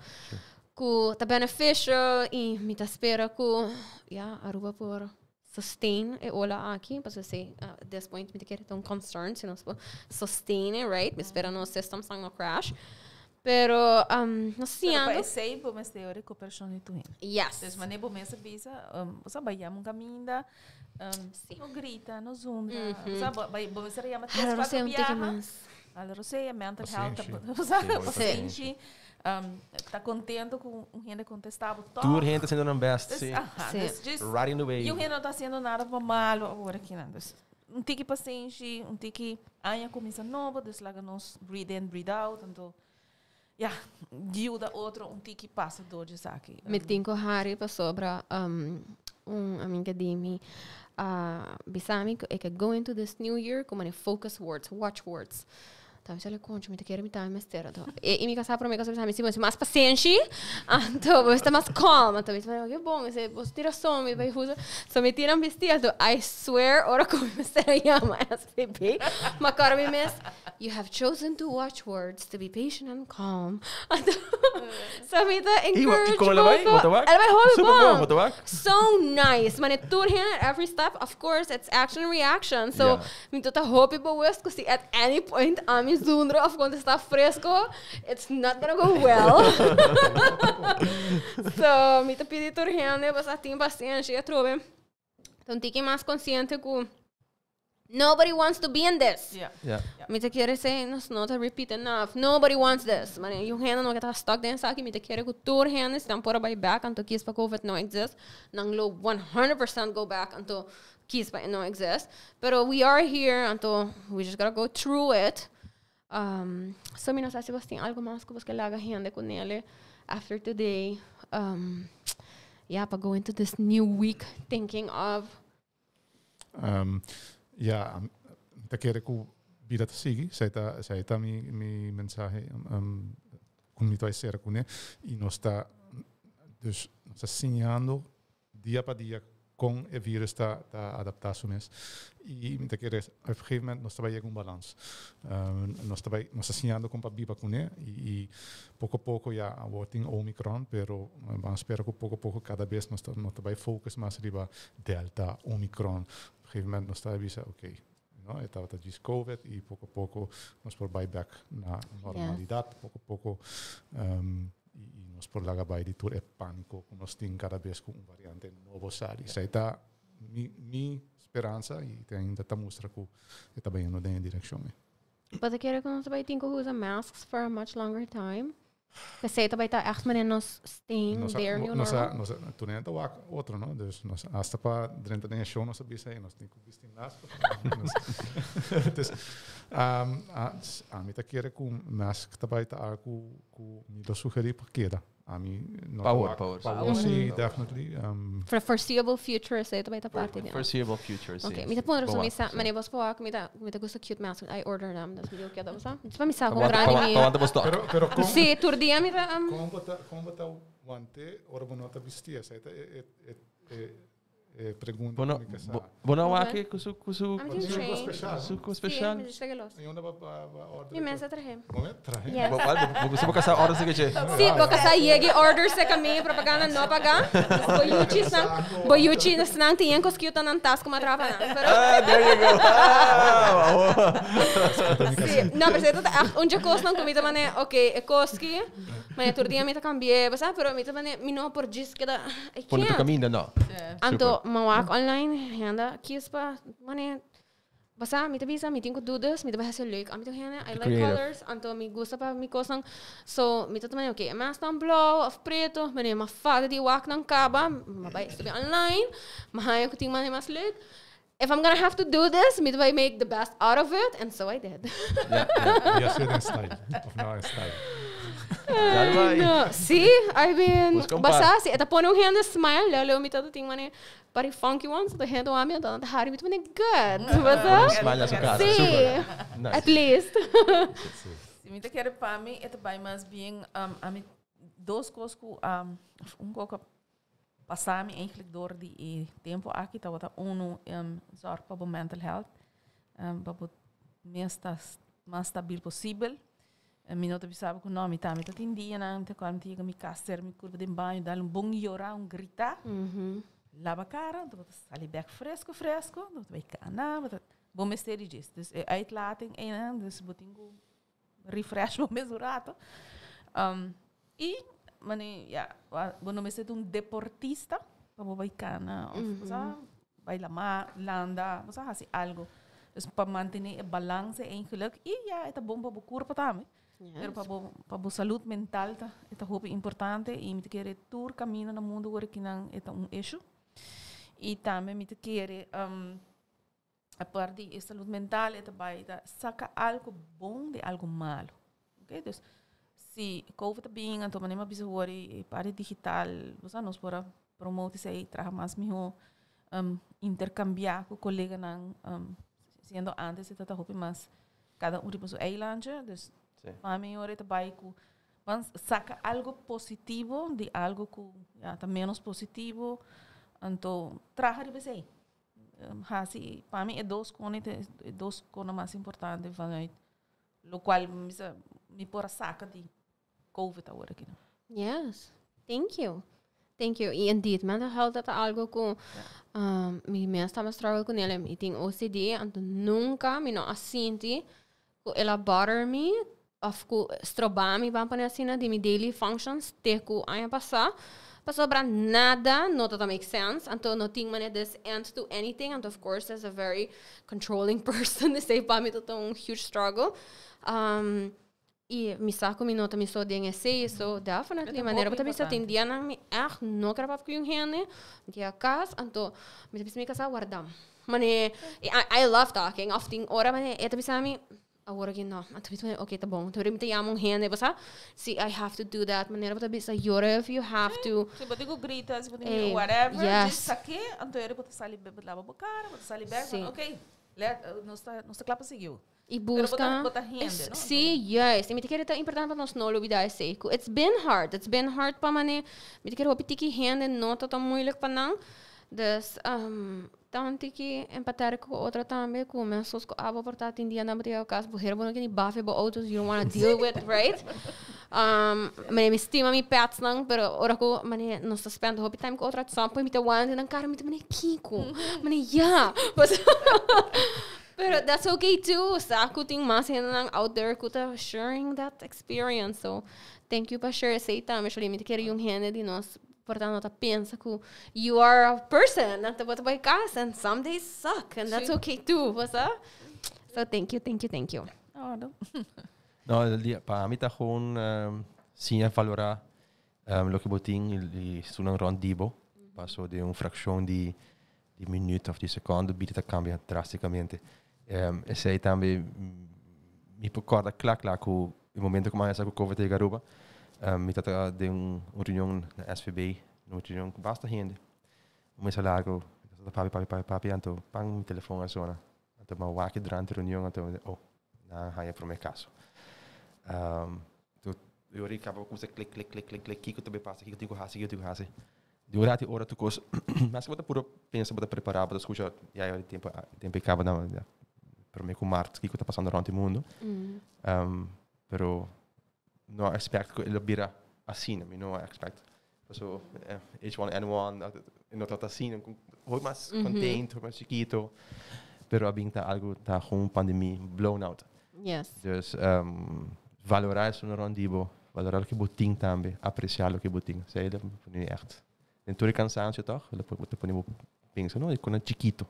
Ku tá beneficial e me te espera ku yeah, aruba por sustain e ola aqui, para say at this point me te quero tão concerned, se nós sustain it, right? Me espera no system sang no crash. Pero nós siando é sei por mas teoria com persona tu hin. Yes. Des mané por mesa visa, usa bayam um caminda, no grita, no zunda, usa vai por mesa yama três quatro viagens. Ela roseia mental health, usa paciente. Tá contento com o gente contestava top. Tour gente sendo no best, sim. Right in the way. E o gente não tá sendo nada para malo agora aqui não. Um tiki paciente, um tiki anha começa novo, deslaga nos breathe in, breathe out, então yeah, ajuda outro um tiki passa dor de saque. Me tinko hari pa sobra amiga di mi bisami é que go into this new year como ne focus words, watch words. Então, se ele conta, me te quero me dar mais terra. E me casar para mim, casar me se mais paciente, então vou estar mais calma. Então, que bom, você tira som, me vai usar, só me tiram vestido. I swear, ora como me será chama SPP, mas agora me mes, you have chosen to watch words to be patient and calm. So me dá encourage. E como ela vai? Ela vai hold bom. So nice. Mas tudo at every step, of course, it's action and reaction. So me tô hope para West, because at any point I'm zundro of quando está fresco, it's not gonna go well. So, me te pedi turhende, mas tem paciência, eu trouxe. Então, tem que mais consciente que nobody wants to be in this. Me te quero dizer, não te repeat enough. Nobody wants this. Mas eu ainda não está stuck dentro aqui. Me te quero que turhende estão por aí back, então que para COVID não existe. Não lo 100% go back, então que não existe. Pero we are here, então we just gotta go through it. So me não sei se você tem algo mais que você laga rende com ele after today. Yeah, para go into this new week thinking of. Ja, te quero que vida te siga. Sei tá mi mensagem com me vai ser com ele e nós está dus nós assinando dia para dia com o vírus está adaptações e me quero a um gegeven moment nós trabalhamos com balance nós assinando com para biba com ele e pouco a pouco já working Omicron pero vamos esperar que pouco a pouco cada vez nós trabalhamos focus mais riba Delta Omicron a gegeven moment nós está avisa ok no estava de COVID e pouco a pouco nós por back na normalidade pouco a pouco e nós por lá vai de tudo é pânico como nós temos cada vez com variante novo sali isso está minha esperança e ainda está mostra que está bem indo na direção Mas eu quero que nós vai ter que usar masks for a much longer time. Kasi ito ba ita echt menin nos staying there new normal? Tu nem tá outro, não? Dus nós hasta para dentro da show nós sabia nós tem que vestir mask. Dus mim tá querer com mask tá vai tá com me do sugerir para queda. Mim power. Sim, definitely. For foreseeable future, say ito ba ita parte niya? Foreseeable future, sim. Okay, mita punto sa misa, manibos po ako, mita gusto cute mask. I order them, das video kaya daw sa. Di ba misa comprare mi? Pero sì, turdia mita como botar guante, ora bonota vestia, sai Pergunta Bono, comunicação. bono aqui com I'm doing Suco train. especial. suco Sim, especial. me distraguei los. E onde vai ordem? Mi mesa traje. Momento, trai. Yes. Você vai caçar horas aqui, Jay. Sim, vou caçar yegi order sa kami, propaganda no paga. Boyuchi nang tingin ko skill tanang task matrapa na. Pero There you go. sim, não, mas это onde cost nang comida mane, okay, e koski. Mane turdia mita cambie, basta, pero mita mane mino por gis que da. Quando tu caminha, não. Anto mawak online, handa kispa mane. Basta, mita bisa, mita ko dudas, mita bahasa leuk. Mita handa, I like Creative. colors. Anto mi gusta pa mi kosang. So, mita tamane, okay, mas tang blauw of preto, mane mafada di wak nang kaba, mabay to be online, mahaya ko ting mane mas leuk. If I'm gonna have to do this, mita ba make the best out of it, and so I did. Ia ser em style. Of não em style. No, see, I mean, Busca basta, si eta ponong handa smile, lalo mita to ting mane, pari funky ones, the handa wami, and the hari mita mane good, basta? Smile sa casa. Sí, Nice. at least. Se me quer para mim, é também mais bem, a mim, duas coisas que, coisa passar me eigenlijk door die tempo aqui, tá bota zorg para mental health, para mais stabil possível. Mi nota sabe que não, mi tá tem dia não, te quando tiga mi caster, mi curva de banho, dá bom llorar, grita, lava a cara, tu bota sali back fresco, tu vai cana, bom mistério disso, dus uitlating en dus botingo refresh bom mesmo rato, e mane ja, quando me sento deportista, para vai cana, vai landa, você faz algo, dus para manter a balance eigenlijk, e ja, é bom para o corpo também. Pero para a saúde mental é muito importante e me querer tour caminho no mundo agora que não é issue e também me querer a parte de saúde mental é também saca algo bom de algo malo, ok? Então se COVID bem então maneira bisa worry parte digital você nos para promover se trabalhar mais melhor intercambiar com colega não sendo antes é muito mais cada tipo seu eiland dus para mim agora é baico saca algo positivo de algo que está menos positivo então trabalhar de você assim para mim é dois coisas mais importantes o qual me por saca de COVID agora aqui. Yes, thank you. E indeed, mental health é algo que me estava struggle com ele. Eu tenho OCD, então nunca me não assenti que ela bother me of ku strobami bang panasina di mi daily functions te ku aya passar sobra nada no that makes sense until nothing man this end to anything and of course as a very controlling person they say para mim to um huge struggle e mi saco mi nota mi so de essay so definitely maneira para bisa tindia na mi no quero para com hene dia cas anto mi bisa mi casa guardam mane I love talking often ora mane eta bisa mi agora que não, ok, tá bom. Então, eu me amo gente, você see, I have to do that. Maneira para bisa llorar if you have to. Se você grita, se você whatever, just aqui, então eu posso sair bebe lava a cara, posso sair bebe, ok. Nossa clapa seguiu. E busca. Sim, yes. E me quer é importante para nós não olvidar isso. It's been hard para mane. Me quer hope que gente não tá tão moeilijk para não. Dus tanto que empatar com outra também com pessoas que abo portar atendia na bateria casa por herbo que ni bafe bo autos you don't want to deal with, right? Me estima mi pets lang pero ora ko mane não está spend hope time com outra sampo me te one nang cara me te mane kiko mane yeah pero that's okay too saco tem mais nang out there que tá sharing that experience so thank you for share say time actually me te quero yung hende de nós portanto, pensa que you are a person, not about by casa, and some days suck, and that's okay too, você? So thank you. Oh, no. No, para mim tá gewoon sim valorar lo que botin e sunang rondibo, passo de fração de minuto ou de segundo, bita cambia drasticamente. E sei também me recorda claro que o momento que mais a COVID de Garuba me tata de reunião na SVB, uma reunião que basta gente. Mas é largo, papi, então pang mi telefone a zona. Então ma waki durante a reunião, então na haya pro meu caso. Eu acabo com você clic, que também passa, que eu digo hasi. durante ora tu cos mas bota puro pensa bota preparar bota escuta já o tempo acaba não para mim com Marte que está passando durante o mundo pero não expect que ele vira assim não expect so H1N1 não está assim hoje mais contente mais chiquito pero a binta algo tá com pandemia blown out Yes. dus valorar isso no rondibo valorar o que botinho também apreciar o que botinho sei dat é echt en toen cansaço toch depois ponemos pensa não é quando chiquito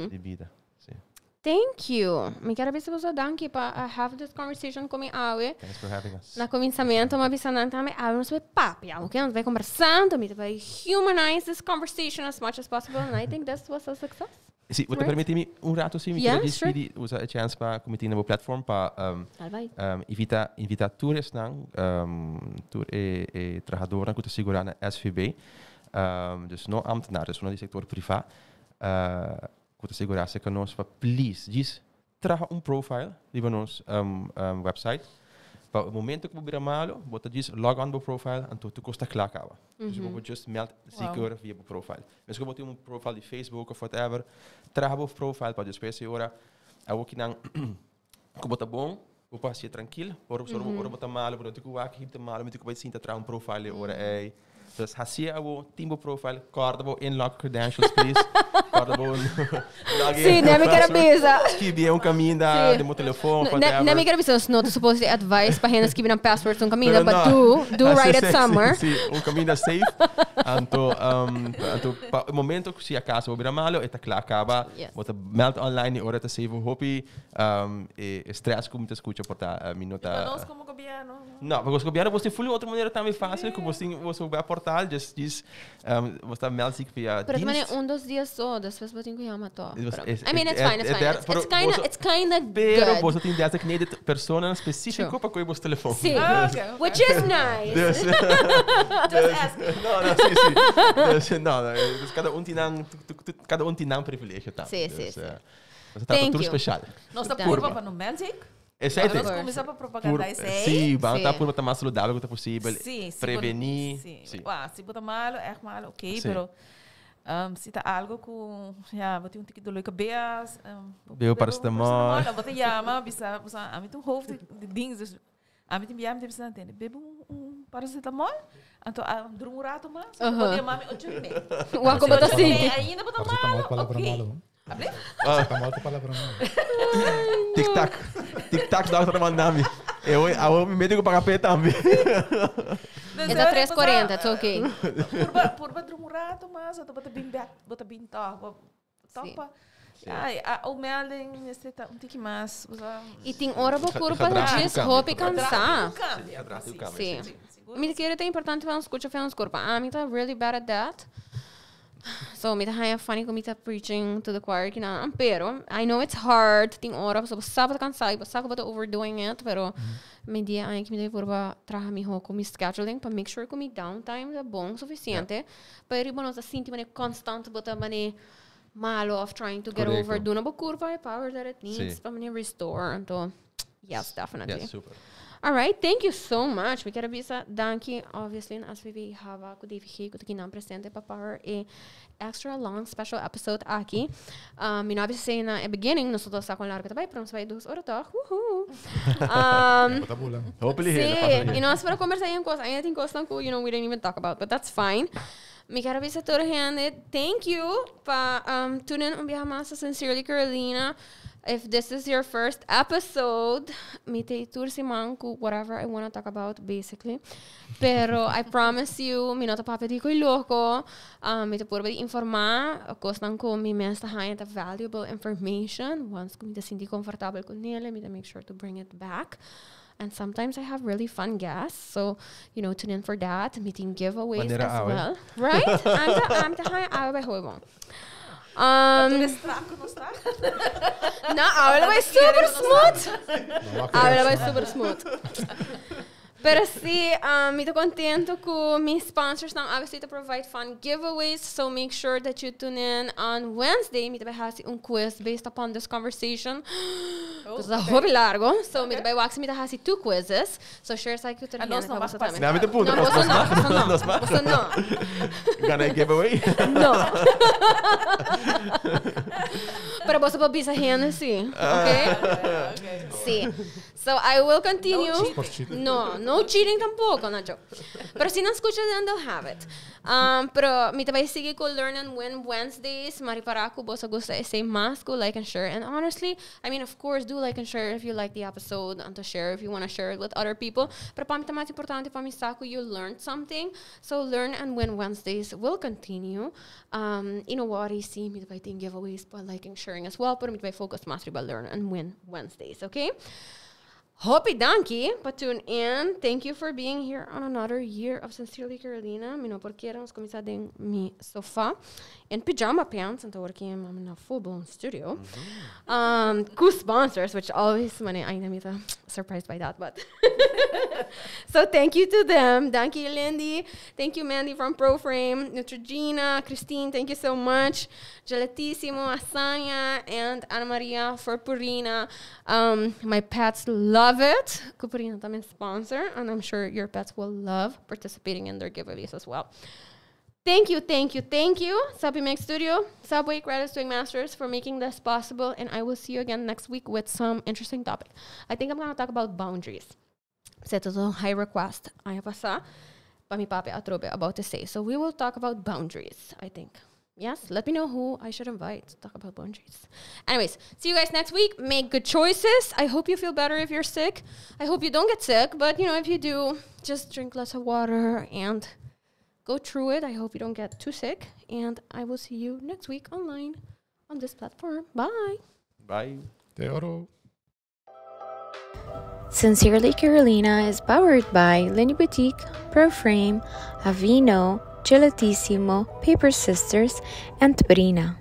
de vida sim. Thank you. Me quero ver se você danke para have this conversation com Awe. Thanks for having us. Na começamento, uma vez não também Awe nos vai papo, ok? Nós vai conversando, me vai humanize this conversation as much as possible, and I think that's what's a success. Sim, você permite-me rato sim, me Yeah, sure. Usa a chance para cometer na platform para invitar tours não, tour e trabalhador que segurar na SVB, dus não ambtenaar, dus van die sector privé. Te segurar-se que nós please diz traga profile de nos website para o momento que você malo bota diz log on do profile então tu custa clacar dus você just meld zeker via o profile mas que botar profile de Facebook of whatever traga o profile para depois ora a que não que bota bom o passe tranquilo ora bota malo bota que o aqui bota malo mas que vai sinta traga profile ora é dus hasie abo timbo profile cardabo inlock credentials please cardabo Sim, nem me quero bisa. Escrever caminho da do meu telefone nem me quero bisa, não supposed advice para gente escrever passwords caminho, but do write it somewhere. Sim, caminho safe. Então para o momento que se acaso o malo está claro acaba, bota meld online ora tá save hobby stress como te escuta portar minuta. Nós como governo. Não, porque o governo você fully outra maneira também fácil que você vai portal just você meld sich via Pero também dos dias só, depois você tem que chamar to. I mean, it's fine. It's kinda good. Pero você tem designated persona específico para cuidar do telefone. Sim. Which is nice. Just ask. Não, cada um tem um privilégio, tá? Sim. Você tá tudo especial. Nós tá curva para no Magic. Exato. Nós começamos a propaganda isso aí. Sim, vamos estar por mais saudável que possível. Sim. Prevenir. Sim. Se botar malo, é malo, ok, pero se tá algo com vou ter tique de dor de cabeça, Beu paracetamol. Você chama, bisa, a mim tem hoofd de dingen, a mim tem biam tem bisa entende. Bebo paracetamol, então durmo rato mais, pode mami 8 meses. O ako bota sim. Ainda botar Paracetamol malo, palavra ok. malo. Paracetamol palavra malo. Tic-tac, dá para mandar-me. Eu me medo com o papel também. É da 3:40, it's okay. Por durmo rato mais, então bota bem topa. O melding necessita tique mais. E tem hora para curva para dias roupa cansar. Sim. Me queria ter importante para uns escutar para uns curva. I'm really bad at that. So, me tá funny como me tá preaching to the choir que não, pero I know it's hard, tem hora, so você sabe cansar, você sabe que eu overdoing it, pero me dia aí que me deve por trabalhar me com mi scheduling para make sure que mi downtime é bom suficiente, para não se sentir mané constant, bota mané malo of trying to get over, do na curva e power that it needs para mané restore, então yes, definitely. Yes, super. All right, thank you so much. Me quero bisa danke, obviously, as we have com DVG, com aqui não presente para Power e extra long special episode aqui. Me não sei na beginning, nós todos está com larga também, para nós vai 2 horas tá. Hopefully. E nós para conversar em coisa, ainda tem coisa que we didn't even talk about, but that's fine. Me quero bisa toda gente. Thank you para tune in via massa Sincerely Carolina. If this is your first episode, me te tursimanku whatever I want to talk about, basically. Pero I promise you, me nota papi di koi loko, me te purba di informar, kostan ko mi mesta hayan ta valuable information. Once ko me te sinti comfortable con nele, me te make sure to bring it back. And sometimes I have really fun guests, so tune in for that. Meeting giveaways as well, right? I'm the high awe by hoibong. No, ahora vai super smooth. Ahora vai super smooth. Pero sí, me tô contento com mis sponsors now obviously to provide fun giveaways, so make sure that you tune in on Wednesday. Me também have quiz based upon this conversation. Dus dat is hobby largo. So, met bij wax met hasi 2 quizzes. So, share sai que Ah, nós não vamos passar. Não, met punto. No, você não. Você não. Gonna give away? No. Para você para bisa Hennessy, okay? Sim. So I will continue. No cheating tampoco, Nacho. Pero si no escuchas, then they'll have it. Pero mi vai seguir con Learn and Win Wednesdays. Mari paraku bosa gusta say más go like and share. And honestly, I mean, of course, do like and share if you like the episode and to share if you want to share it with other people. Pero para mí más importante para mí saco you learned something. So Learn and Win Wednesdays will continue. Worry, see mi vai ting giveaways by like and sharing as well. Pero mi vai focus más about Learn and Win Wednesdays, okay? Hoppy donkey, but tune in. Thank you for being here on another year of Sincerely Carolina. Mi no porque nos começar em mi sofá in pajama pants and working in a full-blown studio. Cool sponsors, which always I'm surprised by that, but so thank you to them. Thank you, Lindy. Thank you, Mandy from ProFrame, Neutrogena, Christine. Thank you so much. Gelatissimo, Asanya, and Ana Maria for Purina. My pets love it. Purina is sponsor, and I'm sure your pets will love participating in their giveaways as well. Thank you. Sabi Make Studio, Subway, Credits Doing Masters for making this possible, and I will see you again next week with some interesting topic. I think I'm going to talk about boundaries. Set a high request. I have a pa mi papi atrobe about to say. So we will talk about boundaries, I think. Yes, let me know who I should invite to talk about boundaries. Anyways, see you guys next week. Make good choices. I hope you feel better if you're sick. I hope you don't get sick, but if you do, just drink lots of water and go through it. I hope you don't get too sick. And I will see you next week online on this platform. Bye. Bye. Te oro. Sincerely Carolina is powered by Lenny Boutique, ProFrame, Avino, Gelatissimo, Paper Sisters, and Brina.